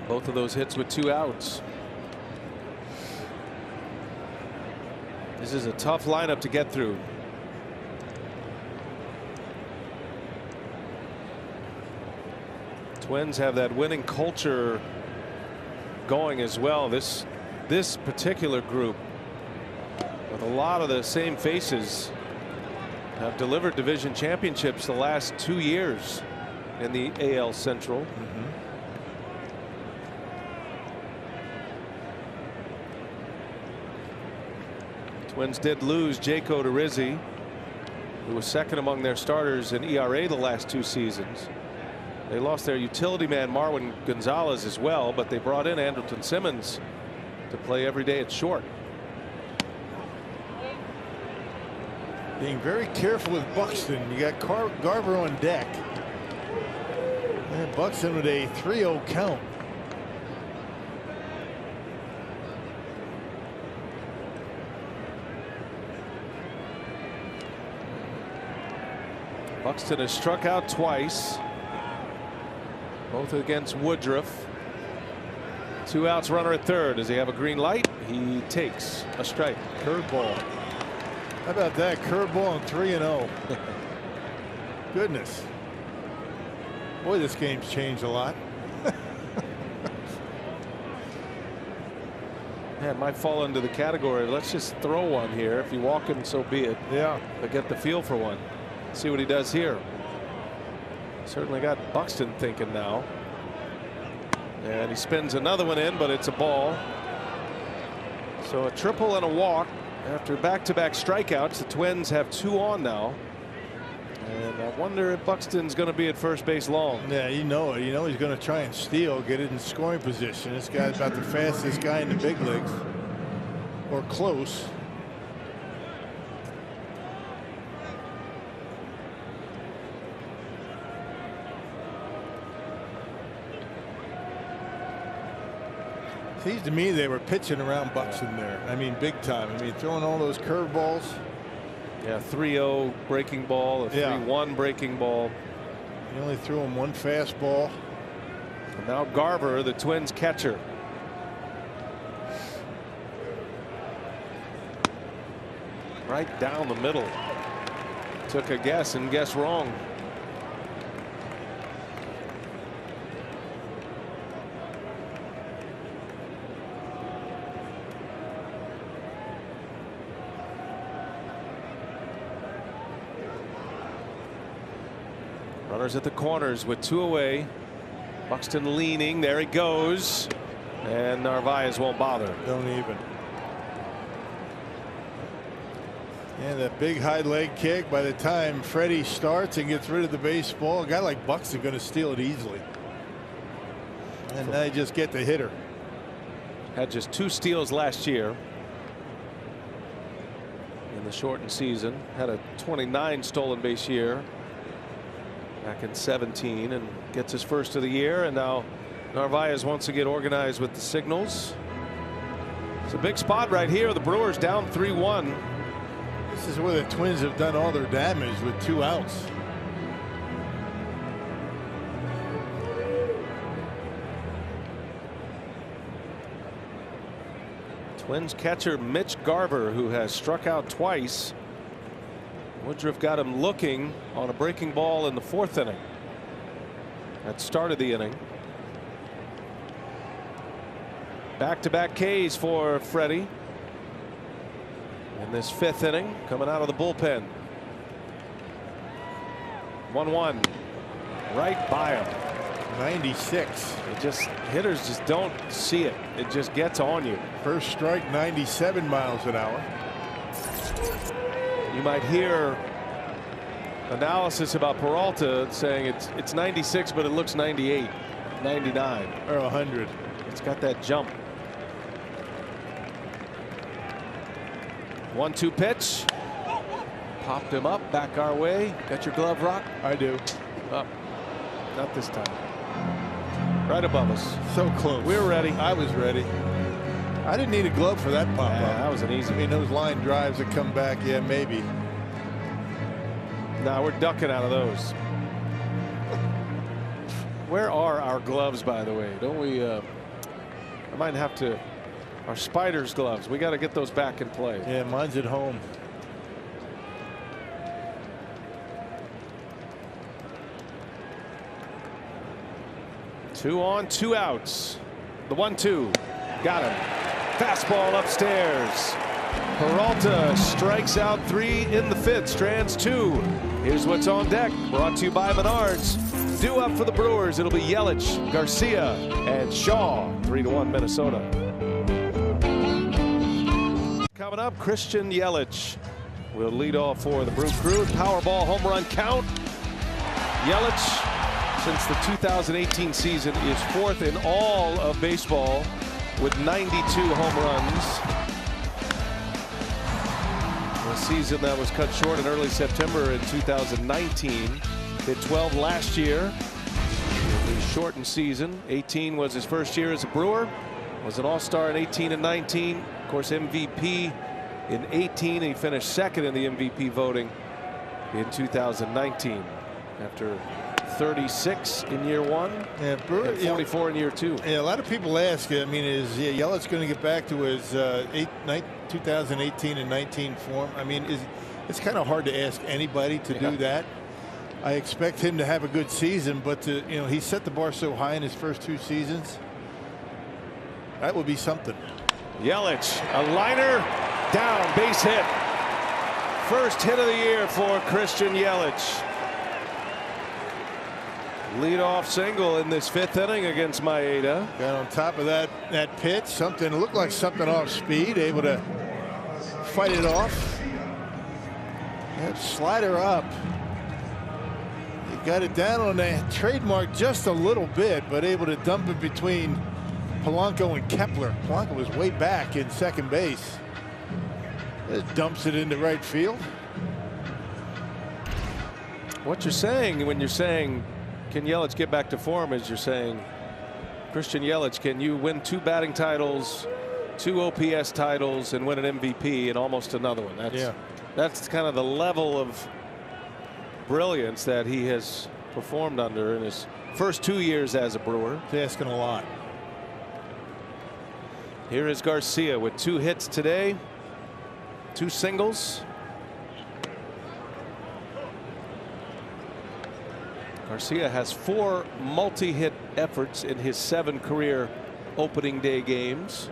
Both of those hits with 2 outs. This is a tough lineup to get through. Twins have that winning culture going as well. This particular group, with a lot of the same faces, have delivered division championships the last 2 years in the AL Central. Twins did lose Jayco to Rizzi, who was 2nd among their starters in ERA the last 2 seasons. They lost their utility man Marwin Gonzalez as well, but they brought in Andrelton Simmons to play every day at short.
Being very careful with Buxton. You got Garver on deck. And Buxton with a 3-0 count.
Buxton has struck out twice, both against Woodruff. 2 outs, runner at 3rd. Does he have a green light? He takes a strike.
Curveball. How about that? Curveball and 3-0. Goodness. Boy, this game's changed a lot.
Yeah, it might fall into the category. Let's just throw one here. If you walk him, so be it.
Yeah.
But get the feel for one. See what he does here. Certainly got Buxton thinking now. And he spins another one in, but it's a ball. So a triple and a walk after back-to-back strikeouts. The Twins have 2 on now. And I wonder if Buxton's going to be at first base long.
Yeah, you know it. You know he's going to try and steal, get it in scoring position. This guy's about the fastest guy in the big leagues, or close. Seems to me they were pitching around Buxton there. I mean, big time. I mean, throwing all those curveballs.
Yeah, 3-0 breaking ball, a 3-1 breaking ball.
He only threw him 1 fastball.
And now Garver, the Twins catcher. Right down the middle. Took a guess and guessed wrong. Runners at the corners with 2 away. Buxton leaning. There he goes. And Narvaez won't bother.
Don't even. And that big high leg kick. By the time Freddie starts and gets rid of the baseball, a guy like Buxton going to steal it easily. And now you just get the hitter.
Had just 2 steals last year in the shortened season. Had a 29 stolen base year back in 17 and gets his first of the year. And now Narvaez wants to get organized with the signals. It's a big spot right here. The Brewers down 3-1.
This is where the Twins have done all their damage with 2 outs.
Twins catcher Mitch Garver, who has struck out twice. Woodruff got him looking on a breaking ball in the 4th inning. That started the inning. Back-to-back Ks for Freddie. in this 5th inning, coming out of the bullpen. 1-1. Right by him.
96.
Hitters just don't see it. It just gets on you.
First strike, 97 miles an hour.
You might hear analysis about Peralta saying it's 96, but it looks 98, 99,
or 100.
It's got that jump. 1-2 pitch. Popped him up, back our way. Got your glove, Rock?
I do.
Up. Not this time. Right above us.
So close.
We were ready.
I was ready. I didn't need a glove for that pop up.
That was an easy.
I mean, those line drives that come back, yeah, maybe.
No, we're ducking out of those. Where are our gloves, by the way? Don't we? I might have to. Our Spiders gloves. We got to get those back in play.
Yeah, mine's at home.
Two on, 2 outs. The 1-2. Got him. Fastball upstairs. Peralta strikes out 3 in the 5th. Strands 2. Here's what's on deck. Brought to you by Menards. Due up for the Brewers. It'll be Yelich, Garcia, and Shaw. 3-1 Minnesota. Coming up, Christian Yelich will lead off for the Brew Crew. Powerball home run count. Yelich, since the 2018 season, is 4th in all of baseball with 92 home runs. A season that was cut short in early September in 2019. Hit 12 last year. The shortened season. 18 was his first year as a Brewer. Was an All-Star in 18 and 19. Of course, MVP in 18. And he finished 2nd in the MVP voting in 2019. After 36 in year 1,
yeah, Brewer,
and 44 in year 2.
Yeah, a lot of people ask, I mean, is Yelich going to get back to his 2018 and 19 form? I mean, it's kind of hard to ask anybody to do that. I expect him to have a good season, but he set the bar so high in his first 2 seasons. That would be something.
Yelich, a liner, down, base hit. First hit of the year for Christian Yelich. Leadoff single in this 5th inning against Maeda.
Got on top of that pitch. Something looked like something off speed. Able to fight it off. That slider up. He got it down on the trademark just a little bit, but able to dump it between Polanco and Kepler. Polanco was way back in second base. Just dumps it into right field.
What you're saying when you're saying, can Yelich get back to form, is you're saying, Christian Yelich, can you win 2 batting titles, 2 OPS titles, and win an MVP and almost another one? That's kind of the level of brilliance that he has performed under in his first 2 years as a Brewer.
He's asking a lot.
Here is Garcia with 2 hits today, 2 singles. Garcia has 4 multi-hit efforts in his 7 career opening day games.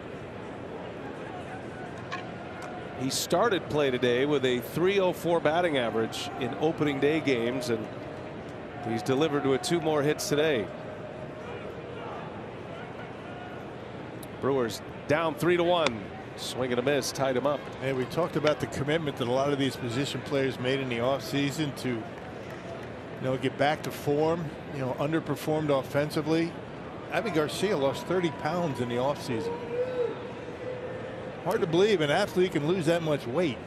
He started play today with a .304 batting average in opening day games, and he's delivered with 2 more hits today. Brewers down 3-1. Swing and a miss, tied him up.
And we talked about the commitment that a lot of these position players made in the offseason to get back to form, underperformed offensively. Avi Garcia lost 30 pounds in the offseason. Hard to believe an athlete can lose that much weight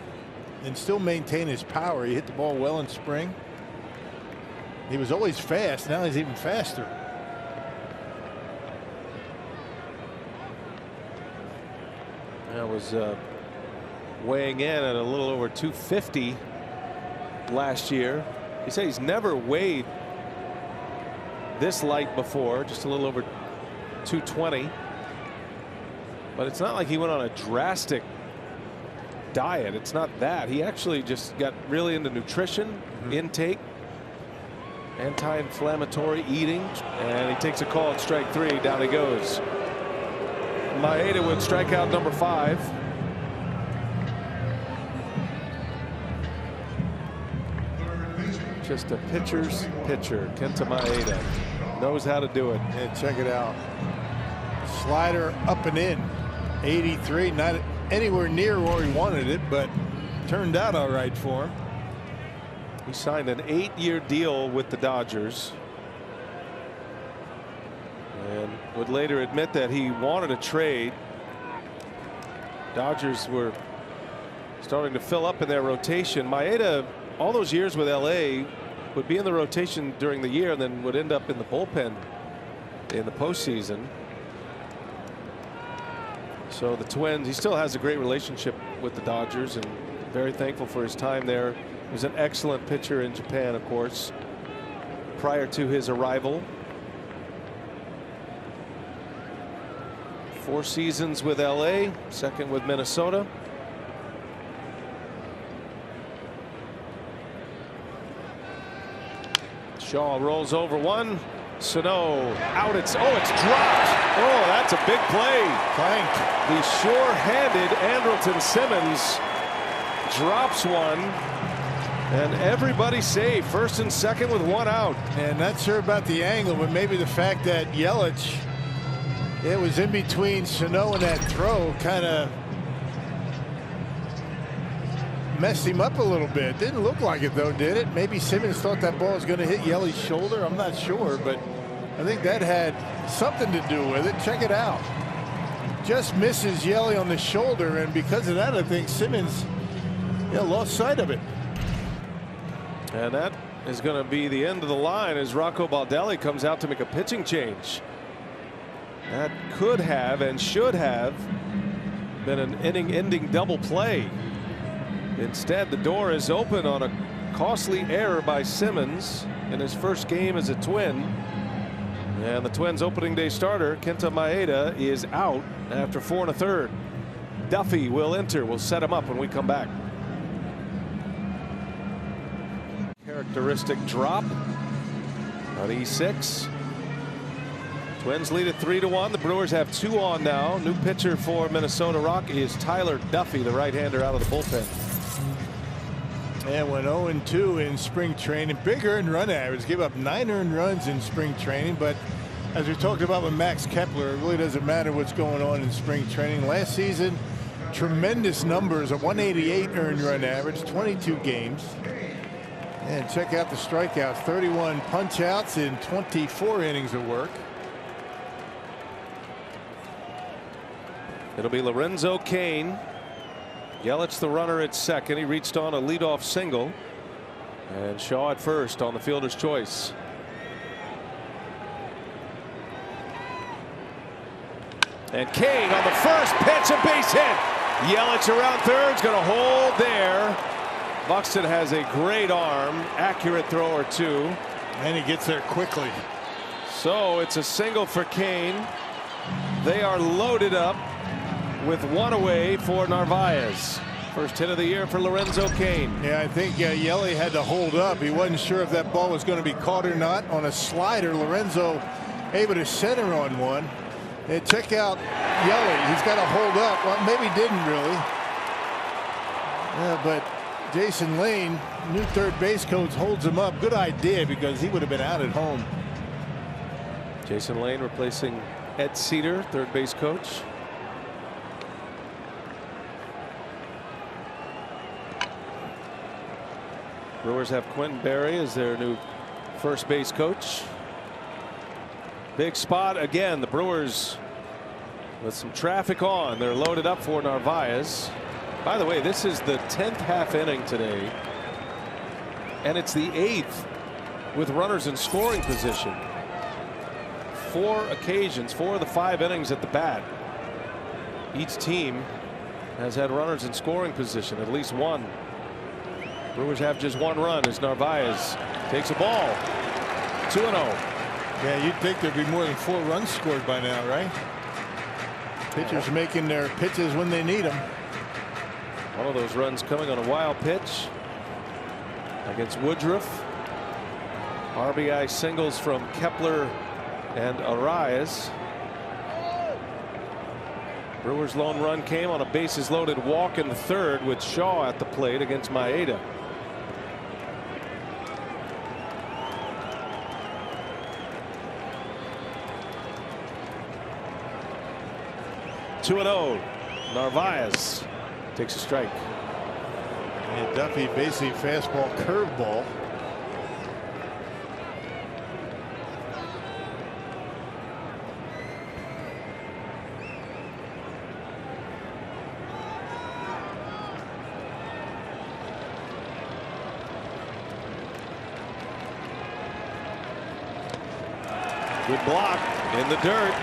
and still maintain his power. He hit the ball well in spring. He was always fast. Now he's even faster.
That was weighing in at a little over 250 last year. He said he's never weighed this light before, just a little over 220. But it's not like he went on a drastic diet. It's not that. He actually just got really into nutrition, intake, anti-inflammatory eating, and he takes a call at strike 3. Down he goes. Maeda with strikeout number 5. Just a pitcher's pitcher. Kenta Maeda knows how to do it.
And check it out. Slider up and in. 83, not anywhere near where he wanted it, but turned out all right for him.
He signed an 8-year deal with the Dodgers and would later admit that he wanted a trade. Dodgers were starting to fill up in their rotation. Maeda, all those years with LA, would be in the rotation during the year and then would end up in the bullpen in the postseason. So the Twins, he still has a great relationship with the Dodgers and very thankful for his time there. He was an excellent pitcher in Japan, of course, prior to his arrival. 4 seasons with LA, second with Minnesota. Shaw rolls over one. Sano out. It's dropped. Oh, that's a big play.
Planked.
The sure-handed Andrelton Simmons drops one, and everybody safe. First and second with 1 out.
And not sure about the angle, but maybe the fact that Yelich, it was in between Sano and that throw, kind of messed him up a little bit. Didn't look like it though, did it? Maybe Simmons thought that ball was going to hit Yelich's shoulder. I'm not sure, but I think that had something to do with it. Check it out. Just misses Yelich on the shoulder, and because of that, I think Simmons lost sight of it.
And that is going to be the end of the line as Rocco Baldelli comes out to make a pitching change. That could have and should have been an inning-ending double play. Instead, the door is open on a costly error by Simmons in his first game as a Twin. And the Twins opening day starter, Kenta Maeda, is out after 4 1/3. Duffy will enter. We'll set him up when we come back. Characteristic drop on E6. Twins lead at 3-1. The Brewers have 2 on now. New pitcher for Minnesota Rock is Tyler Duffy, the right-hander out of the bullpen.
And went 0-2 in spring training. Big earned run average. Gave up 9 earned runs in spring training. But as we talked about with Max Kepler, it really doesn't matter what's going on in spring training. Last season, tremendous numbers. A 188 earned run average, 22 games. And check out the strikeouts. 31 punch outs in 24 innings of work.
It'll be Lorenzo Cain. Yelich the runner at second. He reached on a leadoff single. And Shaw at first on the fielder's choice. And Cain on the first pitch, a base hit. Yelich around third, is going to hold there. Buxton has a great arm, accurate throw or two.
And he gets there quickly.
So it's a single for Cain. They are loaded up with 1 away for Narvaez. First hit of the year for Lorenzo Cain.
Yeah, I think Yelich had to hold up. He wasn't sure if that ball was going to be caught or not. On a slider, Lorenzo able to center on one. And check out Yelich. He's got to hold up. Well, maybe didn't really. Yeah, but Jason Lane, new third base coach, holds him up. Good idea, because he would have been out at home.
Jason Lane replacing Ed Cedar, third base coach. Brewers have Quentin Berry as their new first base coach. Big spot again. The Brewers with some traffic on. They're loaded up for Narvaez. By the way, this is the 10th half inning today, and it's the 8th with runners in scoring position. 4 occasions, 4 of the 5 innings at the bat. Each team has had runners in scoring position, at least one. Brewers have just 1 run as Narvaez takes a ball. 2-0.
Yeah, you'd think there'd be more than 4 runs scored by now, right? Pitchers making their pitches when they need them.
One of those runs coming on a wild pitch against Woodruff. RBI singles from Kepler and Arias. Brewers' lone run came on a bases loaded walk in the 3rd with Shaw at the plate against Maeda. 2-0. Narvaez takes a strike.
And Duffy basically fastball curveball.
Good block in the dirt.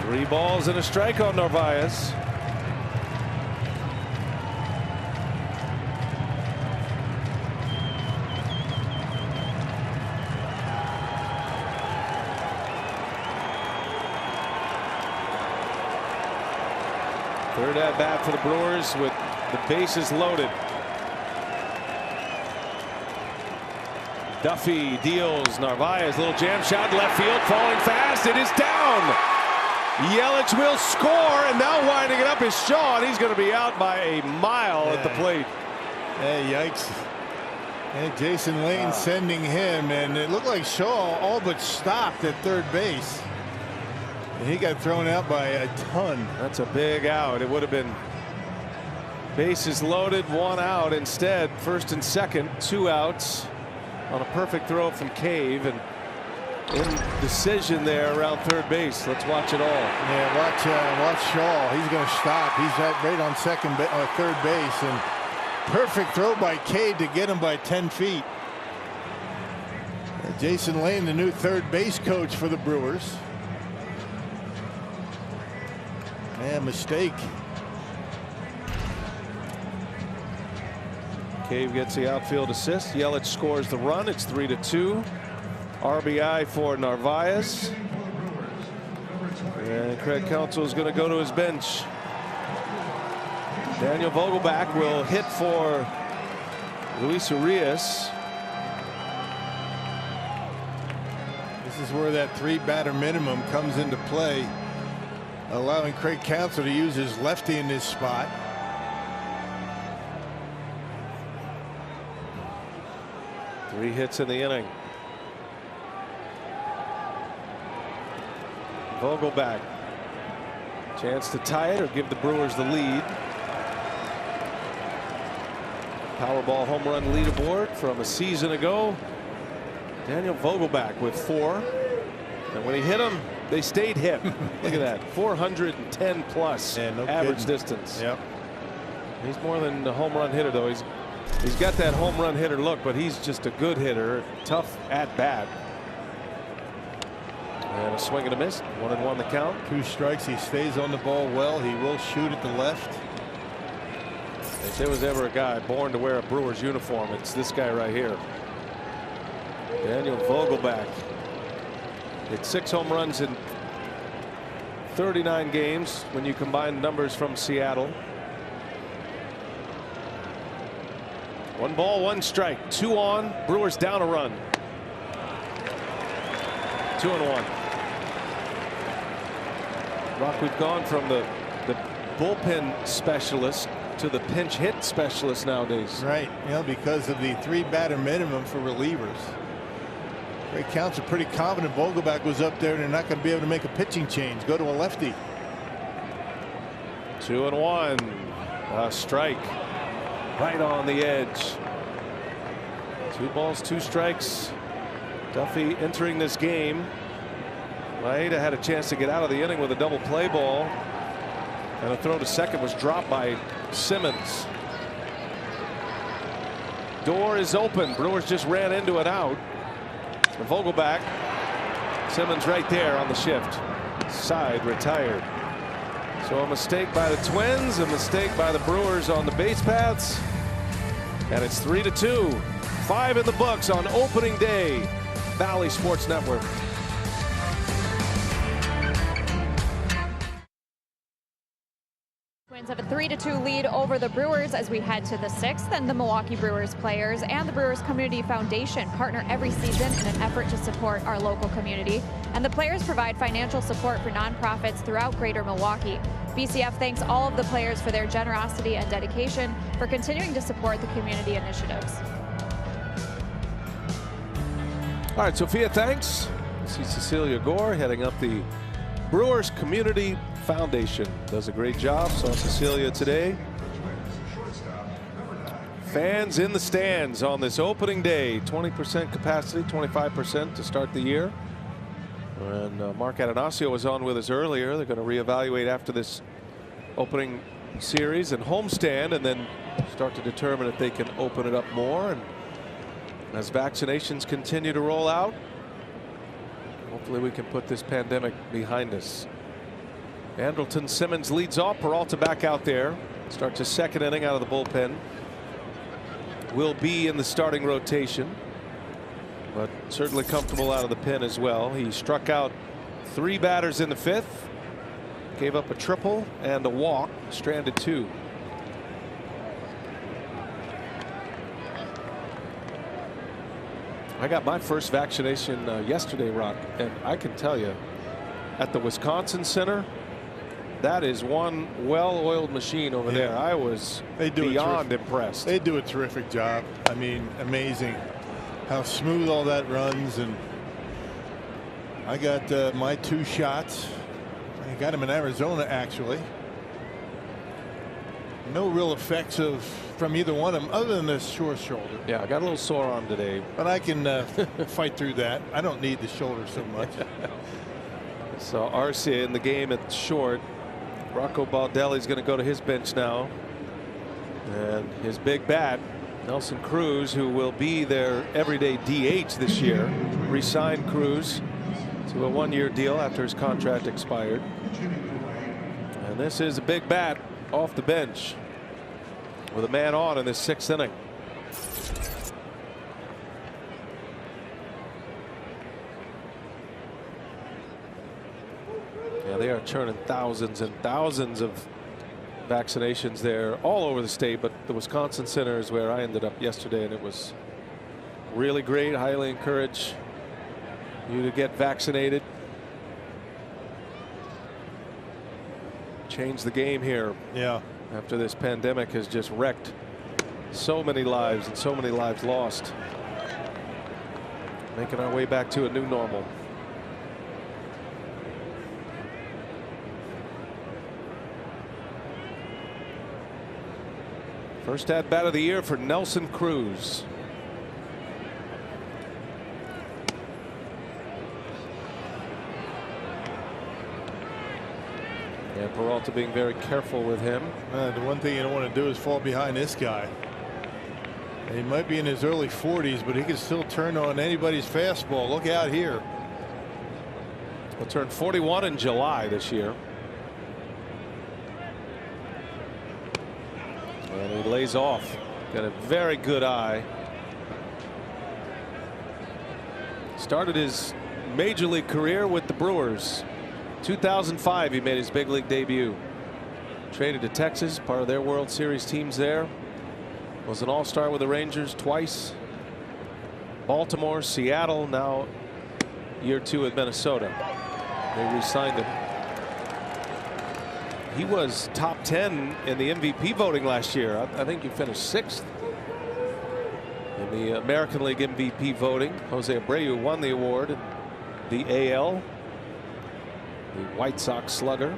3 balls and a strike on Narvaez. Third at bat for the Brewers with the bases loaded. Duffy deals Narvaez, little jam shot left field, falling fast. It is down. Yelich will score, and now winding it up is Shaw, and he's going to be out by a mile at the plate.
Hey, yikes. And Jason Lane sending him, and it looked like Shaw all but stopped at third base. And he got thrown out by a ton.
That's a big out. It would have been bases loaded, 1 out. Instead, first and second, 2 outs on a perfect throw from Cave, and indecision there around third base. Let's watch it all.
Yeah, watch Shaw. He's going to stop. He's right on third base, and perfect throw by Cave to get him by 10 feet. And Jason Lane, the new third base coach for the Brewers. Yeah, mistake.
Cave gets the outfield assist. Yelich scores the run. It's 3-2. RBI for Narvaez. And Craig Counsell is going to go to his bench. Daniel Vogelbach will hit for Luis Urias.
This is where that 3-batter minimum comes into play, allowing Craig Counsell to use his lefty in this spot.
Three hits in the inning. Vogelbach. Chance to tie it or give the Brewers the lead. Powerball home run leaderboard from a season ago. Daniel Vogelbach with 4. And when he hit them, they stayed hit. Look at that. 410 plus average distance.
Yep.
He's more than a home run hitter, though. He's got that home run hitter look, but he's just a good hitter. Tough at bat. And a swing and a miss. 1-1 the count.
2 strikes. He stays on the ball well. He will shoot at the left.
If there was ever a guy born to wear a Brewers uniform, it's this guy right here. Daniel Vogelbach. Hit 6 home runs in 39 games when you combine numbers from Seattle. 1 ball, 1 strike. 2 on. Brewers down a run. 2-1. Rock, we've gone from the bullpen specialist to the pinch hit specialist nowadays.
Right. You know, because of the 3-batter minimum for relievers. Craig Counsell pretty confident Vogelbach was up there and they're not going to be able to make a pitching change. Go to a lefty.
2-1. A strike. Right on the edge. 2 balls, 2 strikes. Duffy entering this game. Maeda had a chance to get out of the inning with a double play ball. And a throw to second was dropped by Simmons. Door is open. Brewers just ran into it out. Vogelbach. Simmons right there on the shift. Side retired. So a mistake by the Twins, a mistake by the Brewers on the base paths. And it's 3-2. 5 in the books on opening day. Valley Sports Network.
Twins have a 3-2 lead over the Brewers as we head to the 6th, and the Milwaukee Brewers players and the Brewers Community Foundation partner every season in an effort to support our local community, and the players provide financial support for nonprofits throughout greater Milwaukee. BCF thanks all of the players for their generosity and dedication for continuing to support the community initiatives.
All right, Sophia, thanks. I see Cecilia Gore heading up the Brewers Community Foundation does a great job. Saw Cecilia today. Fans in the stands on this opening day. 20% capacity, 25% to start the year. And Mark Atanasio was on with us earlier. They're going to reevaluate after this opening series and homestand, and then start to determine if they can open it up more. And as vaccinations continue to roll out, hopefully we can put this pandemic behind us. Andrelton Simmons leads off. Peralta back out there. Starts his second inning out of the bullpen. Will be in the starting rotation, but certainly comfortable out of the pen as well. He struck out 3 batters in the 5th, gave up a triple and a walk, stranded 2. I got my first vaccination yesterday, Rock, and I can tell you, at the Wisconsin Center, that is one well-oiled machine over there. I was beyond impressed.
They do a terrific job. I mean, amazing how smooth all that runs. And I got my 2 shots. I got them in Arizona, actually. No real effects from either one of them other than the sore shoulder.
Yeah, I got a little sore arm today,
but I can fight through that. I don't need the shoulder so much.
So Arcia in the game at short. Rocco Baldelli's going to go to his bench now. And his big bat, Nelson Cruz, who will be their everyday DH this year, re-signed Cruz to a 1-year deal after his contract expired. And this is a big bat off the bench with a man on in this 6th inning. Yeah, they are churning thousands and thousands of vaccinations there all over the state, but the Wisconsin Center is where I ended up yesterday, and it was really great. Highly encourage you to get vaccinated. Change the game here.
Yeah.
After this pandemic has just wrecked so many lives and so many lives lost. Making our way back to a new normal. First at bat of the year for Nelson Cruz. And Peralta being very careful with him.
The one thing you don't want to do is fall behind this guy. He might be in his early 40s, but he can still turn on anybody's fastball. Look out here.
He'll turn 41 in July this year. And he lays off. Got a very good eye. Started his major league career with the Brewers. 2005 he made his big league debut. Traded to Texas, part of their World Series teams there. Was an all-star with the Rangers twice. Baltimore, Seattle, now year 2 at Minnesota. They re-signed him. He was top 10 in the MVP voting last year. I think he finished 6th in the American League MVP voting. Jose Abreu won the award in the AL. The White Sox slugger.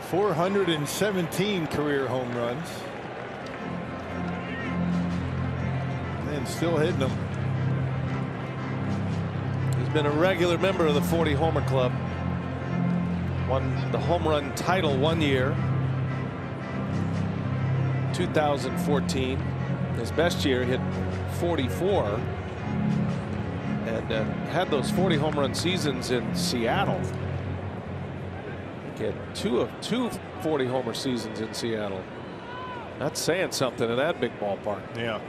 417 career home runs. And still hitting them.
He's been a regular member of the 40 homer club. Won the home run title 1 year. 2014. His best year, hit 44. And had those 40 home run seasons in Seattle. He had two 40 homer seasons in Seattle. That's saying something in that big ballpark.
Yeah.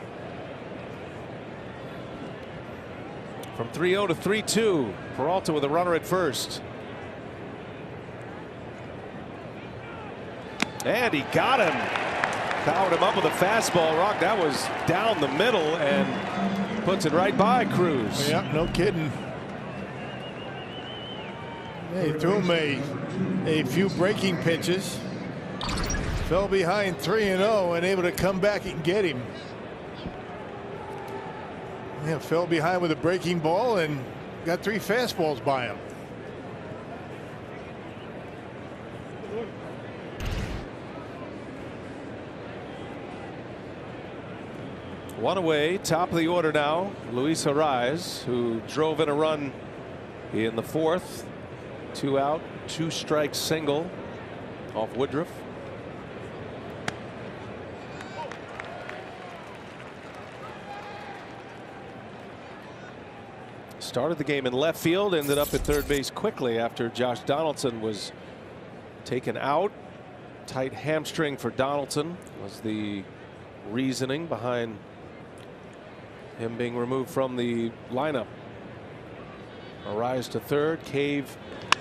From 3-0 to 3-2. Peralta with a runner at first. And he got him. Powered him up with a fastball. Rock, that was down the middle and puts it right by Cruz.
Yeah, no kidding. They threw him a few breaking pitches. Fell behind 3-0 and able to come back and get him. Yeah, fell behind with a breaking ball and got 3 fastballs by him.
One away, top of the order now. Luis Arraez, who drove in a run in the 4th. 2 out, 2 strike single off Woodruff. Started the game in left field, ended up at third base quickly after Josh Donaldson was taken out. Tight hamstring for Donaldson was the reasoning behind him being removed from the lineup. Arraez to third, Cave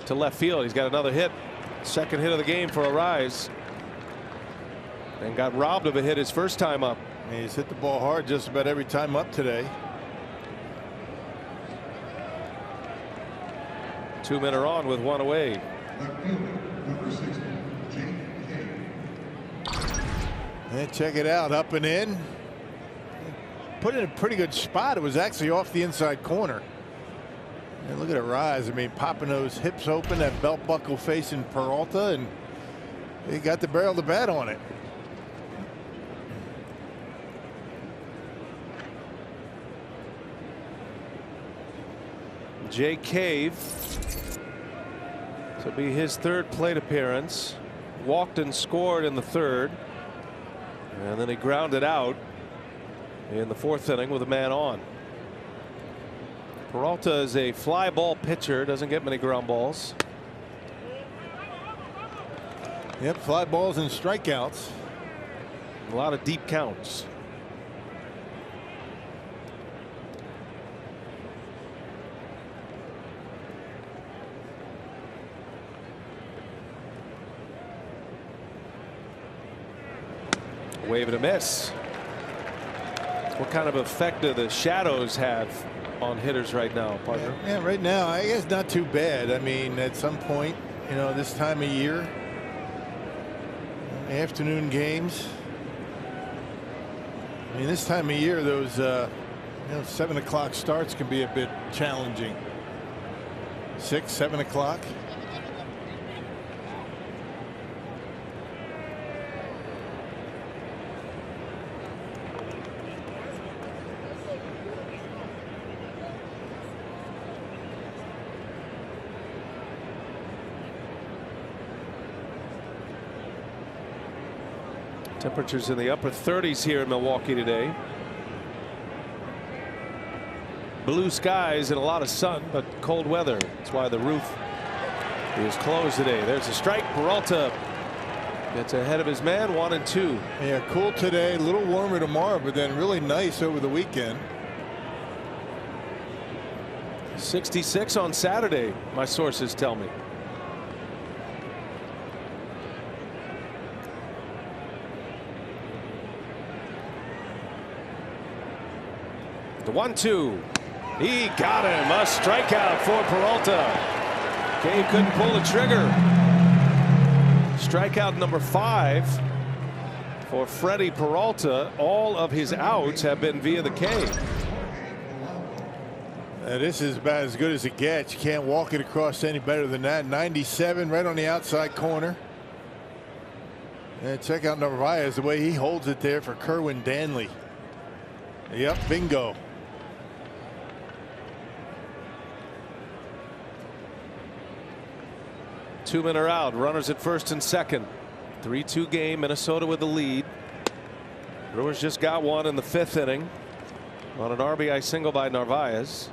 to left field. He's got another hit. Second hit of the game for Arraez. And got robbed of a hit his first time up.
And he's hit the ball hard just about every time up today.
2 men are on with 1 away.
And check it out, up and in. Put it in a pretty good spot. It was actually off the inside corner. And look at it rise. I mean, popping those hips open, that belt buckle facing Peralta, and he got the barrel of the bat on it.
Jay Cave. This will be his 3rd plate appearance. Walked and scored in the 3rd. And then he grounded out in the 4th inning with a man on. Peralta is a fly ball pitcher, doesn't get many ground balls.
Yep, fly balls and strikeouts.
A lot of deep counts. Wave and a miss. What kind of effect do the shadows have on hitters right now, partner?
Yeah, right now, I guess not too bad. I mean, at some point, you know, this time of year, afternoon games. I mean, this time of year, those, 7 o'clock starts can be a bit challenging. 6, 7 o'clock.
Temperatures in the upper 30s here in Milwaukee today. Blue skies and a lot of sun, but cold weather. That's why the roof is closed today. There's a strike. Peralta gets ahead of his man. 1 and 2.
Yeah, cool today, a little warmer tomorrow, but then really nice over the weekend.
66 on Saturday, my sources tell me. The 1-2. He got him. A strikeout for Peralta. Cave couldn't pull the trigger. Strikeout number 5 for Freddie Peralta. All of his outs have been via the K.
This is about as good as it gets. You can't walk it across any better than that. 97 right on the outside corner. And check out Narvaez, the way he holds it there for Kerwin Danley. Yep, bingo.
Two men are out. Runners at first and second. 3-2 game. Minnesota with the lead. Brewers just got one in the 5th inning on an RBI single by Narvaez.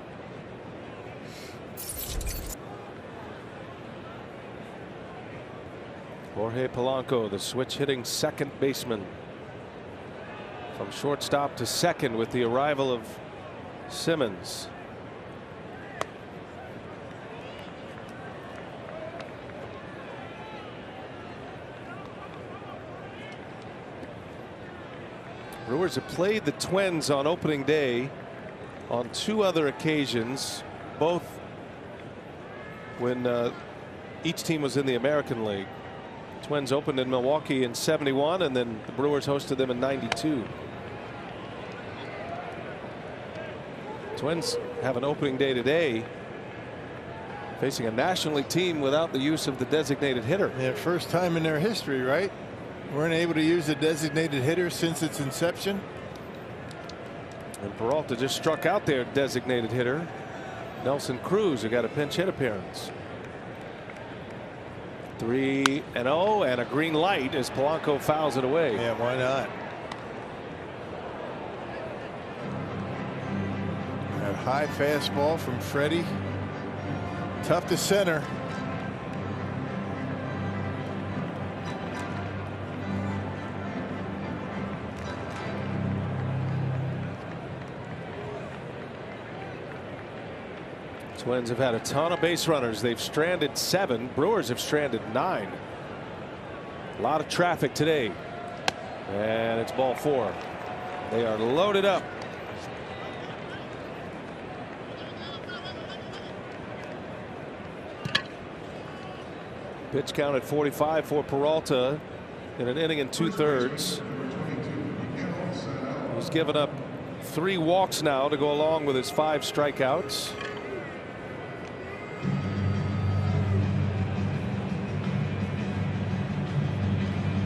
Jorge Polanco, the switch hitting second baseman, from shortstop to second with the arrival of Simmons. Brewers have played the Twins on opening day on 2 other occasions, both when each team was in the American League. Twins opened in Milwaukee in '71, and then the Brewers hosted them in '92. Twins have an opening day today, facing a National League team without the use of the designated hitter.
Yeah, first time in their history, right? Weren't able to use the designated hitter since its inception.
And Peralta just struck out their designated hitter, Nelson Cruz, who got a pinch hit appearance. 3-0 and a green light as Polanco fouls it away.
Yeah, why not? That high fastball from Freddie. Tough to center.
Twins have had a ton of base runners. They've stranded 7. Brewers have stranded 9. A lot of traffic today. And it's ball 4. They are loaded up. Pitch count at 45 for Peralta in an inning and 2/3. He's given up 3 walks now to go along with his 5 strikeouts.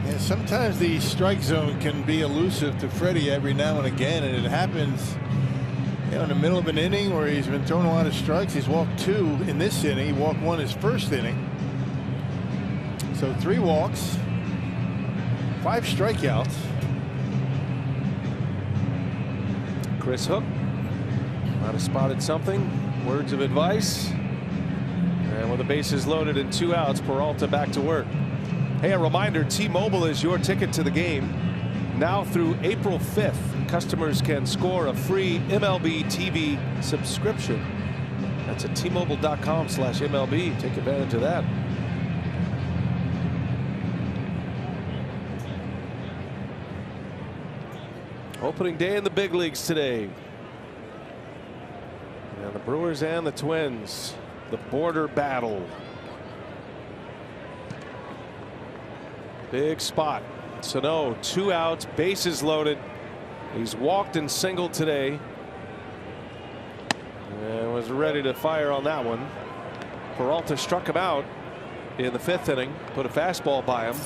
Yeah, sometimes the strike zone can be elusive to Freddie every now and again, and it happens, you know, in the middle of an inning where he's been throwing a lot of strikes. He's walked 2 in this inning. He walked 1 his first inning. So 3 walks, 5 strikeouts.
Chris Hook might have spotted something. Words of advice. And with the bases loaded and 2 outs, Peralta back to work. Hey, a reminder, T-Mobile is your ticket to the game. Now through April 5th, customers can score a free MLB TV subscription. That's at T-Mobile.com/MLB. Take advantage of that. Opening day in the big leagues today. And the Brewers and the Twins, the border battle. Big spot. Sano, 2 outs, bases loaded. He's walked and singled today. And was ready to fire on that one. Peralta struck him out in the 5th inning, put a fastball by him.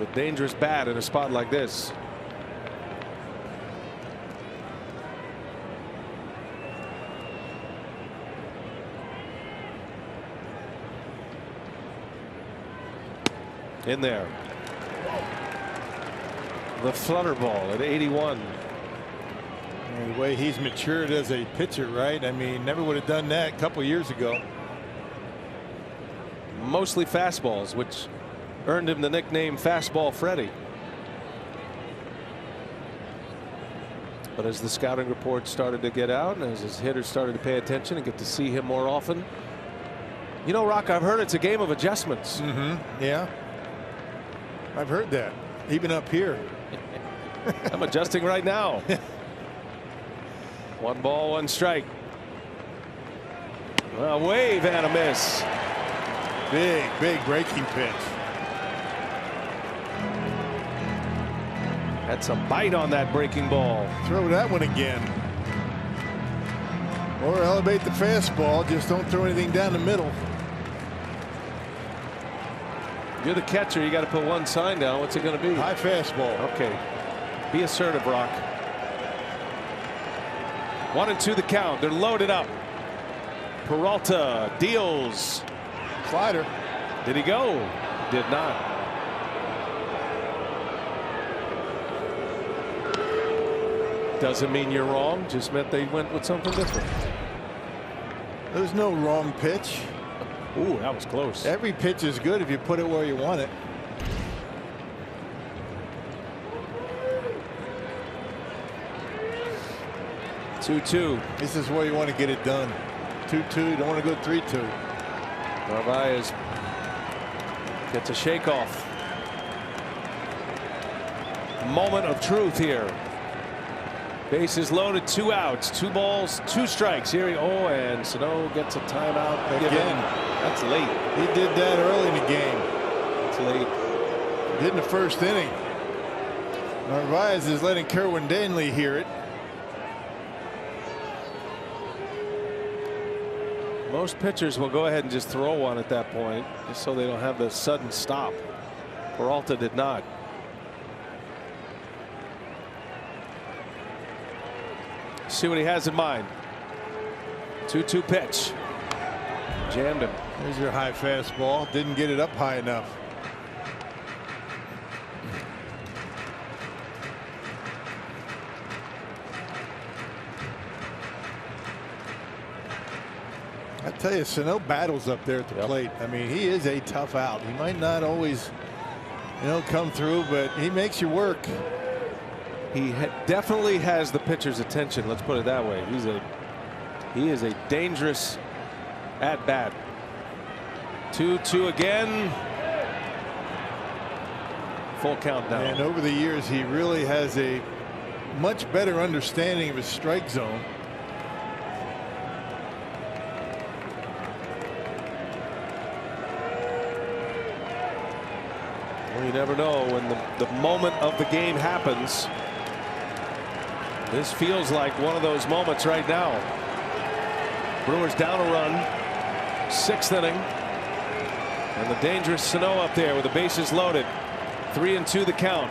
A dangerous bat in a spot like this. In there. The flutter ball at 81.
And the way he's matured as a pitcher, right? I mean, never would have done that a couple years ago.
Mostly fastballs, which earned him the nickname Fastball Freddie. But as the scouting reports started to get out and as his hitters started to pay attention and get to see him more often, you know, Rock, I've heard it's a game of adjustments.
Yeah, I've heard that even up here.
I'm adjusting right now. 1 ball, 1 strike. A wave and a miss.
Big breaking pitch.
Had some bite on that breaking ball.
Throw that one again. Or elevate the fastball. Just don't throw anything down the middle.
You're the catcher. You got to put 1 sign down. What's it going to be?
High fastball.
Okay. Be assertive, Rock. 1-2 the count. They're loaded up. Peralta deals.
Slider.
Did he go? Did not. Doesn't mean you're wrong. Just meant they went with something different.
There's no wrong pitch.
Ooh, that was close.
Every pitch is good if you put it where you want it.
Two-two.
This is where you want to get it done. 2-2. You don't want to go 3-2.
Narvaez gets a shake off. Moment of truth here. Bases loaded, 2 outs, 2 balls, 2 strikes. Here, and Sano gets a timeout
again.
That's late.
He did that early in the game.
It's late.
Did in the first inning. Narvaez is letting Kerwin Danley hear it.
Most pitchers will go ahead and just throw one at that point, just so they don't have the sudden stop. Peralta did not. See what he has in mind. 2-2 pitch. Jammed him.
There's your high fastball. Didn't get it up high enough. I tell you, Sano battles up there at the plate. I mean, he is a tough out. He might not always, come through, but he makes you work.
He definitely has the pitcher's attention. Let's put it that way. He is a dangerous at bat. 2-2 again. Full count now.
And over the years, he really has a much better understanding of his strike zone.
Well, you never know when the moment of the game happens. This feels like one of those moments right now. Brewers down a run. 6th inning. And the dangerous Sano up there with the bases loaded. 3-2 the count.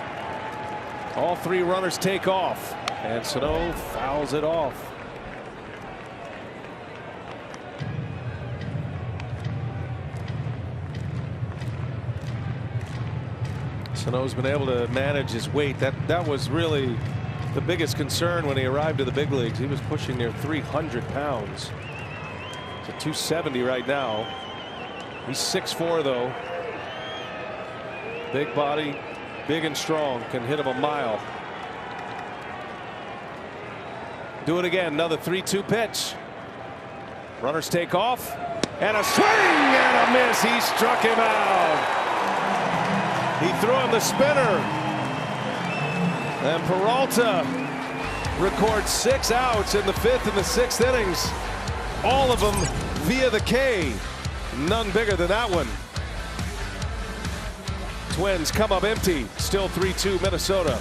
All 3 runners take off. And Sano fouls it off. Sano's been able to manage his weight. That was really the biggest concern when he arrived to the big leagues. He was pushing near 300 pounds. To 270 right now. He's 6'4" though. Big body, big and strong, can hit him a mile. Do it again. Another 3-2 pitch. Runners take off. And a swing and a miss. He struck him out. He threw him the spinner. And Peralta records 6 outs in the 5th and the 6th innings. All of them via the K. None bigger than that one. Twins come up empty. Still 3-2 Minnesota.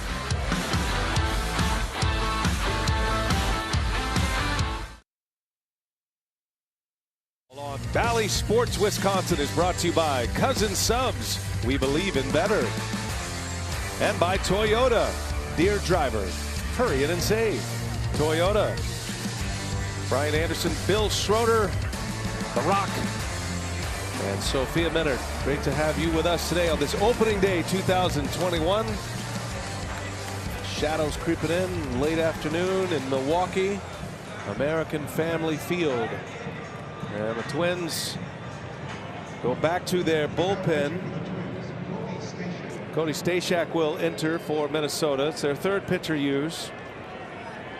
Valley Sports Wisconsin is brought to you by Cousin Subs. We believe in better. And by Toyota. Dear driver, hurry in and save. Toyota. Brian Anderson, Bill Schroeder, The Rock, and Sophia Minard. Great to have you with us today on this opening day 2021. Shadows creeping in late afternoon in Milwaukee. American Family Field. And the Twins go back to their bullpen. Cody Stashak will enter for Minnesota. It's their 3rd pitcher use.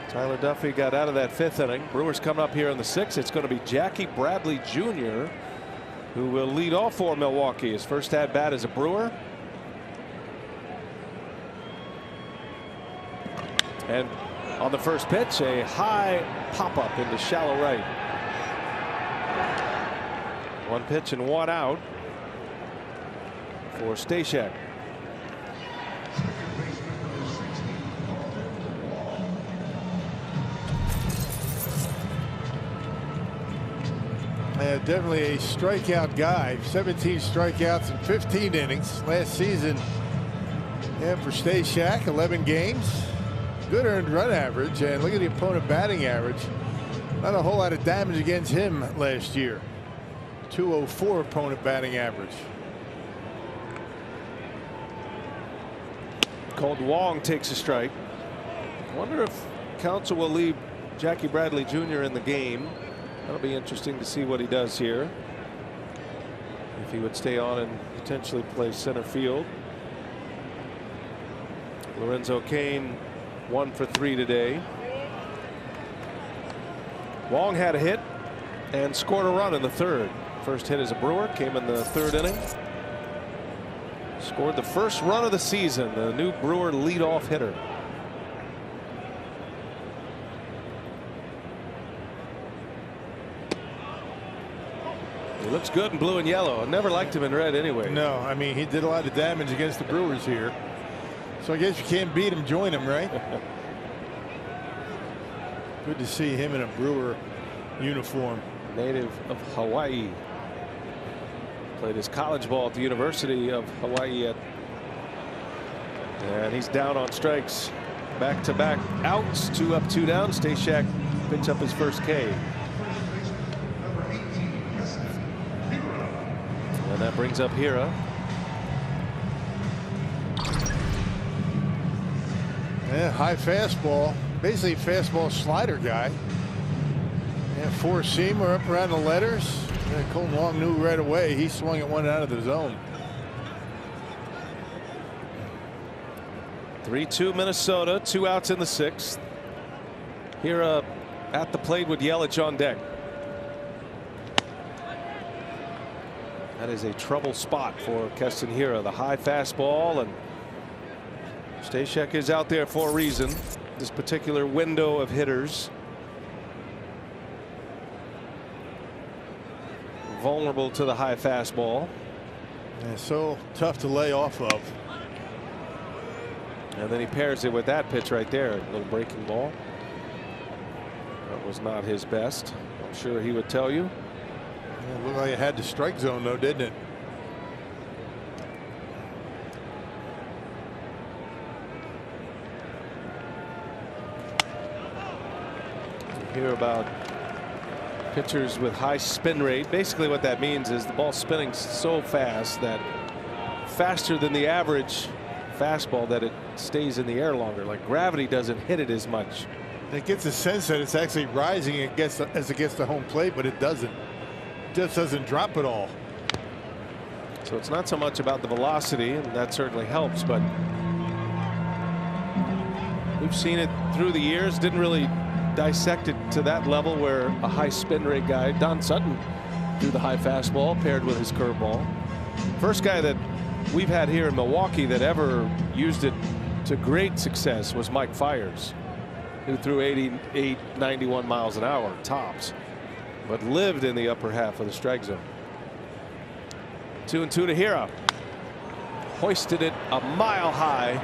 Tyler Duffy got out of that 5th inning. Brewers coming up here in the 6th. It's going to be Jackie Bradley Jr. who will lead off for Milwaukee. His first at bat as a Brewer. And on the first pitch, a high pop up into shallow right. 1 pitch and 1 out for Stashak.
Definitely a strikeout guy. 17 strikeouts in 15 innings last season. For Stashak, 11 games. Good earned run average. And look at the opponent batting average. Not a whole lot of damage against him last year. 204 opponent batting average.
Cold Wong takes a strike. I wonder if Counsell will leave Jackie Bradley Jr. in the game. That'll be interesting to see what he does here. If he would stay on and potentially play center field. Lorenzo Cain 1 for 3 today. Wong had a hit and scored a run in the 3rd. First hit as a Brewer came in the 3rd inning. Scored the first run of the season. The new Brewer leadoff hitter. He looks good in blue and yellow. I never liked him in red anyway.
No, I mean, he did a lot of damage against the Brewers here. So I guess you can't beat him, join him, right? Good to see him in a Brewer uniform.
Native of Hawaii. Played his college ball at the University of Hawaii. And he's down on strikes. Back-to-back outs. 2 up, 2 down. Stashak picks up his first K. And that brings up Hira.
Yeah, high fastball. Basically fastball slider guy. Yeah, 4-seamer up around the letters. Yeah, Colton Wong knew right away. He swung at one out of the zone.
3-2 Minnesota. 2 outs in the 6th. Hira at the plate with Yelich on deck. That is a trouble spot for Keston Hira. The high fastball, and Stashak is out there for a reason. This particular window of hitters. Vulnerable to the high fastball.
And so tough to lay off of.
And then he pairs it with that pitch right there. A little breaking ball. That was not his best. I'm sure he would tell you.
It looked like it had the strike zone, though, didn't it?
You hear about pitchers with high spin rate. Basically what that means is the ball spinning so fast that faster than the average fastball that it stays in the air longer. Like gravity doesn't hit it as much.
It gets a sense that it's actually rising as it gets to home plate, but it doesn't. It just doesn't drop at all.
So it's not so much about the velocity, and that certainly helps, but we've seen it through the years. Didn't really dissect it to that level where a high spin rate guy, Don Sutton, threw the high fastball paired with his curveball. First guy that we've had here in Milwaukee that ever used it to great success was Mike Fiers, who threw 88, 91 miles an hour tops, but lived in the upper half of the strike zone. 2-2 to Hira. Hoisted it a mile high.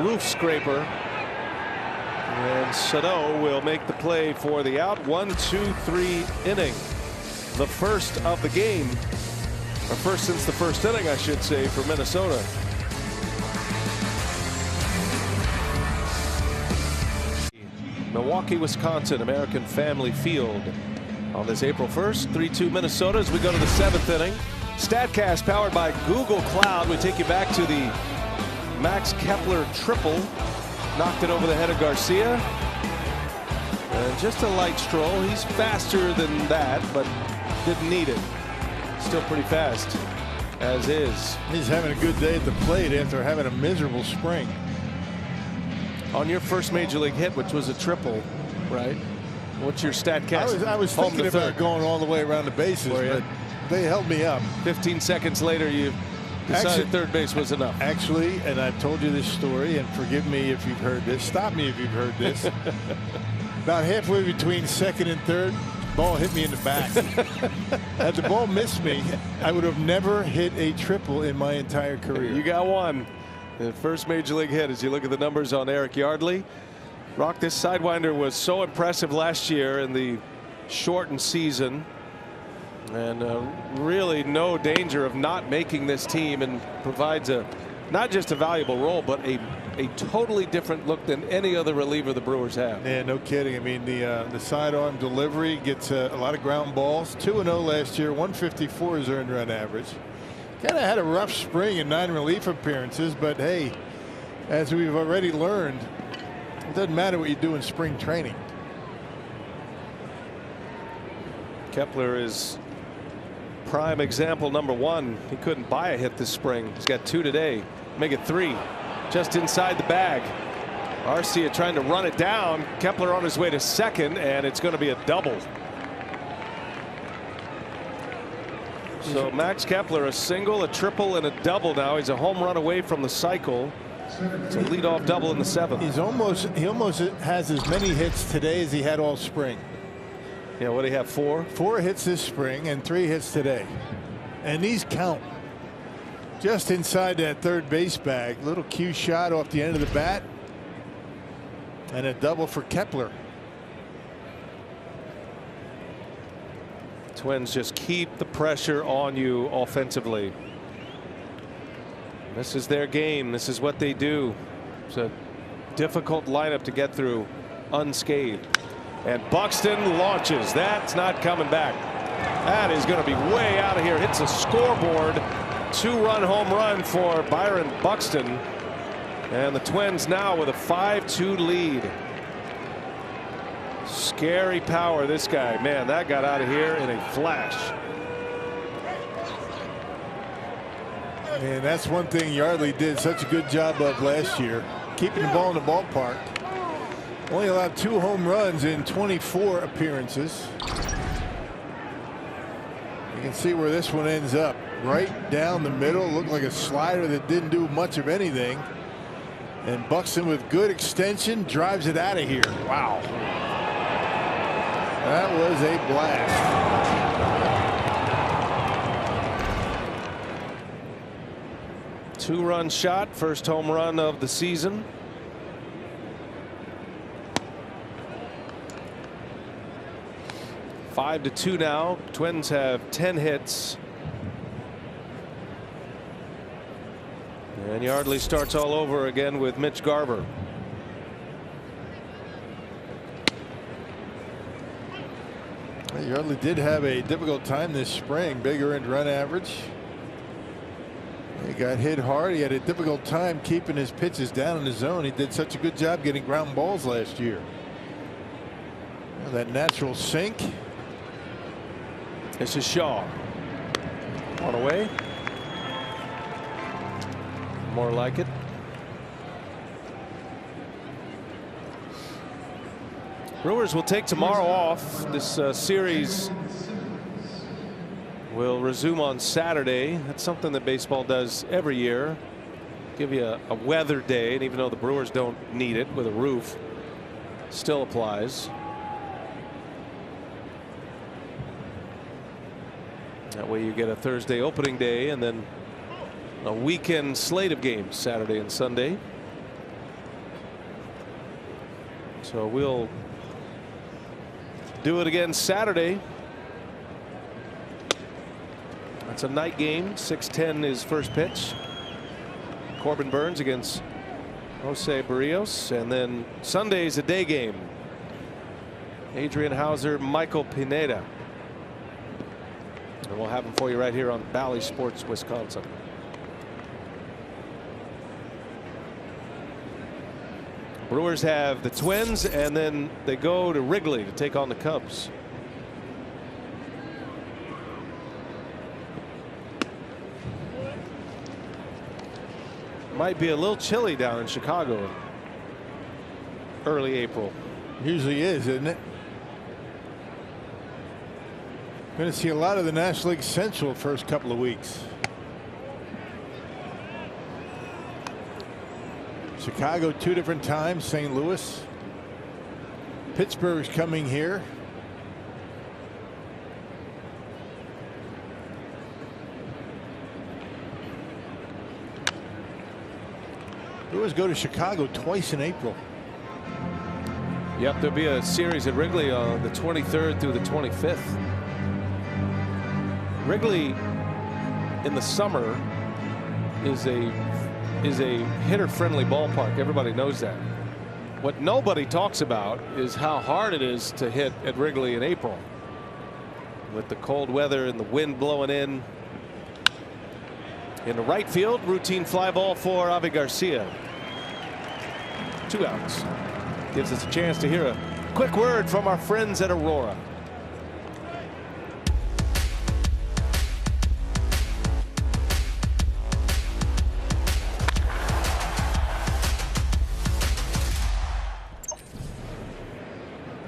Roof scraper. And Sano will make the play for the out. 1-2-3 inning. The first of the game. Or first since the first inning, I should say, for Minnesota. Milwaukee, Wisconsin, American Family Field on this April 1st. 3-2 Minnesota as we go to the 7th inning. StatCast powered by Google Cloud. We take you back to the Max Kepler triple. Knocked it over the head of Garcia. And just a light stroll. He's faster than that, but didn't need it. Still pretty fast, as is.
He's having a good day at the plate after having a miserable spring.
On your first major league hit, which was a triple, right? What's your StatCast?
I was thinking about going all the way around the bases, but they held me up.
15 seconds later, you decided third base was enough.
Actually, and I've told you this story, and forgive me if you've heard this. Stop me if you've heard this. About halfway between second and third, ball hit me in the back. Had the ball missed me, I would have never hit a triple in my entire career.
You got one. The first major league hit, as you look at the numbers on Eric Yardley. Rock, this Sidewinder was so impressive last year in the shortened season. And really no danger of not making this team, and provides not just a valuable role, but a totally different look than any other reliever the Brewers have.
Yeah, no kidding. I mean, the sidearm delivery gets a lot of ground balls. 2-0 last year, 154 is earned run average. Kind of had a rough spring in 9 relief appearances, but hey, as we've already learned, it doesn't matter what you do in spring training.
Kepler is prime example number 1. He couldn't buy a hit this spring. He's got 2 today. Make it 3. Just inside the bag. Arcia trying to run it down. Kepler on his way to second, and it's going to be a double. So Max Kepler, a single, a triple, and a double now. He's a home run away from the cycle. It's a leadoff double in the 7th.
He almost has as many hits today as he had all spring.
Yeah, what do you have, 4?
4 hits this spring and 3 hits today. And these count. Just inside that third base bag. Little cue shot off the end of the bat. And a double for Kepler.
Twins just keep the pressure on you offensively. This is their game. This is what they do. It's a difficult lineup to get through unscathed. And Buxton launches. That's not coming back. That is going to be way out of here. Hits a scoreboard. 2-run home run for Byron Buxton. And the Twins now with a 5-2 lead. Scary power, this guy. Man, that got out of here in a flash.
And that's one thing Yardley did such a good job of last year, keeping the ball in the ballpark. Only allowed 2 home runs in 24 appearances. You can see where this one ends up. Right down the middle. Looked like a slider that didn't do much of anything. And Buxton with good extension drives it out of here. Wow. That was a blast.
Two-run shot, first home run of the season. Five to 2 now. Twins have 10 hits. And Yardley starts all over again with Mitch Garver.
Yardley did have a difficult time this spring. Bigger end run average. He got hit hard. He had a difficult time keeping his pitches down in the zone. He did such a good job getting ground balls last year. Well, that natural sink.
This is Shaw. On away. More like it. Brewers will take tomorrow off. This series will resume on Saturday. That's something that baseball does every year. Give you a weather day, and even though the Brewers don't need it with a roof, still applies. That way you get a Thursday opening day and then a weekend slate of games Saturday and Sunday. So we'll do it again Saturday. That's a night game. 6:10 is first pitch. Corbin Burns against Jose Barrios, and then Sunday's a day game. Adrian Hauser, Michael Pineda. And we'll have them for you right here on Bally Sports Wisconsin. Brewers have the Twins, and then they go to Wrigley to take on the Cubs. Might be a little chilly down in Chicago early April.
Usually is, isn't it? Going to see a lot of the National League Central first couple of weeks. Chicago 2 different times. St. Louis. Pittsburgh's coming here. Brewers go to Chicago twice in April.
Yep, there'll be a series at Wrigley on the 23rd through the 25th. Wrigley in the summer is a hitter-friendly ballpark. Everybody knows that. What nobody talks about is how hard it is to hit at Wrigley in April. With the cold weather and the wind blowing in. In the right field, routine fly ball for Avi Garcia. 2 outs. Gives us a chance to hear a quick word from our friends at Aurora.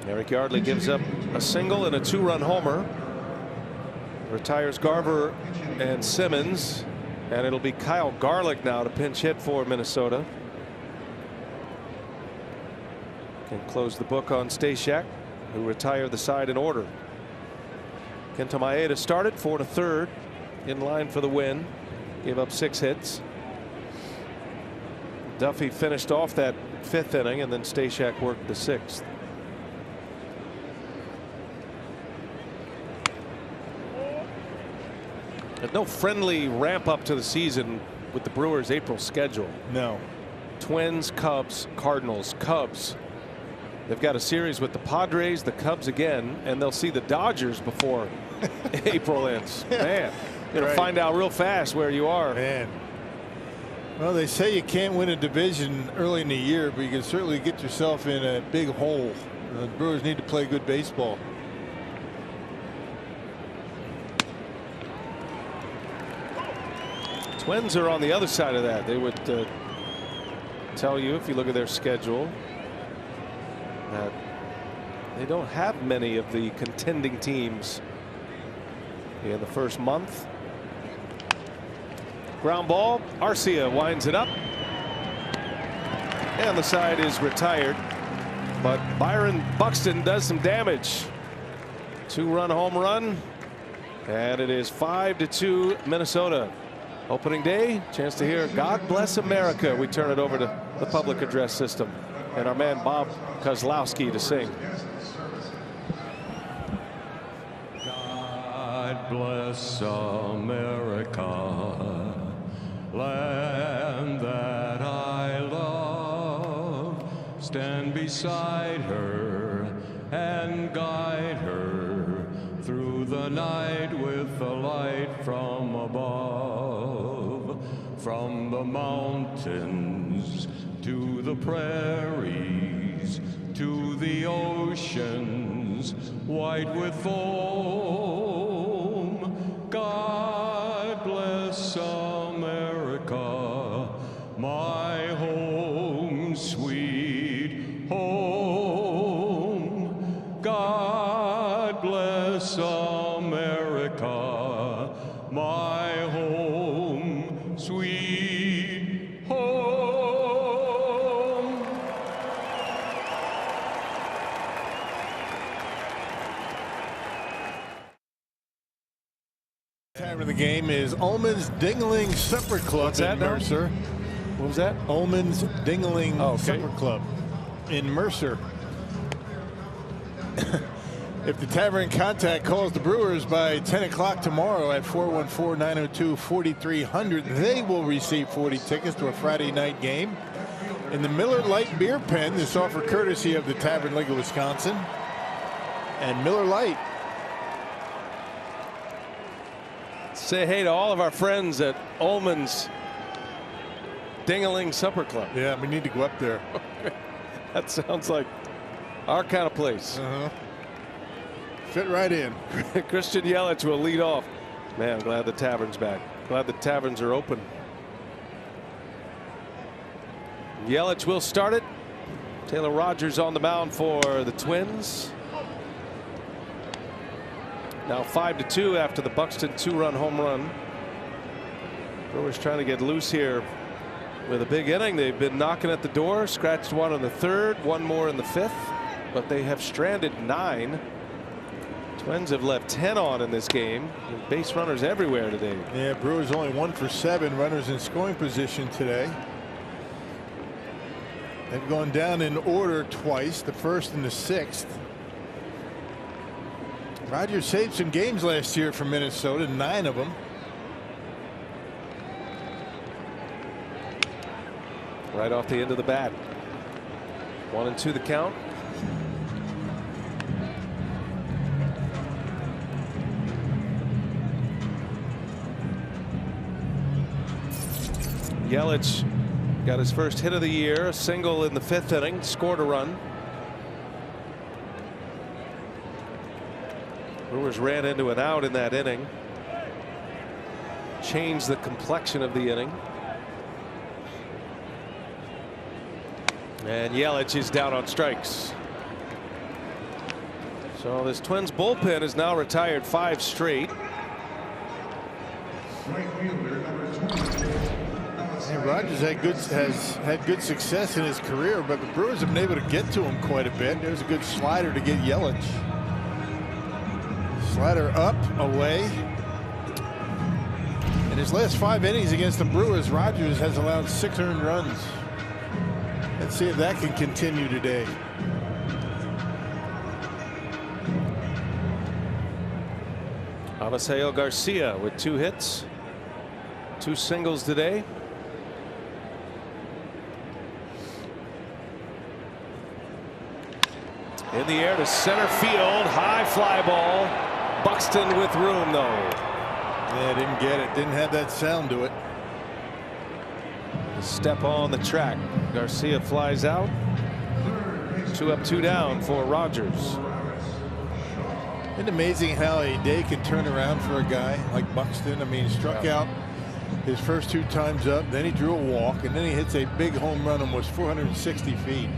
Eric Yardley gives up a single and a 2-run homer. Retires Garver and Simmons, and it'll be Kyle Garlick now to pinch hit for Minnesota. Can close the book on Stashak, who retired the side in order. Kenta Maeda started 4 to 3rd, in line for the win. Gave up 6 hits. Duffy finished off that 5th inning, and then Stashak worked the 6th. There's no friendly ramp up to the season with the Brewers' April schedule.
No.
Twins, Cubs, Cardinals, Cubs. They've got a series with the Padres, the Cubs again, and they'll see the Dodgers before April ends. Man, you're going to find out real fast where you are.
Man. Well, they say you can't win a division early in the year, but you can certainly get yourself in a big hole. The Brewers need to play good baseball.
Twins are on the other side of that. They would tell you, if you look at their schedule, that they don't have many of the contending teams in the first month. Ground ball. Arcia winds it up. And the side is retired. But Byron Buxton does some damage. 2-run home run. And it is 5-2 Minnesota. Opening day, chance to hear God Bless America. We turn it over to the public address system and our man Bob Kozlowski to sing.
God bless America, land that I love. Stand beside her and guide her through the night with the light from above. From the mountains to the prairies to the oceans white with foam. God bless America, my home sweet home. God bless America, my home sweet home.
Time of the game is Ullman's Dingling Supper Club in Mercer.
What was that?
Ullman's Dingling Supper Club in Mercer. If the Tavern Contact calls the Brewers by 10 o'clock tomorrow at 414-902-4300, they will receive 40 tickets to a Friday night game in the Miller Lite Beer Pen. This offer courtesy of the Tavern League of Wisconsin and Miller Lite.
Say hey to all of our friends at Ullman's Dingling Supper Club.
Yeah, we need to go up there.
That sounds like our kind of place.
Fit right in.
Christian Yelich will lead off. Man, glad the Tavern's back. Glad the Taverns are open. Yelich will start it. Taylor Rogers on the mound for the Twins. Now 5-2 after the Buxton 2-run home run. Brewers trying to get loose here with a big inning. They've been knocking at the door. Scratched one in the 3rd, one more in the 5th, but they have stranded 9. Twins have left 10 on in this game. Base runners everywhere today.
Yeah, Brewers only 1 for 7 runners in scoring position today. They've gone down in order twice, the 1st and the 6th. Rogers saved some games last year for Minnesota, 9 of them.
Right off the end of the bat. 1-2 the count. Yelich got his first hit of the year, a single in the 5th inning, scored a run. Brewers ran into an out in that inning. Changed the complexion of the inning. And Yelich is down on strikes. So this Twins bullpen is now retired 5 straight.
And Rogers has had good success in his career, but the Brewers have been able to get to him quite a bit. There's a good slider to get Yelich. Slider up, away. In his last 5 innings against the Brewers, Rogers has allowed 6 earned runs. Let's see if that can continue today.
Aviseo Garcia with 2 hits, 2 singles today. In the air to center field, high fly ball. Buxton with room though.
Yeah, didn't get it. Didn't have that sound to it.
A step on the track. Garcia flies out. 2 up, 2 down for Rogers.
Isn't it amazing how a day can turn around for a guy like Buxton? I mean, he struck out his first 2 times up, then he drew a walk, and then he hits a big home run almost 460 feet.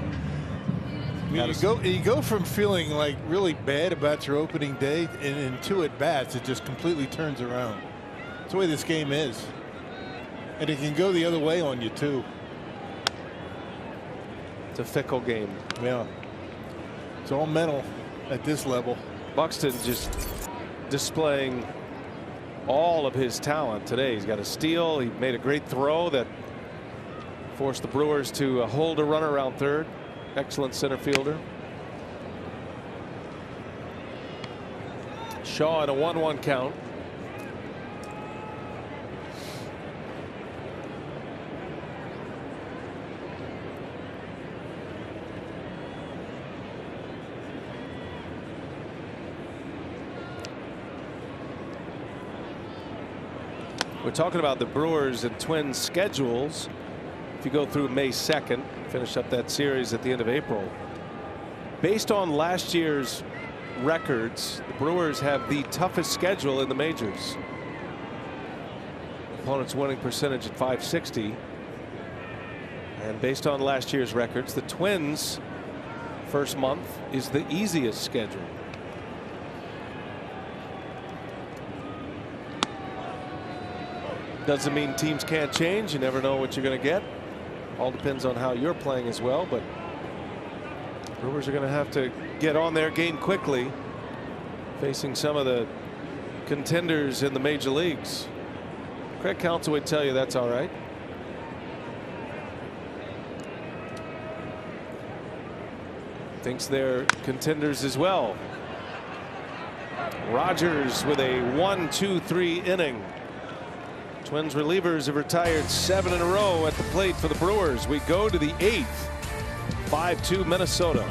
I mean, you go from feeling like really bad about your opening day, and in 2 at bats, it just completely turns around. That's the way this game is. And it can go the other way on you, too.
It's a fickle game.
Yeah. It's all mental at this level.
Buxton just displaying all of his talent today. He's got a steal. He made a great throw that forced the Brewers to hold a runner around third. Excellent center fielder. Shaw in a 1-1 count. We're talking about the Brewers and Twins schedules. If you go through May 2nd, finish up that series at the end of April. Based on last year's records, the Brewers have the toughest schedule in the majors. Opponent's winning percentage at .560. And based on last year's records, the Twins' first month is the easiest schedule. Doesn't mean teams can't change. You never know what you're going to get. All depends on how you're playing as well, but Brewers are going to have to get on their game quickly, facing some of the contenders in the major leagues. Craig Counsell would tell you that's all right. Thinks they're contenders as well. Rogers with a 1-2-3 inning. Twins relievers have retired 7 in a row at the plate for the Brewers. We go to the 8th. 5-2 Minnesota.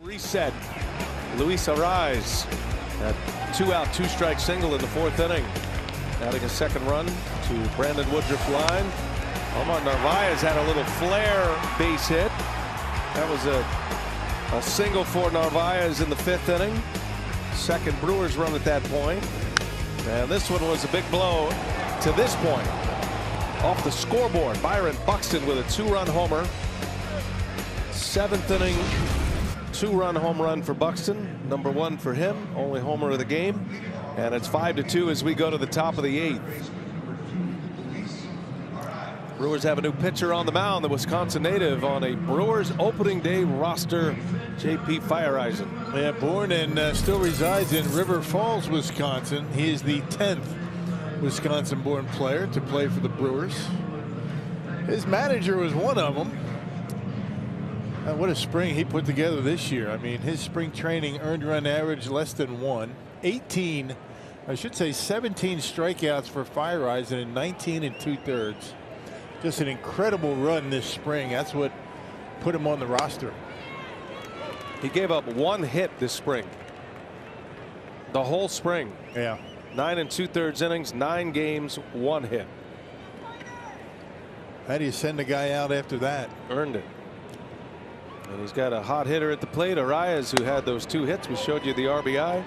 Reset. Luis Arraez, that 2-out 2-strike single in the 4th inning, adding a second run to Brandon Woodruff's line. Omar Narvaez had a little flare base hit. That was a single for Narvaez in the 5th inning. Second Brewers run at that point. And this one was a big blow to this point. Off the scoreboard, Byron Buxton with a 2-run homer. 7th inning 2-run home run for Buxton, number 1 for him, only homer of the game, and it's 5-2 as we go to the top of the 8th. Brewers have a new pitcher on the mound, the Wisconsin native on a Brewers opening day roster, J.P. Feyereisen.
Yeah, born and still resides in River Falls, Wisconsin. He is the 10th Wisconsin-born player to play for the Brewers. His manager was one of them. What a spring he put together this year. I mean, his spring training earned run average less than 1. 17 strikeouts for Feyereisen in 19 2/3. Just an incredible run this spring. That's what put him on the roster.
He gave up 1 hit this spring. The whole spring.
Yeah.
9 2/3 innings, 9 games, 1 hit.
How do you send a guy out after that?
Earned it. And he's got a hot hitter at the plate, Arias, who had those 2 hits. We showed you the RBI.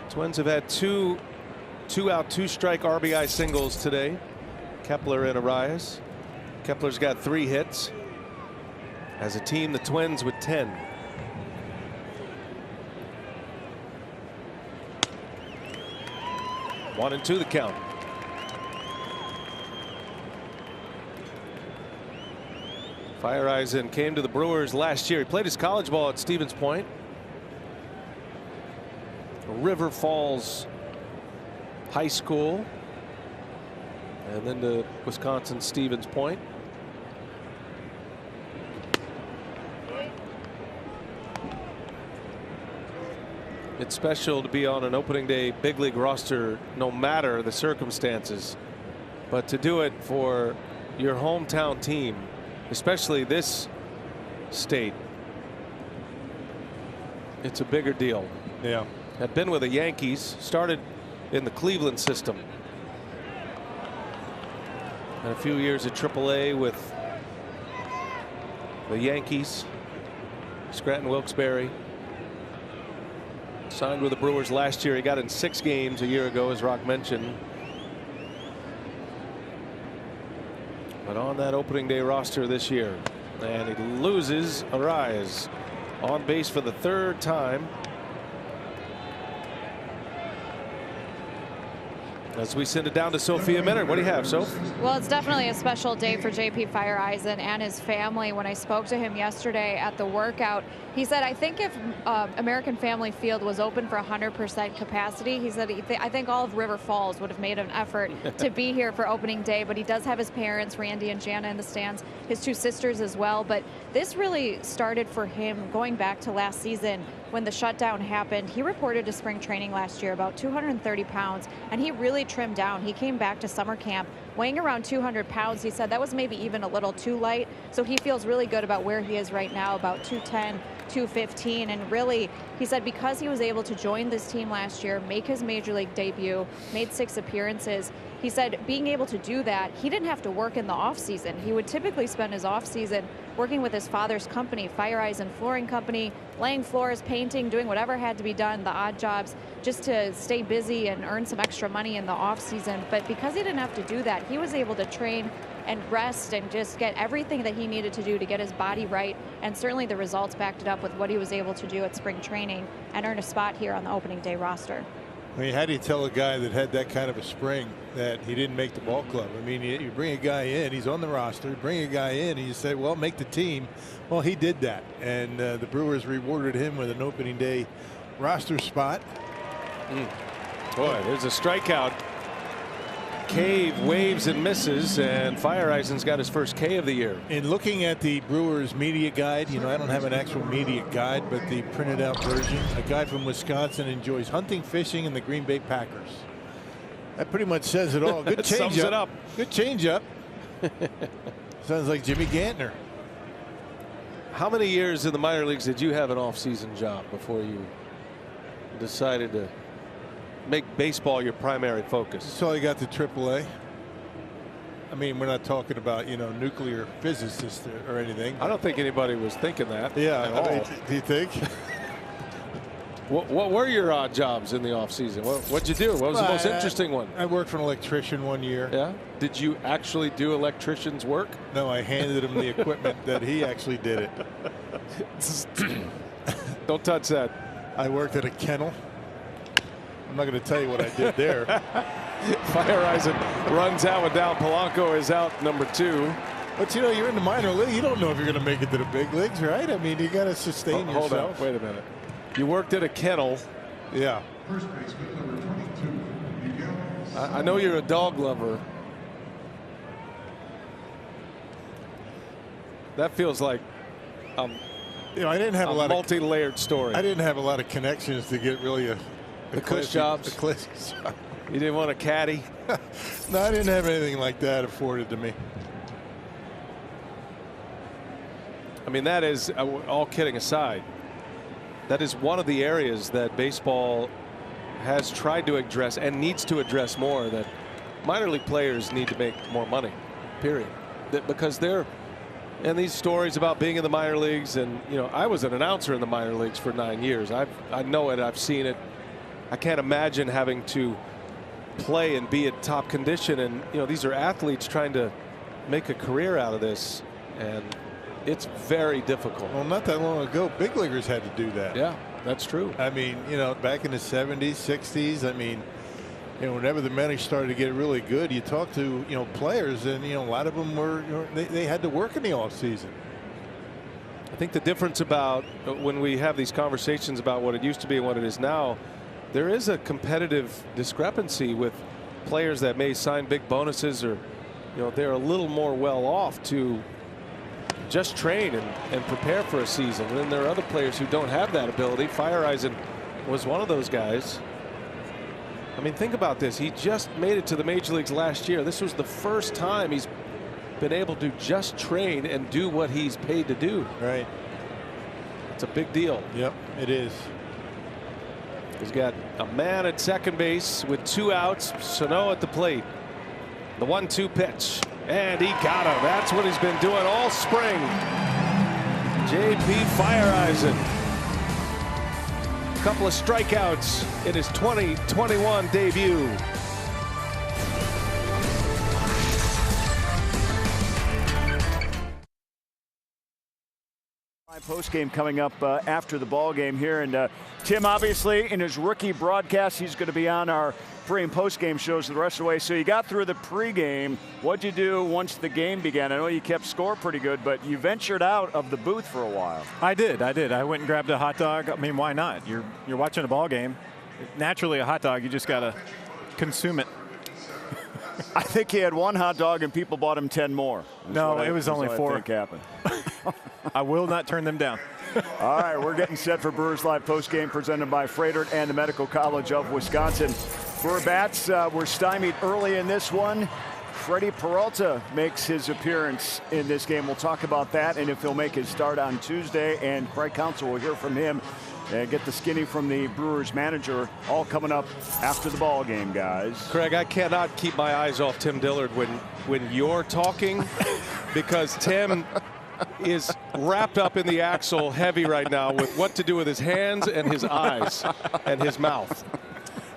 Twins have had 2 out, 2 strike RBI singles today. Kepler and Arias. Kepler's got 3 hits. As a team, the Twins with 10. One and 2 the count. Feyereisen came to the Brewers last year. He played his college ball at Stevens Point. River Falls High School. And then to Wisconsin Stevens Point. It's special to be on an opening day big league roster no matter the circumstances. But to do it for your hometown team, especially this state, it's a bigger deal.
Yeah.
Had been with the Yankees, started in the Cleveland system. And a few years at AAA with the Yankees. Scranton Wilkes-Barre. Signed with the Brewers last year. He got in 6 games a year ago, as Rock mentioned. But on that opening day roster this year. And he loses Arias on base for the 3rd time. As we send it down to Sophia Minard. What do you have, Soph?
Well, it's definitely a special day for JP Feyereisen and his family. When I spoke to him yesterday at the workout, he said, I think if American Family Field was open for 100% capacity, he said, I think all of River Falls would have made an effort to be here for opening day. But he does have his parents, Randy and Jana, in the stands, his 2 sisters as well. But this really started for him going back to last season when the shutdown happened. He reported to spring training last year about 230 pounds, and he really trimmed down. He came back to summer camp weighing around 200 pounds. He said that was maybe even a little too light. So he feels really good about where he is right now, about 210, 215. And really, he said because he was able to join this team last year, make his major league debut, made 6 appearances. He said being able to do that, he didn't have to work in the off season. He would typically spend his off season working with his father's company, Feyereisen Flooring Company, laying floors, painting, doing whatever had to be done, the odd jobs, just to stay busy and earn some extra money in the off season. But because he didn't have to do that, he was able to train and rest and just get everything that he needed to do to get his body right. And certainly the results backed it up with what he was able to do at spring training and earn a spot here on the opening day roster.
I mean, how do you tell a guy that had that kind of a spring that he didn't make the ball club? I mean, you bring a guy in, he's on the roster, bring a guy in, and you say, well, make the team. Well, he did that. And the Brewers rewarded him with an opening day roster spot.
Boy, there's a strikeout. Cave waves and misses, and Feyereisen's got his first K of the year.
In looking at the Brewers media guide, you know, I don't have an actual media guide, but the printed out version, a guy from Wisconsin enjoys hunting, fishing, and the Green Bay Packers. That pretty much says it all. Good change
sums it up.
Good change up. Sounds like Jimmy Gantner.
How many years in the minor leagues did you have an off-season job before you decided to make baseball your primary focus?
So I got to AAA. I mean, we're not talking about, you know, nuclear physicists or anything.
I don't think anybody was thinking that.
Yeah.
At all.
Do you think?
What were your odd jobs in the off season? What'd you do? What was the most interesting one?
I worked for an electrician one year.
Yeah. Did you actually do electrician's work?
No, I handed him the equipment that he actually did it.
Don't touch that.
I worked at a kennel. I'm not going to tell you what I did there.
Feyereisen runs out with down. Polanco is out, number 2.
But, you know, you're in the minor league. You don't know if you're going to make it to the big leagues, right? I mean, you got to sustain yourself.
Hold on. Wait a minute. You worked at a kennel.
Yeah.
I know you're a dog lover. That feels like
You know, I didn't have a lot
multi-layered story.
I didn't have a lot of connections to get really
the cush jobs. You didn't want a caddy?
No, I didn't have anything like that afforded to me.
I mean, that is, all kidding aside, that is one of the areas that baseball has tried to address and needs to address more, that minor league players need to make more money, period. Because they're, and these stories about being in the minor leagues, and you know, I was an announcer in the minor leagues for 9 years. I know it. I've seen it. I can't imagine having to play and be at top condition, and you know, these are athletes trying to make a career out of this, and it's very difficult.
Well, not that long ago, big leaguers had to do that.
Yeah, that's true.
I mean, you know, back in the 70s, 60s, I mean, you know, whenever the minors started to get really good, you talk to, you know, players, and you know, a lot of them were, you know, they had to work in the off season.
I think the difference about when we have these conversations about what it used to be and what it is now, there is a competitive discrepancy with players that may sign big bonuses, or you know, they're a little more well off to just train and prepare for a season. And then there are other players who don't have that ability. Feyereisen was one of those guys. I mean, think about this. He just made it to the major leagues last year. This was the first time he's been able to just train and do what he's paid to do.
Right.
It's a big deal.
Yep, it is.
He's got a man at second base with 2 outs. Sano at the plate. The 1-2 pitch. And he got him. That's what he's been doing all spring. J.P. Feyereisen. A couple of strikeouts in his 2021 debut.
Post game coming up after the ball game here, and Tim, obviously in his rookie broadcast, he's going to be on our pre and post game shows the rest of the way. So you got through the pregame. What'd you do once the game began? I know you kept score pretty good, but you ventured out of the booth for a while.
I did. I went and grabbed a hot dog. I mean, why not? You're watching a ball game. Naturally, a hot dog, you just got to consume it.
I think he had 1 hot dog and people bought him 10 more.
No, it was only 4.
I think happened.
I will not turn them down.
All right, we're getting set for Brewers Live postgame presented by Freighter and the Medical College of Wisconsin. Brewer bats were stymied early in this one. Freddie Peralta makes his appearance in this game. We'll talk about that and if he'll make his start on Tuesday. And Craig Counsell will hear from him and get the skinny from the Brewers manager, all coming up after the ball game, guys.
Craig, I cannot keep my eyes off Tim Dillard when you're talking because Tim is wrapped up in the axle heavy right now with what to do with his hands and his eyes and his mouth.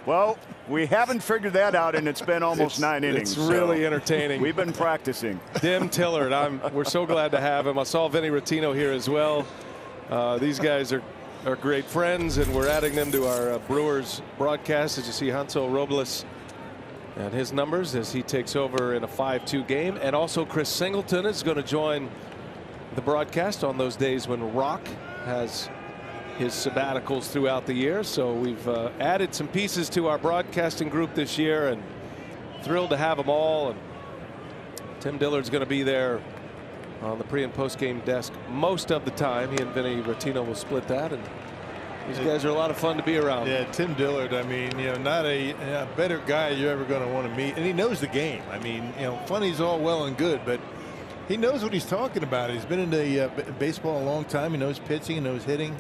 Well, we haven't figured that out, and it's been almost 9 innings.
It's really entertaining.
We've been practicing.
Tim Dillard, we're so glad to have him. I saw Vinny Rottino here as well. These guys are great friends, and we're adding them to our Brewers broadcast. As you see, Hansel Robles and his numbers as he takes over in a 5-2 game. And also Chris Singleton is going to join the broadcast on those days when Rock has his sabbaticals throughout the year. So we've added some pieces to our broadcasting group this year, and thrilled to have them all. And Tim Dillard's going to be there on the pre and post game desk most of the time. He and Vinny Rottino will split that, and these guys are a lot of fun to be around.
Yeah, Tim Dillard, I mean, you know, not a better guy you're ever going to want to meet, and he knows the game. I mean, you know, funny's all well and good, but he knows what he's talking about. He's been in the baseball a long time. He knows pitching, he knows hitting.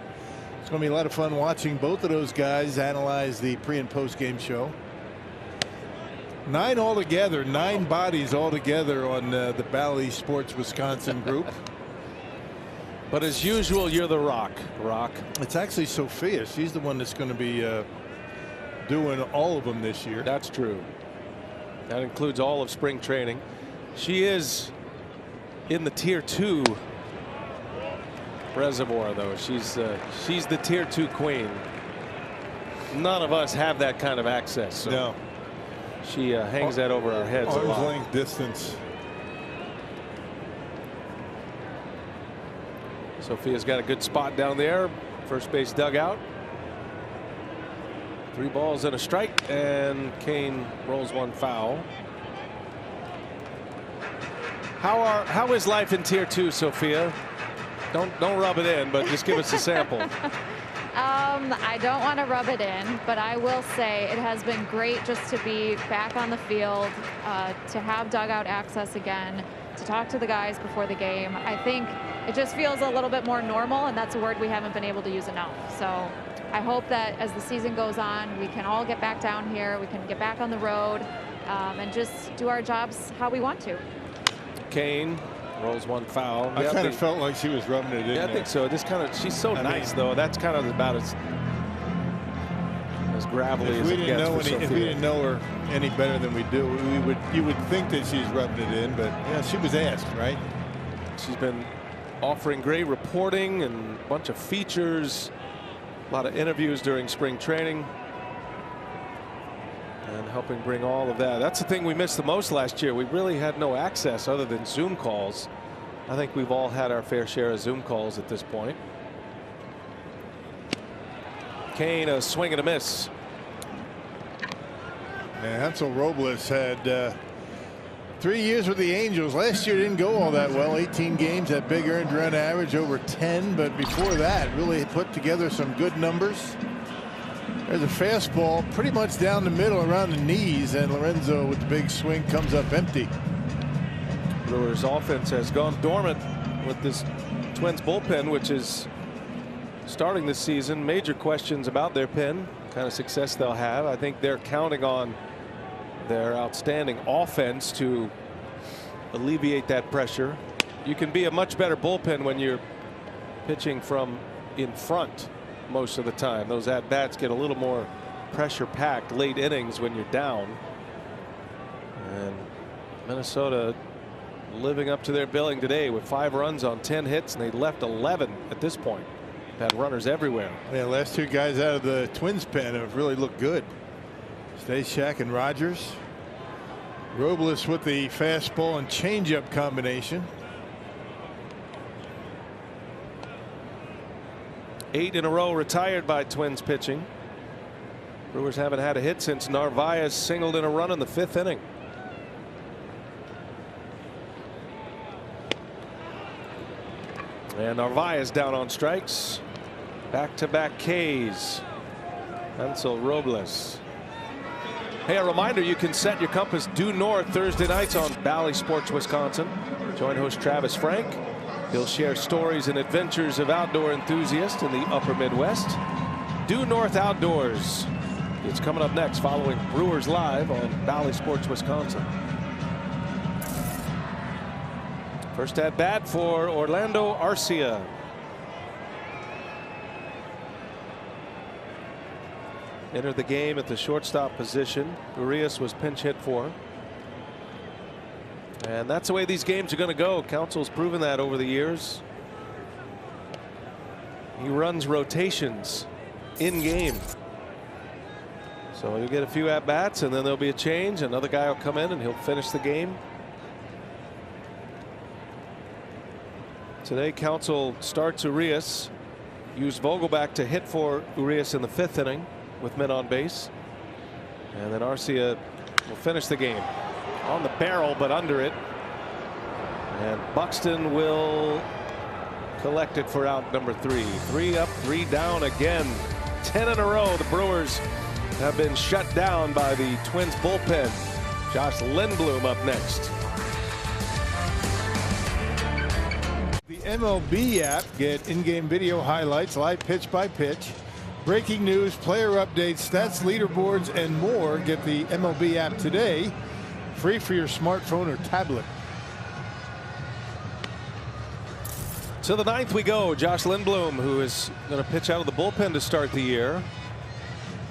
It's going to be a lot of fun watching both of those guys analyze the pre and post game show. 9 altogether, 9 bodies altogether on the Bally Sports Wisconsin group.
But as usual, you're the Rock.
It's actually Sophia. She's the one that's going to be doing all of them this year.
That's true. That includes all of spring training. She is in the tier 2 reservoir, though. She's the tier 2 queen. None of us have that kind of access. So
no.
She hangs that over our heads a lot.
Arm's length distance.
Sophia's got a good spot down there. First base dugout. 3 balls and a strike, and Kane rolls 1 foul. How is life in tier 2, Sophia? Don't rub it in, but just give us a sample.
I don't want to rub it in, but I will say it has been great just to be back on the field, to have dugout access again, to talk to the guys before the game. I think it just feels a little bit more normal, and that's a word we haven't been able to use enough. So I hope that as the season goes on, we can all get back down here, we can get back on the road, and just do our jobs how we want to.
Kane rolls one foul.
I kind of felt like she was rubbing it in.
Yeah, I think so. Just kind of, she's so nice though. That's kind of about as gravelly as it gets.
If we didn't know her any better than we do, you would think that she's rubbing it in, but yeah, she was asked, right?
She's been offering great reporting and a bunch of features, a lot of interviews during spring training, and helping bring all of that. That's the thing we missed the most last year. We really had no access other than Zoom calls. I think we've all had our fair share of Zoom calls at this point. Kane, a swing and a miss.
And Hansel Robles had 3 years with the Angels. Last year didn't go all that well. 18 games, that big earned run average over 10. But before that, really put together some good numbers. There's a fastball pretty much down the middle around the knees, and Lorenzo with the big swing comes up empty.
Brewers offense has gone dormant with this Twins bullpen, which is starting this season. Major questions about their pen, kind of success they'll have. I think they're counting on their outstanding offense to alleviate that pressure. You can be a much better bullpen when you're pitching from in front most of the time. Those at bats get a little more pressure packed late innings when you're down. And Minnesota living up to their billing today with 5 runs on 10 hits, and they left 11 at this point. Had runners everywhere.
Yeah, last 2 guys out of the Twins pen have really looked good. Stashak and Rogers. Robles with the fastball and changeup combination.
8 in a row retired by Twins pitching. Brewers haven't had a hit since Narvaez singled in a run in the 5th inning. And Narvaez down on strikes. Back-to-back Ks. Hansel Robles. Hey, a reminder, you can set your compass due north Thursday nights on Bally Sports Wisconsin. Join host Travis Frank. He'll share stories and adventures of outdoor enthusiasts in the upper Midwest. Due North Outdoors. It's coming up next following Brewers Live on Bally Sports Wisconsin. First at bat for Orlando Arcia. Entered the game at the shortstop position. Urias was pinch hit for. And that's the way these games are going to go. Council's proven that over the years. He runs rotations in game. So you'll get a few at bats and then there'll be a change. Another guy will come in and he'll finish the game. Today, Council starts Urias. Used Vogelback to hit for Urias in the 5th inning with men on base. And then Arcia will finish the game. On the barrel, but under it. And Buxton will collect it for out number 3. 3 up, 3 down again. 10 in a row. The Brewers have been shut down by the Twins bullpen. Josh Lindblom up next.
The MLB app, get in-game video highlights, live pitch by pitch, breaking news, player updates, stats, leaderboards, and more. Get the MLB app today, free for your smartphone or tablet.
To the 9th we go. Josh Lindblom, who is going to pitch out of the bullpen to start the year.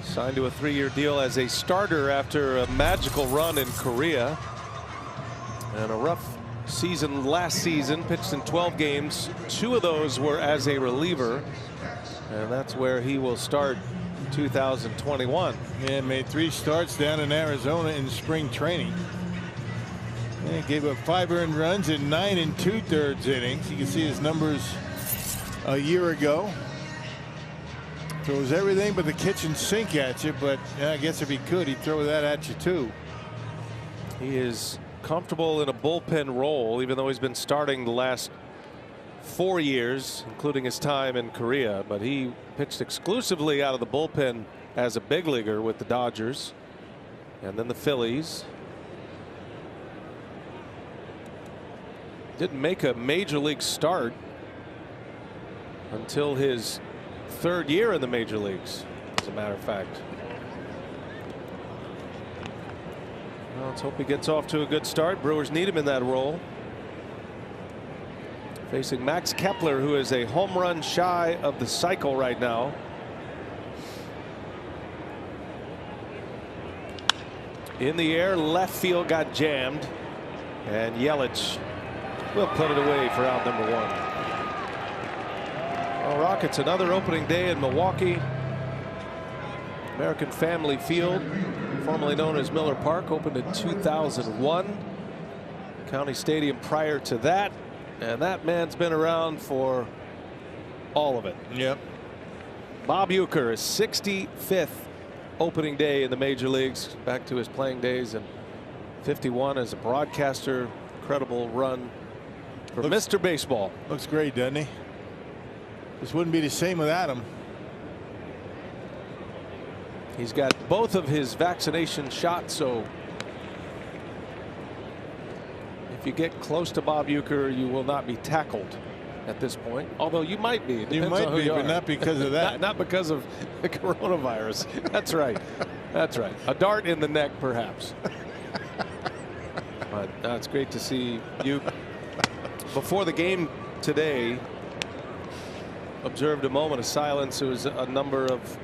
Signed to a 3-year deal as a starter after a magical run in Korea. And a rough season last season. Pitched in 12 games. 2 of those were as a reliever. And that's where he will start 2021.
And made 3 starts down in Arizona in spring training. And gave up 5 earned runs in 9 2/3 innings. You can see his numbers a year ago. Throws everything but the kitchen sink at you, but yeah, I guess if he could, he'd throw that at you too.
He is comfortable in a bullpen role, even though he's been starting the last 4 years, including his time in Korea, but he pitched exclusively out of the bullpen as a big leaguer with the Dodgers and then the Phillies. Didn't make a major league start until his 3rd year in the major leagues, as a matter of fact. Well, let's hope he gets off to a good start. Brewers need him in that role. Facing Max Kepler, who is a home run shy of the cycle right now. In the air, left field got jammed, and Yelich will put it away for out number 1. Well, Rockets, another opening day in Milwaukee. American Family Field, formerly known as Miller Park, opened in 2001. County Stadium prior to that. And that man's been around for all of it.
Yep.
Bob Uecker, his 65th opening day in the major leagues, back to his playing days in '51 as a broadcaster. Incredible run for Mr. Baseball.
Looks great, doesn't he? This wouldn't be the same without him.
He's got both of his vaccination shots, so if you get close to Bob Uecker, you will not be tackled at this point. Although you might be.
You might be, but not because of that.
not because of the coronavirus. That's right. That's right. A dart in the neck, perhaps. But it's great to see you. Before the game today, observed a moment of silence. There was a number of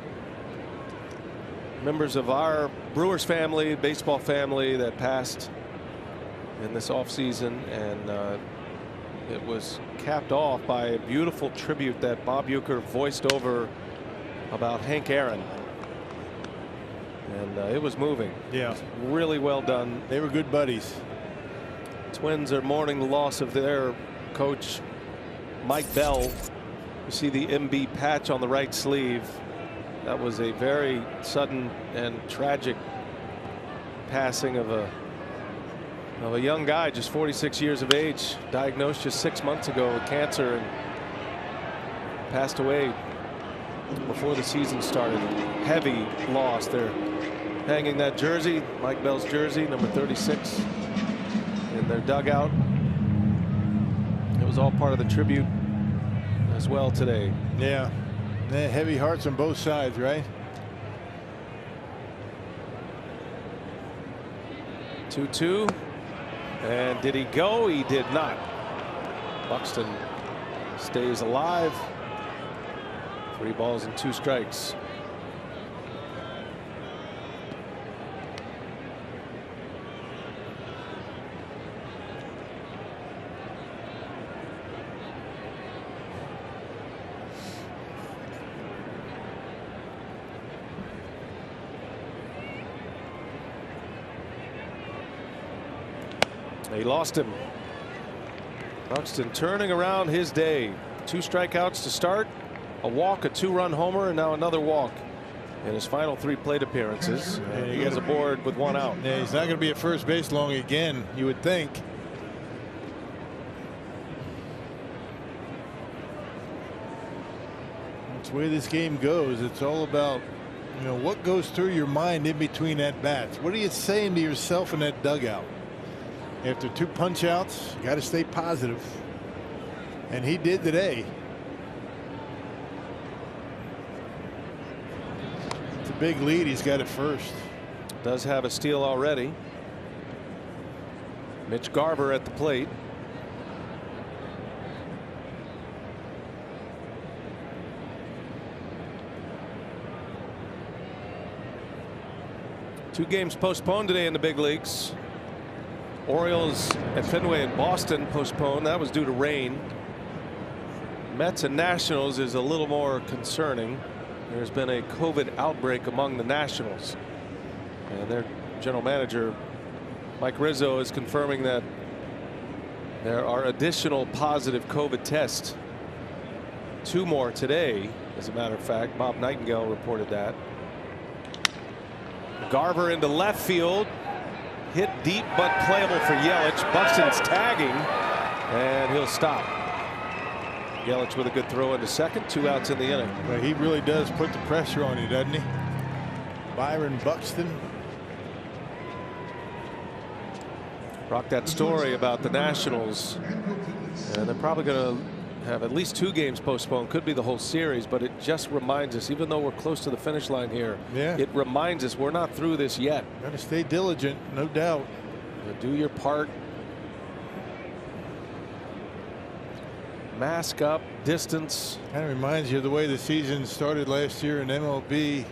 members of our Brewers family, baseball family, that passed in this offseason, and it was capped off by a beautiful tribute that Bob Uecker voiced over about Hank Aaron. And it was moving.
Yeah.
It was really well done.
They were good buddies.
Twins are mourning the loss of their coach, Mike Bell. You see the MB patch on the right sleeve. That was a very sudden and tragic passing of a young guy, just 46 years of age, diagnosed just 6 months ago with cancer and passed away before the season started. Heavy loss. They're hanging that jersey, Mike Bell's jersey, number 36, in their dugout. It was all part of the tribute as well today.
Yeah. Heavy hearts on both sides, right?
2-2. And did he go? He did not. Buxton stays alive. 3 balls and 2 strikes. He lost him. Buxton turning around his day. 2 strikeouts to start, a walk, a 2-run homer, and now another walk in his final 3 plate appearances. And he has a board with 1 out.
Yeah, he's not going to be at first base long again, you would think. That's the way this game goes. It's all about, you know, what goes through your mind in between at bats. What are you saying to yourself in that dugout? After 2 punch outs, you got to stay positive. And he did today. It's a big lead. He's got it first.
Does have a steal already. Mitch Garver at the plate. Two games postponed today in the big leagues. Orioles at Fenway in Boston postponed. That was due to rain. Mets and Nationals is a little more concerning. There's been a COVID outbreak among the Nationals, and their general manager Mike Rizzo is confirming that there are additional positive COVID tests. 2 more today, as a matter of fact. Bob Nightingale reported that. Garver into left field. Hit deep but playable for Yelich. Buxton's tagging, and he'll stop. Yelich with a good throw into second. 2 outs in the inning.
Well, he really does put the pressure on you, doesn't he? Byron Buxton.
Brock, that story about the Nationals, and they're probably going to have at least 2 games postponed. Could be the whole series, but it just reminds us, even though we're close to the finish line here, it reminds us we're not through this yet.
Got to stay diligent, no doubt.
Do your part. Mask up, distance.
Kind of reminds you of the way the season started last year in MLB,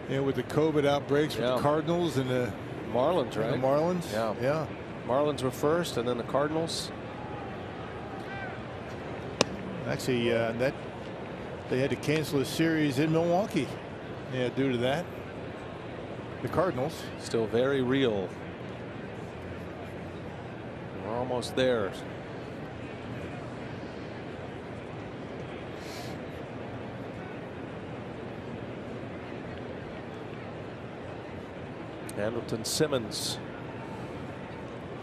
with the COVID outbreaks with the Cardinals and the
Marlins, right?
The Marlins.
Yeah. Marlins were first, and then the Cardinals.
Actually, that they had to cancel a series in Milwaukee. Yeah, due to that. The Cardinals
still very real. We're almost there. Andrelton Simmons,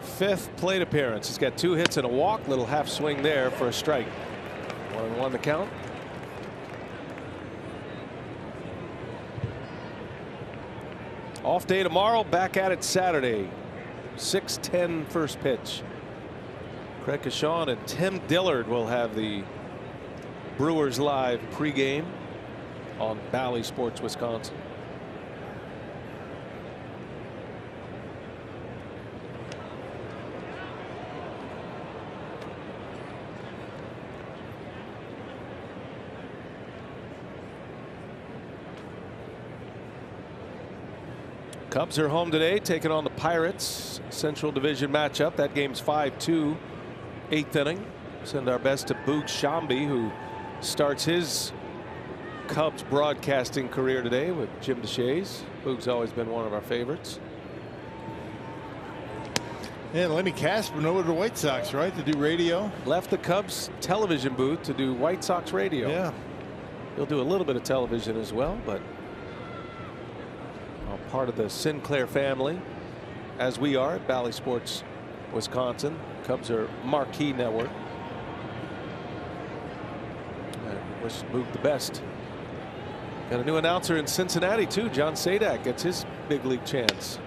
5th plate appearance. He's got 2 hits and a walk. Little half swing there for a strike. 1-1 the count. Off day tomorrow. Back at it Saturday. 6:10 first pitch. Craig Kashawn and Tim Dillard will have the Brewers Live pregame on Bally Sports Wisconsin. Cubs are home today, taking on the Pirates. Central Division matchup. That game's 5-2, 8th inning. Send our best to Boog Shambi, who starts his Cubs broadcasting career today with Jim DeShays. Boog's always been one of our favorites.
And Lenny Casper over to the White Sox, right, to do radio.
Left the Cubs television booth to do White Sox radio.
Yeah.
He'll do a little bit of television as well, but part of the Sinclair family, as we are at Bally Sports Wisconsin. Cubs are marquee network. I wish Boog the best. Got a new announcer in Cincinnati too. John Sadak gets his big league chance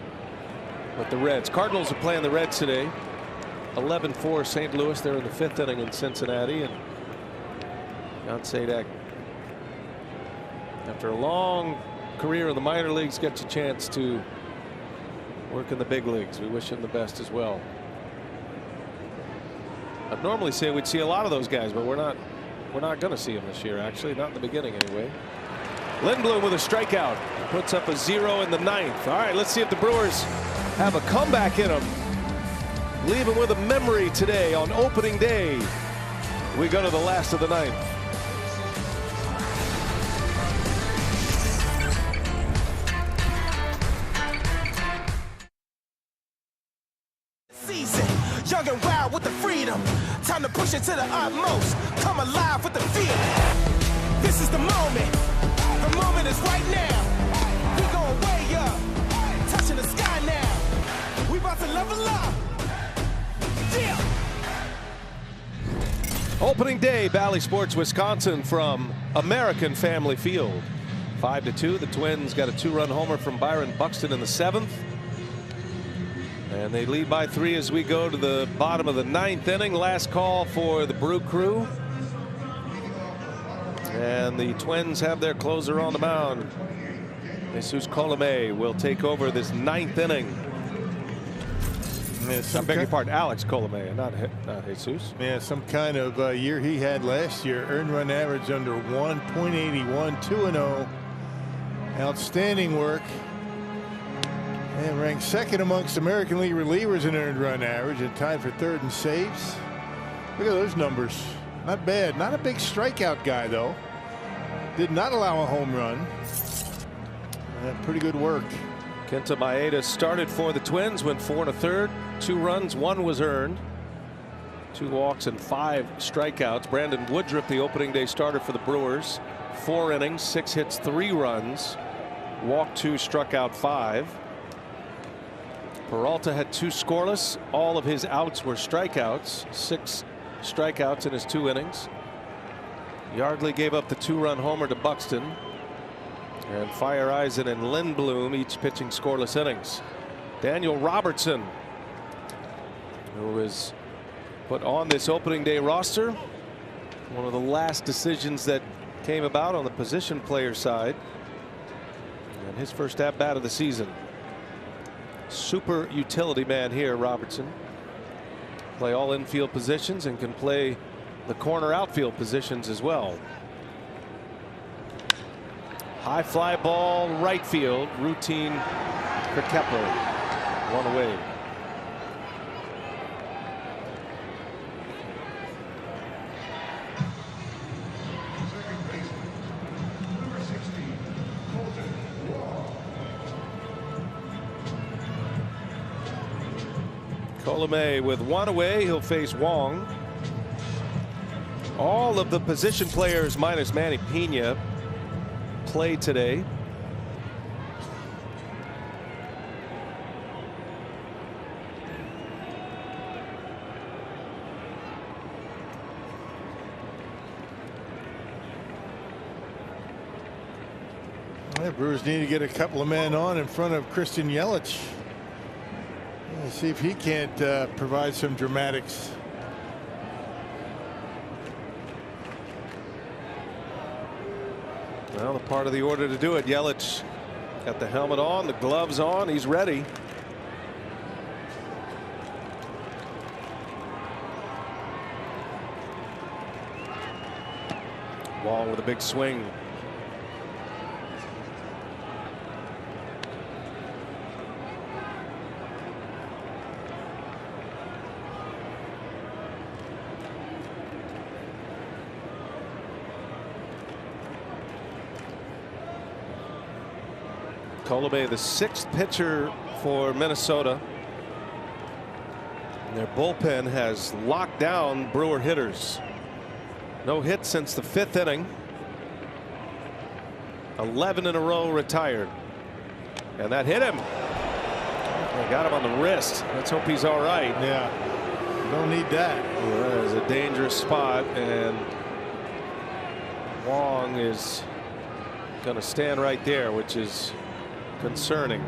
with the Reds. Cardinals are playing the Reds today. 11-4 St. Louis. They're in the 5th inning in Cincinnati, and John Sadak, after a long career in the minor leagues, gets a chance to work in the big leagues. We wish him the best as well. I'd normally say we'd see a lot of those guys, but we're not going to see them this year, actually, not in the beginning anyway. Lindblom with a strikeout, puts up a 0 in the 9th. All right, let's see if the Brewers have a comeback in them. Leave them with a memory today on opening day. We go to the last of the 9th.
Young and wild with the freedom. Time to push it to the utmost. Come alive with the feeling. This is the moment. The moment is right now. We going way up. Touching the sky now. We about to level up. Yeah.
Opening day, Bally Sports Wisconsin from American Family Field. 5-2. The Twins got a 2-run homer from Byron Buxton in the 7th. And they lead by 3 as we go to the bottom of the 9th inning. Last call for the Brew Crew. And the Twins have their closer on the mound. Jesus Colomé will take over this 9th inning. I beg your pardon, Alex Colomé, not Jesus.
Yeah, some kind of year he had last year. Earned run average under 1.81, 2-0. Outstanding work. And ranked 2nd amongst American League relievers in earned run average and tied for 3rd in saves. Look at those numbers. Not bad. Not a big strikeout guy, though. Did not allow a home run. Pretty good work.
Kenta Maeda started for the Twins, went 4 1/3, 2 runs, 1 was earned, 2 walks and 5 strikeouts. Brandon Woodruff, the opening day starter for the Brewers, 4 innings, 6 hits, 3 runs, walked 2, struck out 5. Peralta had 2 scoreless. All of his outs were strikeouts. 6 strikeouts in his 2 innings. Yardley gave up the 2-run homer to Buxton. And Feyereisen and Lindblom each pitching scoreless innings. Daniel Robertson, who is put on this opening day roster. One of the last decisions that came about on the position player side. And his first at bat of the season. Super utility man here, Robertson. Play all infield positions and can play the corner outfield positions as well. High fly ball right field, routine for Kepler. One away. Colomé with one away. He'll face Wong. All of the position players minus Manny Pena play today.
The Brewers need to get a couple of men on in front of Christian Yelich. Let's see if he can't provide some dramatics.
Well, the part of the order to do it. Yelich got the helmet on, the gloves on. He's ready. Wong with a big swing. Colomé, the 6th pitcher for Minnesota. And their bullpen has locked down Brewer hitters. No hit since the 5th inning. 11 in a row retired. And that hit him. They got him on the wrist. Let's hope he's all right.
Yeah. Don't need that.
Well, that is a dangerous spot. And Wong is going to stand right there, which is concerning.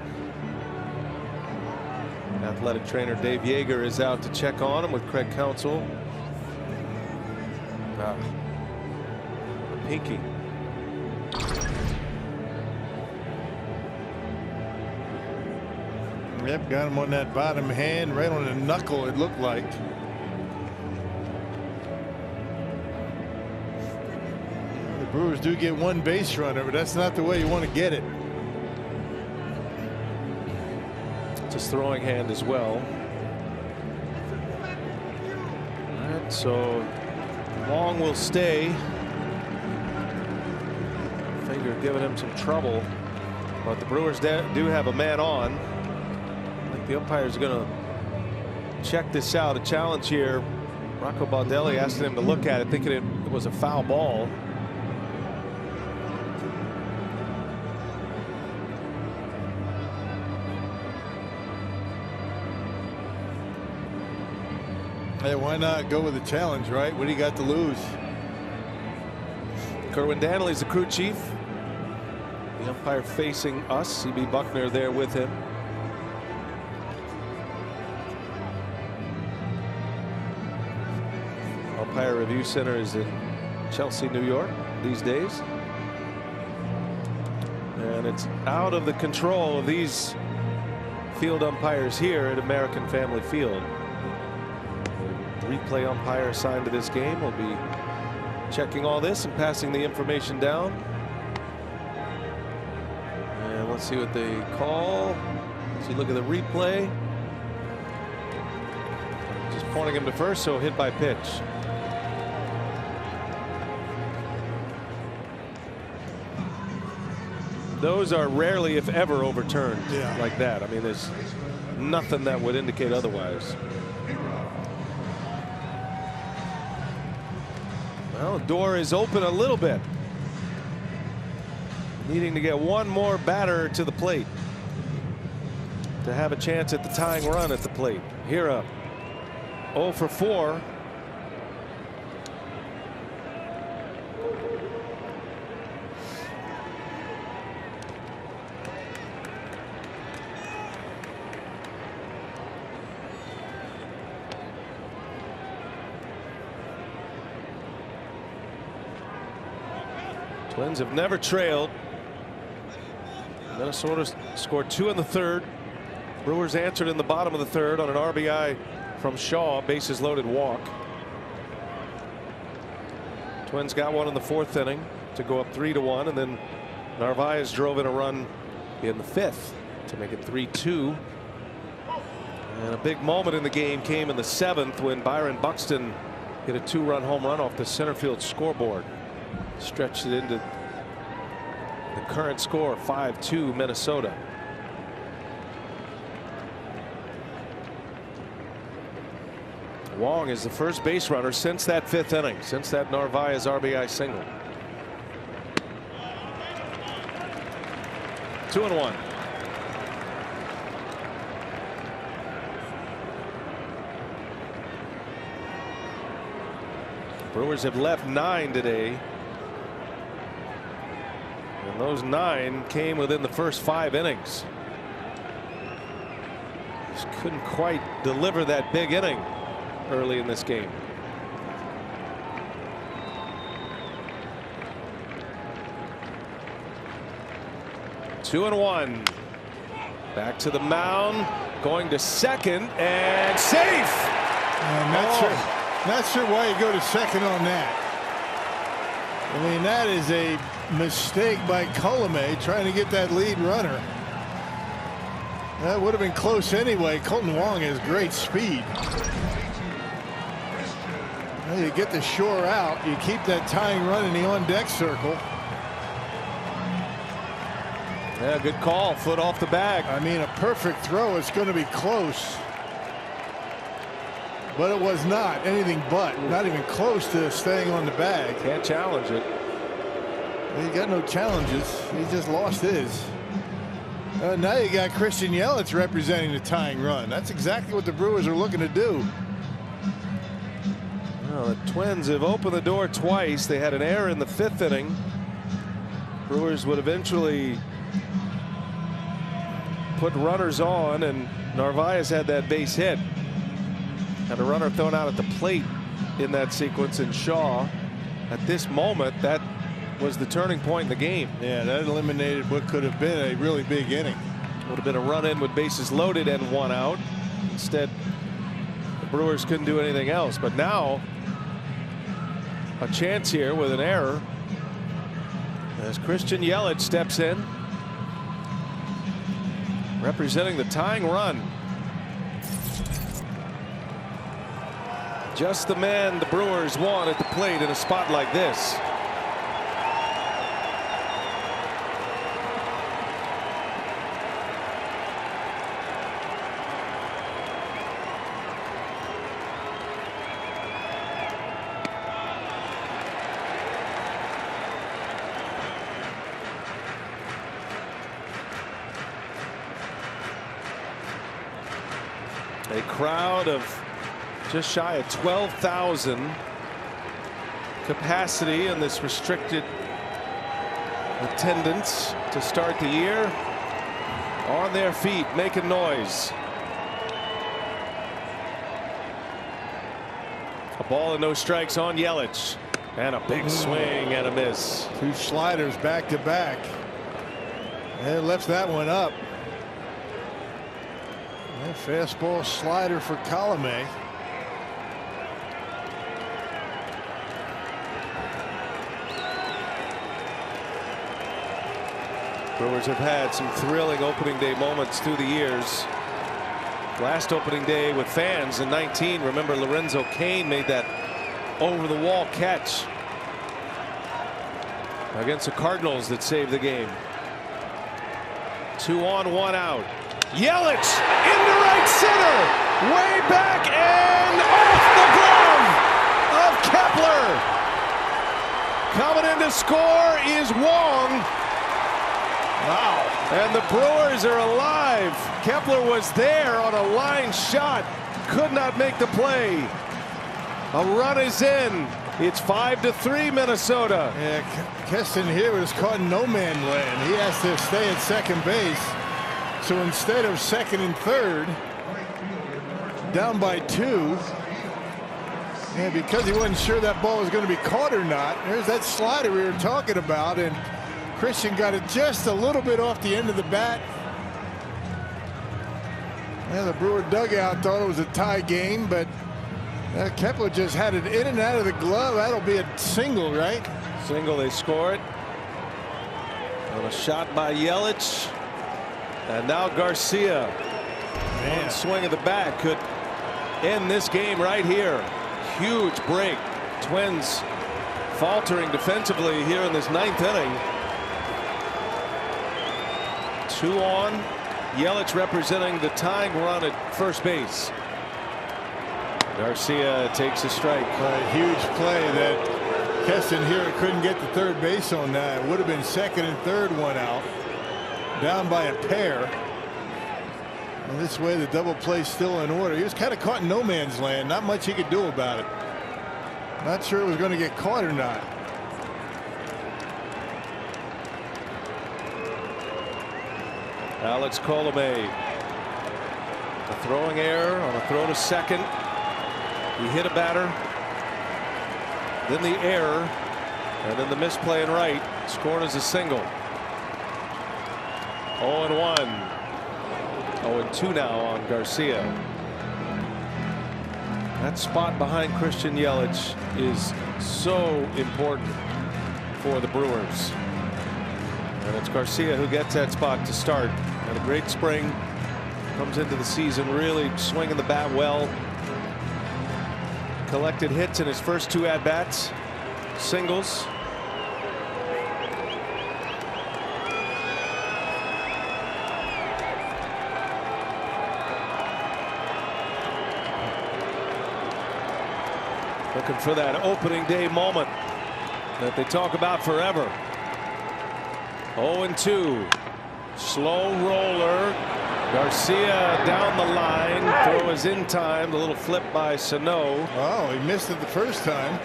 Athletic trainer Dave Yeager is out to check on him with Craig Counsell. Pinky.
Yep, got him on that bottom hand, right on the knuckle, it looked like. The Brewers do get one base runner, but that's not the way you want to get it.
His throwing hand as well. All right, so Wong will stay. Finger giving him some trouble, but the Brewers do have a man on. I think the umpires are going to check this out. A challenge here. Rocco Baldelli asking him to look at it, thinking it was a foul ball.
Hey, why not go with a challenge, right? What do you got to lose?
Kerwin Danley's the crew chief. The umpire facing us. CB Buckner there with him. Umpire Review Center is in Chelsea, New York these days. And it's out of the control of these field umpires here at American Family Field. Replay umpire assigned to this game will be checking all this and passing the information down. And let's see what they call. Let's see, look at the replay. Just pointing him to first, so hit by pitch. Those are rarely, if ever, overturned like that. I mean, there's nothing that would indicate otherwise. Well, the door is open a little bit. Needing to get one more batter to the plate to have a chance at the tying run at the plate. Here up 0 for 4. Twins have never trailed. Minnesota scored 2 in the third. Brewers answered in the bottom of the third on an RBI from Shaw, bases loaded walk. Twins got one in the fourth inning to go up 3-1, and then Narvaez drove in a run in the fifth to make it 3-2. And a big moment in the game came in the seventh when Byron Buxton hit a 2-run home run off the center field scoreboard. Stretched it into the current score, 5-2 Minnesota. Wong is the first base runner since that fifth inning, since that Narvaez RBI single. 2-1. Brewers have left 9 today. And those 9 came within the first 5 innings. Just couldn't quite deliver that big inning early in this game. Two and one. Back to the mound, going to second, and safe.
Not sure why you go to second on that. I mean, that is a mistake by Colomé trying to get that lead runner. That would have been close anyway. Colton Wong has great speed. Well, you get the shore out, you keep that tying run in the on-deck circle.
Yeah, good call. Foot off the bag.
I mean, a perfect throw. It's going to be close. But it was not anything but. Not even close to staying on the bag.
Can't challenge it.
He got no challenges. He just lost his. Now you got Christian Yelich representing the tying run. That's exactly what the Brewers are looking to do.
Well, the Twins have opened the door twice. They had an error in the fifth inning. Brewers would eventually put runners on, and Narvaez had that base hit. Had a runner thrown out at the plate in that sequence, and Shaw, at this moment, that was the turning point in the game.
Yeah, that eliminated what could have been a really big inning.
Would have been a run in with bases loaded and 1 out. Instead, the Brewers couldn't do anything else. But now, a chance here with an error as Christian Yelich steps in, representing the tying run. Just the man the Brewers want at the plate in a spot like this. A crowd of just shy of 12,000 capacity in this restricted attendance to start the year, on their feet making noise. A ball and no strikes on Yelich, and a big swing and a miss.
2 sliders back to back, and left that one up. Fastball slider for Colomé.
Brewers have had some thrilling opening day moments through the years. Last opening day with fans in 19. Remember, Lorenzo Cain made that over the wall catch against the Cardinals that saved the game. 2 on, 1 out. Yelich into right center, way back and off the glove of Kepler. Coming in to score is Wong. Wow. And the Brewers are alive. Kepler was there on a line shot, could not make the play. A run is in. It's 5-3 Minnesota.
Yeah, Keston here was caught in no man land. He has to stay at second base. So instead of second and third, down by 2, Yeah, because he wasn't sure that ball was going to be caught or not. There's that slider we were talking about, and Christian got it just a little bit off the end of the bat. Yeah, the Brewer dugout thought it was a tie game, but Kepler just had it in and out of the glove. That'll be a single, right?
Single, they score it. On a shot by Yelich. And now Garcia. One swing of the bat could end this game right here. Huge break. Twins faltering defensively here in this 9th inning. 2 on. Yelich representing the tying run at first base. Garcia takes a strike.
A huge play that Keston here couldn't get to third base on that. It would have been second and third, one out. Down by a pair. And this way the double play's still in order. He was kind of caught in no man's land. Not much he could do about it. Not sure it was going to get caught or not.
Alex Colomé. A throwing error on a throw to second. He hit a batter. Then the error. And then the misplay in right. Scored as a single. 0-1. 0-2 now on Garcia. That spot behind Christian Yelich is so important for the Brewers. And it's Garcia who gets that spot to start. Had a great spring. Comes into the season really swinging the bat well. Collected hits in his first 2 at-bats. Singles. Looking for that opening day moment that they talk about forever. 0-2. Slow roller. Garcia down the line. Throw is in time. The little flip by Sano.
Oh, he missed it the first time.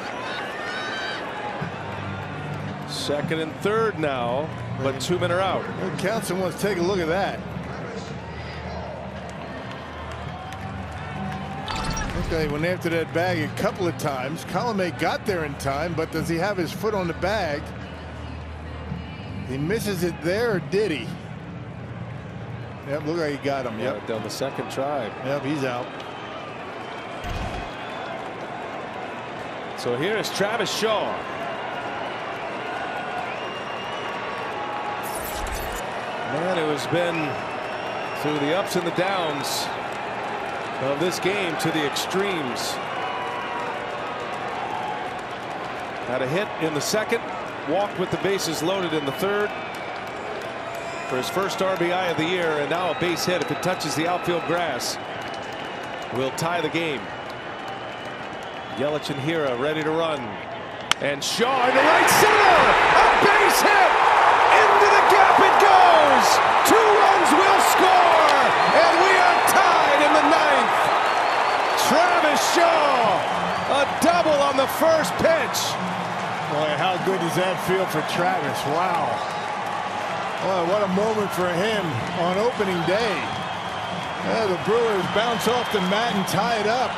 Second and third now, but 2 men are out.
Council wants to take a look at that. Okay, went after that bag a couple of times. Colomé got there in time, but does he have his foot on the bag? He misses it there, or did he? Yep, look like he got him. Yep,
down the second try.
Yep, he's out.
So here is Travis Shaw. Man, it has been through the ups and the downs of this game to the extremes. Had a hit in the second, walked with the bases loaded in the third for his first RBI of the year, and now a base hit. If it touches the outfield grass, will tie the game. Yelich and Hira ready to run, and Shaw in the right center, a base hit, into the gap it goes. 2 runs will score, and we are tied in the 9th. Travis Shaw, a double on the first pitch.
Boy, how good does that feel for Travis? Wow. Boy, what a moment for him on opening day. Yeah, the Brewers bounce off the mat and tie it up.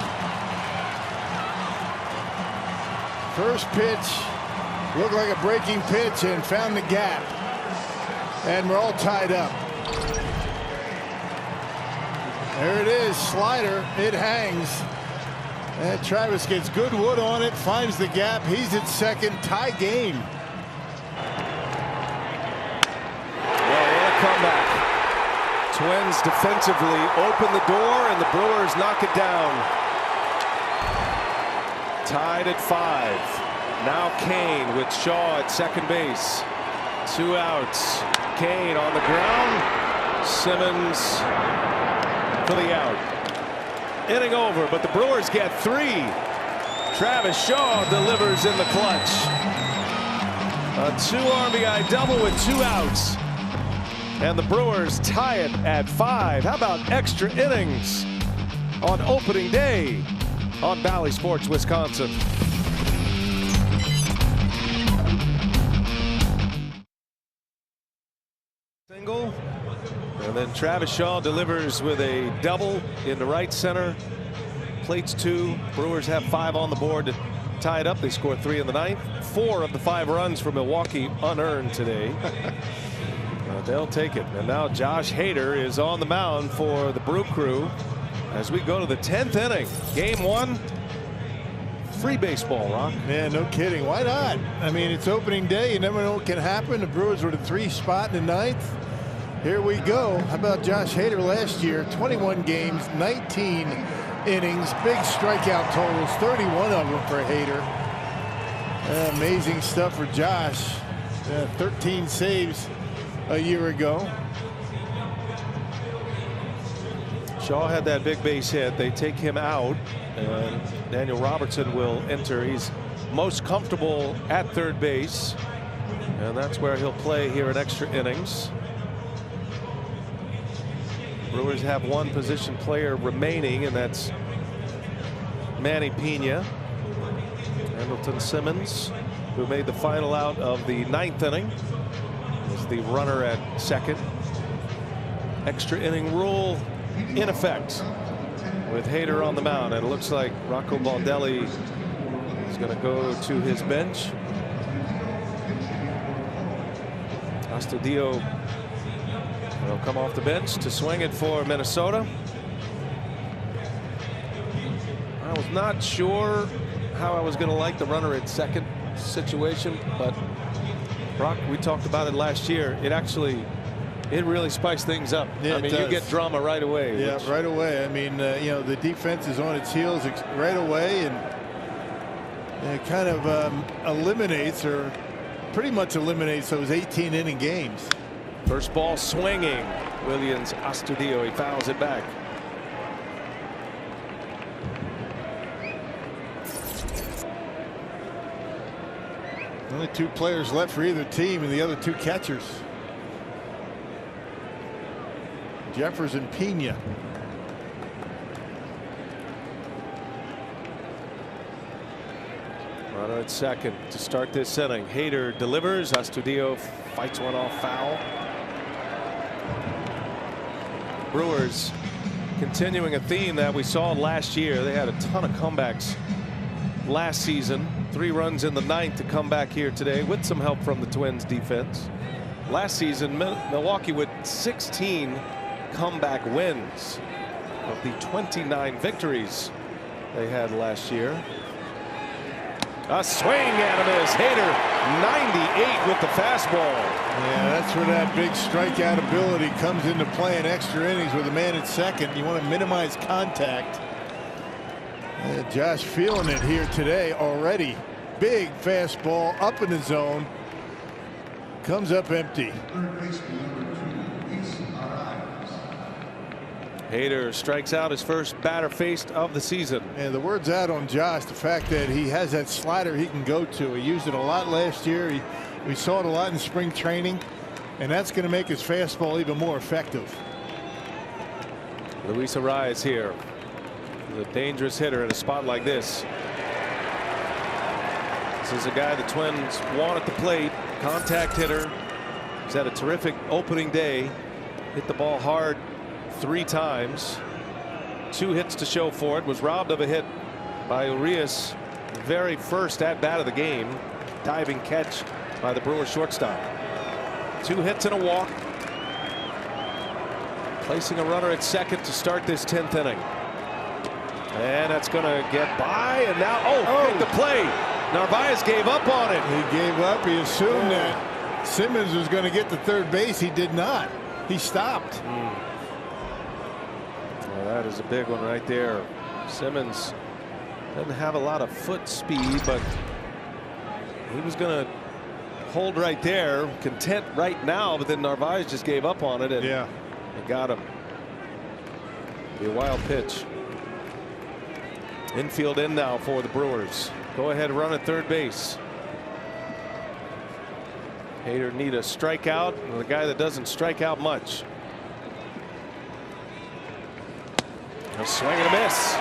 First pitch looked like a breaking pitch and found the gap. And we're all tied up. There it is, slider. It hangs. And Travis gets good wood on it, finds the gap. He's at second, tie game.
Well, what a comeback. Twins defensively open the door, and the Brewers knock it down. Tied at 5. Now Kane with Shaw at second base. 2 outs. Kane on the ground. Simmons for the out. Inning over, but the Brewers get 3. Travis Shaw delivers in the clutch. A 2 RBI double with 2 outs. And the Brewers tie it at 5. How about extra innings on opening day on Bally Sports Wisconsin? Single. And then Travis Shaw delivers with a double in the right center. Plates 2. Brewers have 5 on the board to tie it up. They score 3 in the 9th. 4 of the 5 runs for Milwaukee unearned today. They'll take it. And now Josh Hader is on the mound for the Brew Crew as we go to the 10th inning. Game 1. Free baseball, Rock.
Man, no kidding. Why not? I mean, it's opening day. You never know what can happen. The Brewers were the 3 spot in the 9th. Here we go. How about Josh Hader last year? 21 games, 19 innings, big strikeout totals, 31 of them for Hader. Amazing stuff for Josh. 13 saves a year ago.
Shaw had that big base hit. They take him out, and Daniel Robertson will enter. He's most comfortable at third base, and that's where he'll play here in extra innings. Brewers have 1 position player remaining, and that's Manny Pena. Hamilton Simmons, who made the final out of the 9th inning, was the runner at second. Extra inning rule in effect with Hader on the mound, and it looks like Rocco Baldelli is going to go to his bench. Astudillo will come off the bench to swing it for Minnesota. I was not sure how I was going to like the runner at second situation, but Brock, we talked about it last year. It really spiced things up.
Yeah,
I mean, you get drama right away.
Yeah, right away. I mean, you know, the defense is on its heels right away, and it kind of eliminates, or pretty much eliminates, those 18-inning games.
First ball swinging. Williams Astudillo, he fouls it back.
Only 2 players left for either team, and the other 2 catchers. Jeffers and Pena.
Runner at second to start this inning. Hader delivers. Astudillo fights one off foul. Brewers continuing a theme that we saw last year. They had a ton of comebacks last season. 3 runs in the 9th to come back here today with some help from the Twins defense. Last season, Milwaukee with 16 comeback wins of the 29 victories they had last year. A swing and a miss. Hader 98 with the fastball.
Yeah, that's where that big strikeout ability comes into play in extra innings with a man at second. You want to minimize contact. Josh feeling it here today already. Big fastball up in the zone. Comes up empty.
Hader strikes out his first batter faced of the season.
And the word's out on Josh, the fact that he has that slider he can go to. He used it a lot last year. We saw it a lot in spring training, and that's going to make his fastball even more effective.
Luis Arraez here. He's a dangerous hitter in a spot like this. This is a guy the Twins want at the plate. Contact hitter. He's had a terrific opening day. Hit the ball hard 3 times. 2 hits to show for it. Was robbed of a hit by Urias. Very first at bat of the game. Diving catch by the Brewers shortstop. 2 hits and a walk. Placing a runner at second to start this 10th inning. And that's going to get by, and now hit the play. Narvaez gave up on it.
He gave up. He assumed that Simmons was going to get to third base. He did not. He stopped.
Well, that is a big one right there. Simmons doesn't have a lot of foot speed, but he was going to hold right there, content right now, but then Narvaez just gave up on it, and it got him. Be a wild pitch. Infield in now for the Brewers. Go ahead, run at third base. Hader need a strikeout, and a guy that doesn't strike out much. A swing and a miss.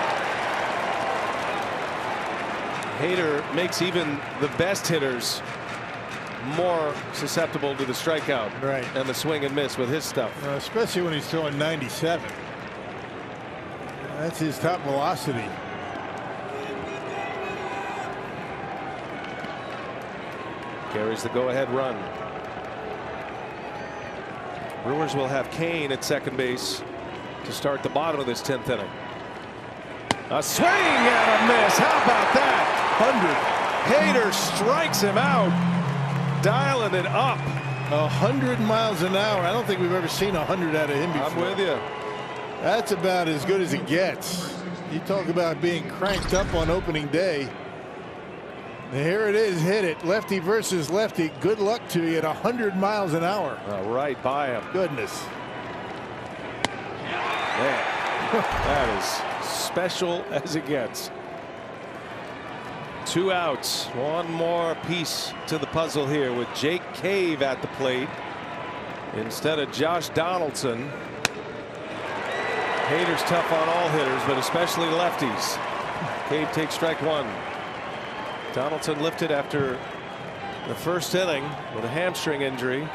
Hader makes even the best hitters more susceptible to the strikeout and the swing and miss with his stuff.
Especially when he's throwing 97. That's his top velocity.
carries the go-ahead run. Brewers will have Kane at second base to start the bottom of this 10th inning. A swing and a miss. How about that? 100. Hader strikes him out, dialing it up.
100 miles an hour. I don't think we've ever seen 100 out of him before.
I'm with you.
That's about as good as it gets. You talk about being cranked up on opening day. Here it is, hit it. Lefty versus lefty. Good luck to you at 100 miles an hour.
Right by him.
Goodness.
Man, that is special as it gets. 2 outs. One more piece to the puzzle here with Jake Cave at the plate instead of Josh Donaldson. Hader's tough on all hitters, but especially lefties. Cave takes strike 1. Donaldson lifted after the first inning with a hamstring injury.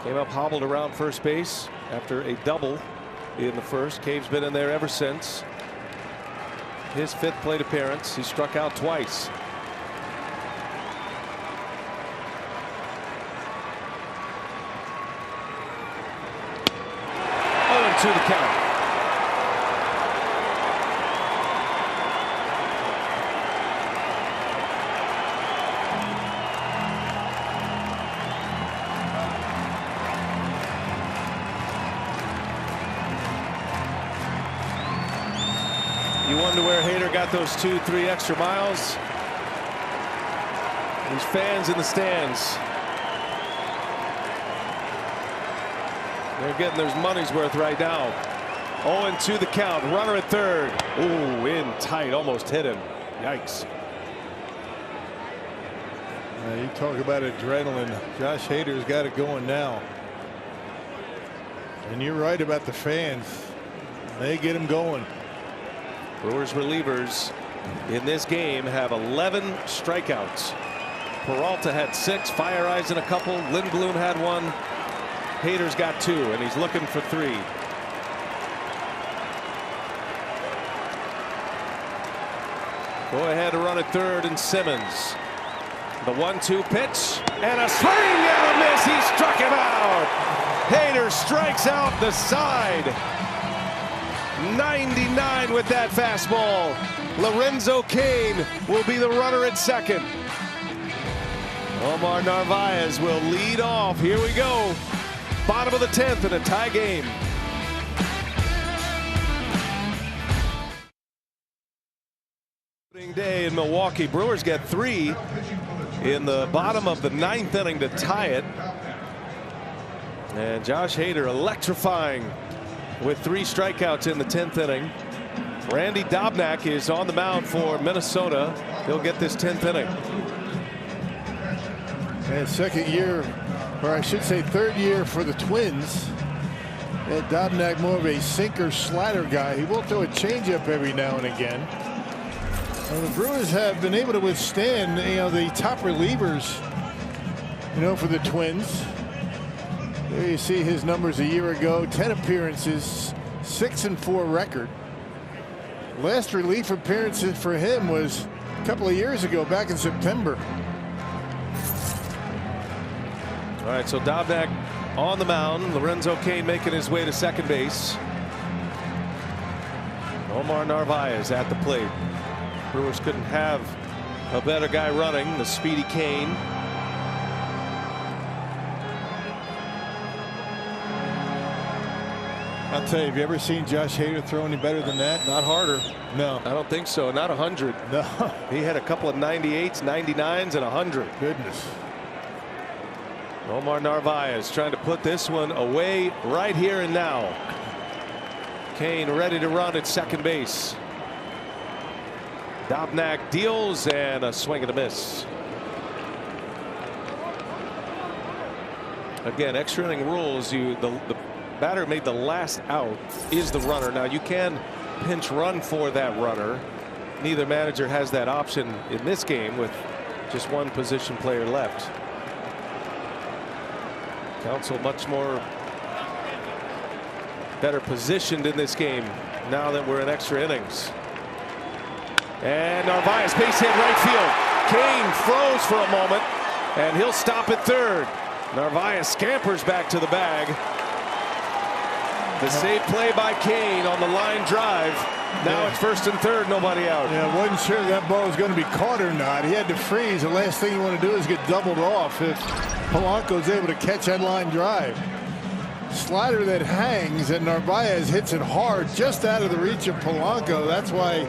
Came up hobbled around first base after a double in the first. Cave's been in there ever since. His 5th plate appearance. He struck out twice. To the count. You wonder where Hader got those 2-3 extra miles. These fans in the stands. They're getting their money's worth right now. 0-2 the count. Runner at third. Ooh, in tight. Almost hit him. Yikes.
You talk about adrenaline. Josh Hader's got it going now. And you're right about the fans. They get him going.
Brewers relievers in this game have 11 strikeouts. Peralta had 6. Fireeisen a couple. Lindblom had 1. Hader's got 2, and he's looking for 3. Go ahead to run at third, and Simmons. The 1-2 pitch, and a swing and a miss. He struck him out. Hader strikes out the side. 99 with that fastball. Lorenzo Cain will be the runner at second. Omar Narvaez will lead off. Here we go. Bottom of the 10th in a tie game. Opening day in Milwaukee. Brewers get 3 in the bottom of the 9th inning to tie it. And Josh Hader electrifying with 3 strikeouts in the 10th inning. Randy Dobnak is on the mound for Minnesota. He'll get this 10th inning.
And second year, or I should say third year for the Twins. And Dobnak more of a sinker slider guy. He will throw a changeup every now and again. And the Brewers have been able to withstand, the top relievers, for the Twins. There you see his numbers a year ago. 10 appearances, 6-4 record. Last relief appearances for him was a couple of years ago, back in September.
All right, so Dobnak on the mound. Lorenzo Cain making his way to second base. Omar Narvaez at the plate. Brewers couldn't have a better guy running, the speedy Cain.
I'll tell you, have you ever seen Josh Hader throw any better than that?
Not harder.
No.
I don't think so. Not 100.
No.
He had a couple of 98s, 99s, and 100.
Goodness.
Omar Narvaez trying to put this one away right here and now. Cain ready to run at second base. Dobnak deals, and a swing and a miss. Again, extra inning rules. The batter made the last out is the runner. Now you can pinch run for that runner. Neither manager has that option in this game with just one position player left. Counsell much more better positioned in this game now that we're in extra innings. And Narvaez base hit right field. Kane froze for a moment, and he'll stop at third. Narvaez scampers back to the bag. The safe play by Kane on the line drive. Now it's first and third, nobody out.
Yeah, wasn't sure that ball was going to be caught or not. He had to freeze. The last thing you want to do is get doubled off if Polanco's able to catch that line drive. Slider that hangs, and Narvaez hits it hard just out of the reach of Polanco. That's why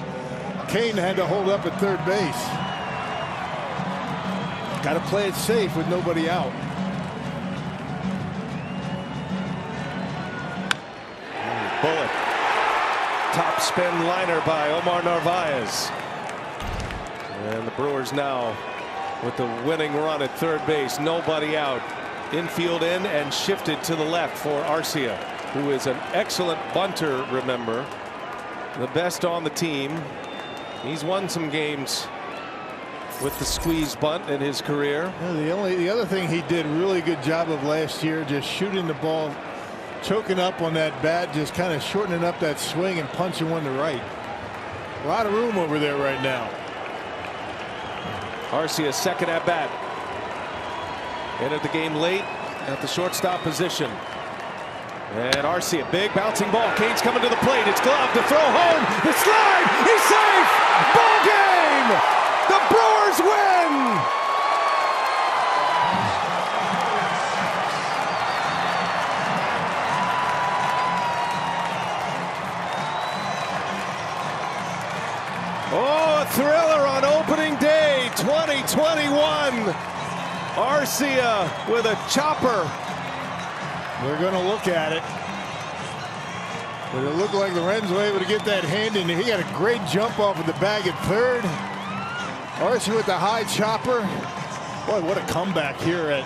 Kane had to hold up at third base. Got to play it safe with nobody out.
Bullet. Top spin liner by Omar Narvaez. And the Brewers now with the winning run at third base. Nobody out. Infield in and shifted to the left for Arcia, who is an excellent bunter, remember. The best on the team. He's won some games with the squeeze bunt in his career.
Yeah, the other thing he did really good job of last year, just shooting the ball, choking up on that bat, just kind of shortening up that swing and punching one to right. A lot of room over there right now.
Arcia second at bat. Entered the game late at the shortstop position. And Arcia, big bouncing ball. Kane's coming to the plate. It's gloved to throw home. The slide. He's safe. Ball game. The Brewers win. Oh, a thriller on opening day 2021. Arcia with a chopper.
They're going to look at it. But it looked like Lorenzo able to get that hand in. He got a great jump off of the bag at third. Arcia with the high chopper. Boy, what a comeback here at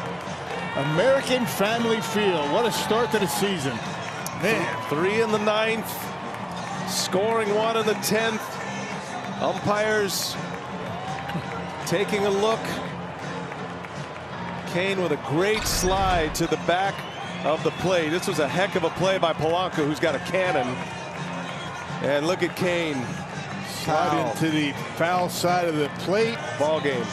American Family Field. What a start to the season. Man.
3 in the 9th. Scoring 1 in the 10th. Umpires taking a look. Kane with a great slide to the back of the plate. This was a heck of a play by Polanco, who's got a cannon. And look at Kane.
Slide into the foul side of the plate.
Ball game.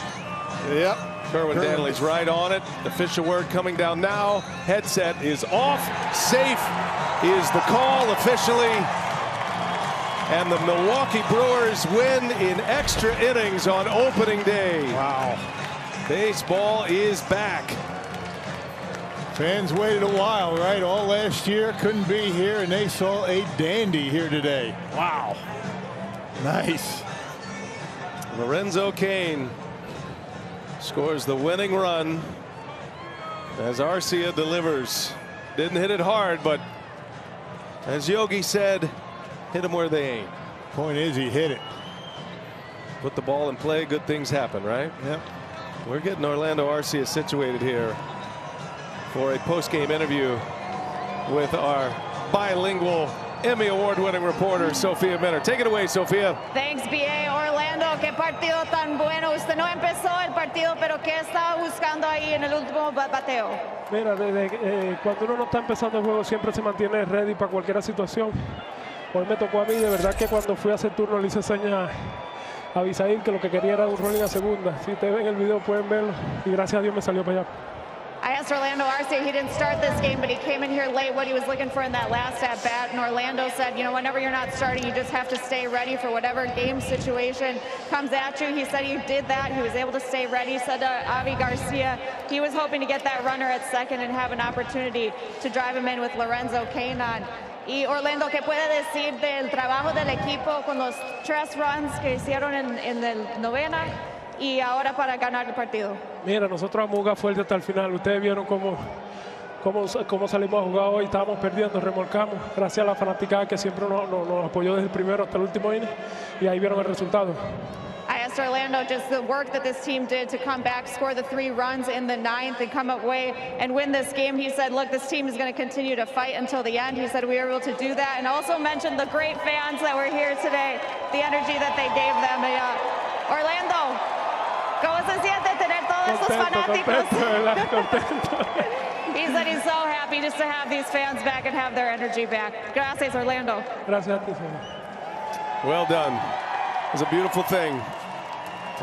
Yep.
Kerwin Danley's right on it. Official word coming down now. Headset is off. Safe is the call officially. And the Milwaukee Brewers win in extra innings on opening day.
Wow.
Baseball is back.
Fans waited a while, right? All last year, couldn't be here, and they saw a dandy here today. Wow. Nice.
Lorenzo Kane scores the winning run as Arcia delivers. Didn't hit it hard, but as Yogi said, hit them where they ain't.
Point is, he hit it.
Put the ball in play, good things happen, right?
Yep.
We're getting Orlando Arcia situated here for a post-game interview with our bilingual Emmy Award-winning reporter, Sofia Minner. Take it away, Sofia.
Thanks, B.A. Orlando, qué partido tan bueno. Usted no empezó el partido, pero ¿qué estaba buscando ahí en el último bateo?
Mira, cuando uno no está empezando el juego siempre se mantiene ready para cualquier situación. Hoy me tocó a mí, de verdad que cuando fui a hacer turno le hice señas a Abisail que lo que quería era un rolling a segunda. Si ustedes ven el video pueden verlo y gracias a Dios me salió para allá.
I asked Orlando Arcia, he didn't start this game, but he came in here late, what he was looking for in that last at-bat. And Orlando said, you know, whenever you're not starting, you just have to stay ready for whatever game situation comes at you. He said he did that. He was able to stay ready. He said to Avi Garcia, he was hoping to get that runner at second and have an opportunity to drive him in with Lorenzo Kane on. Y Orlando, ¿qué puede decir del trabajo del equipo con los 3 runs que hicieron en el novena? Y ahora para ganar el partido.
Mira, nosotros vamos a jugar fuerte hasta el final. Ustedes vieron cómo salimos a jugar hoy. Estábamos perdiendo, remolcamos. Gracias a la fanaticada que siempre nos apoyó desde el primero hasta el último inning. Y ahí vieron el resultado.
I asked Orlando just the work that this team did to come back, score the 3 runs in the 9th, and come away and win this game. He said, look, this team is going to continue to fight until the end. He said we were able to do that, and also mentioned the great fans that were here today, the energy that they gave them. Orlando, ¿cómo se siente tener todos estos fanáticos? He said he's so happy just to have these fans back and have their energy back. Gracias, Orlando.
Gracias a ti, señor.
Well done. It was a beautiful thing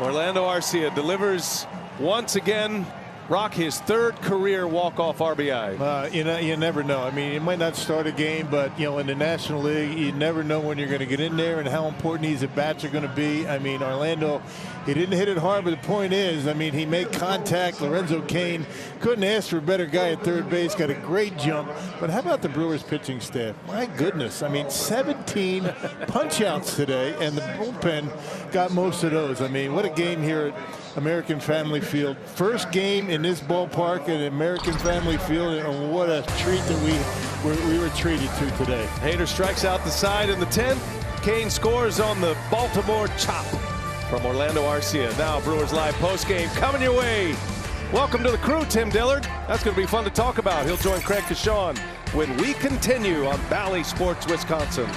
Orlando Arcia delivers once again. Rock, his third career walk-off RBI.
You never know. I mean, you might not start a game, but in the National League, you never know when you're going to get in there and how important these at-bats are going to be. I mean, Orlando, he didn't hit it hard, but the point is, I mean, he made contact. Lorenzo Cain couldn't ask for a better guy at third base. Got a great jump. But how about the Brewers pitching staff? My goodness. I mean, 17 punch-outs today, and the bullpen got most of those. I mean, what a game here at American Family Field. First game in this ballpark at American Family Field, and what a treat that we were treated to today.
Hader strikes out the side in the 10th. Cain scores on the Baltimore chop from Orlando Arcia. Now Brewers Live postgame coming your way. Welcome to the crew, Tim Dillard. That's going to be fun to talk about. He'll join Craig Kashawn when we continue on Bally Sports Wisconsin.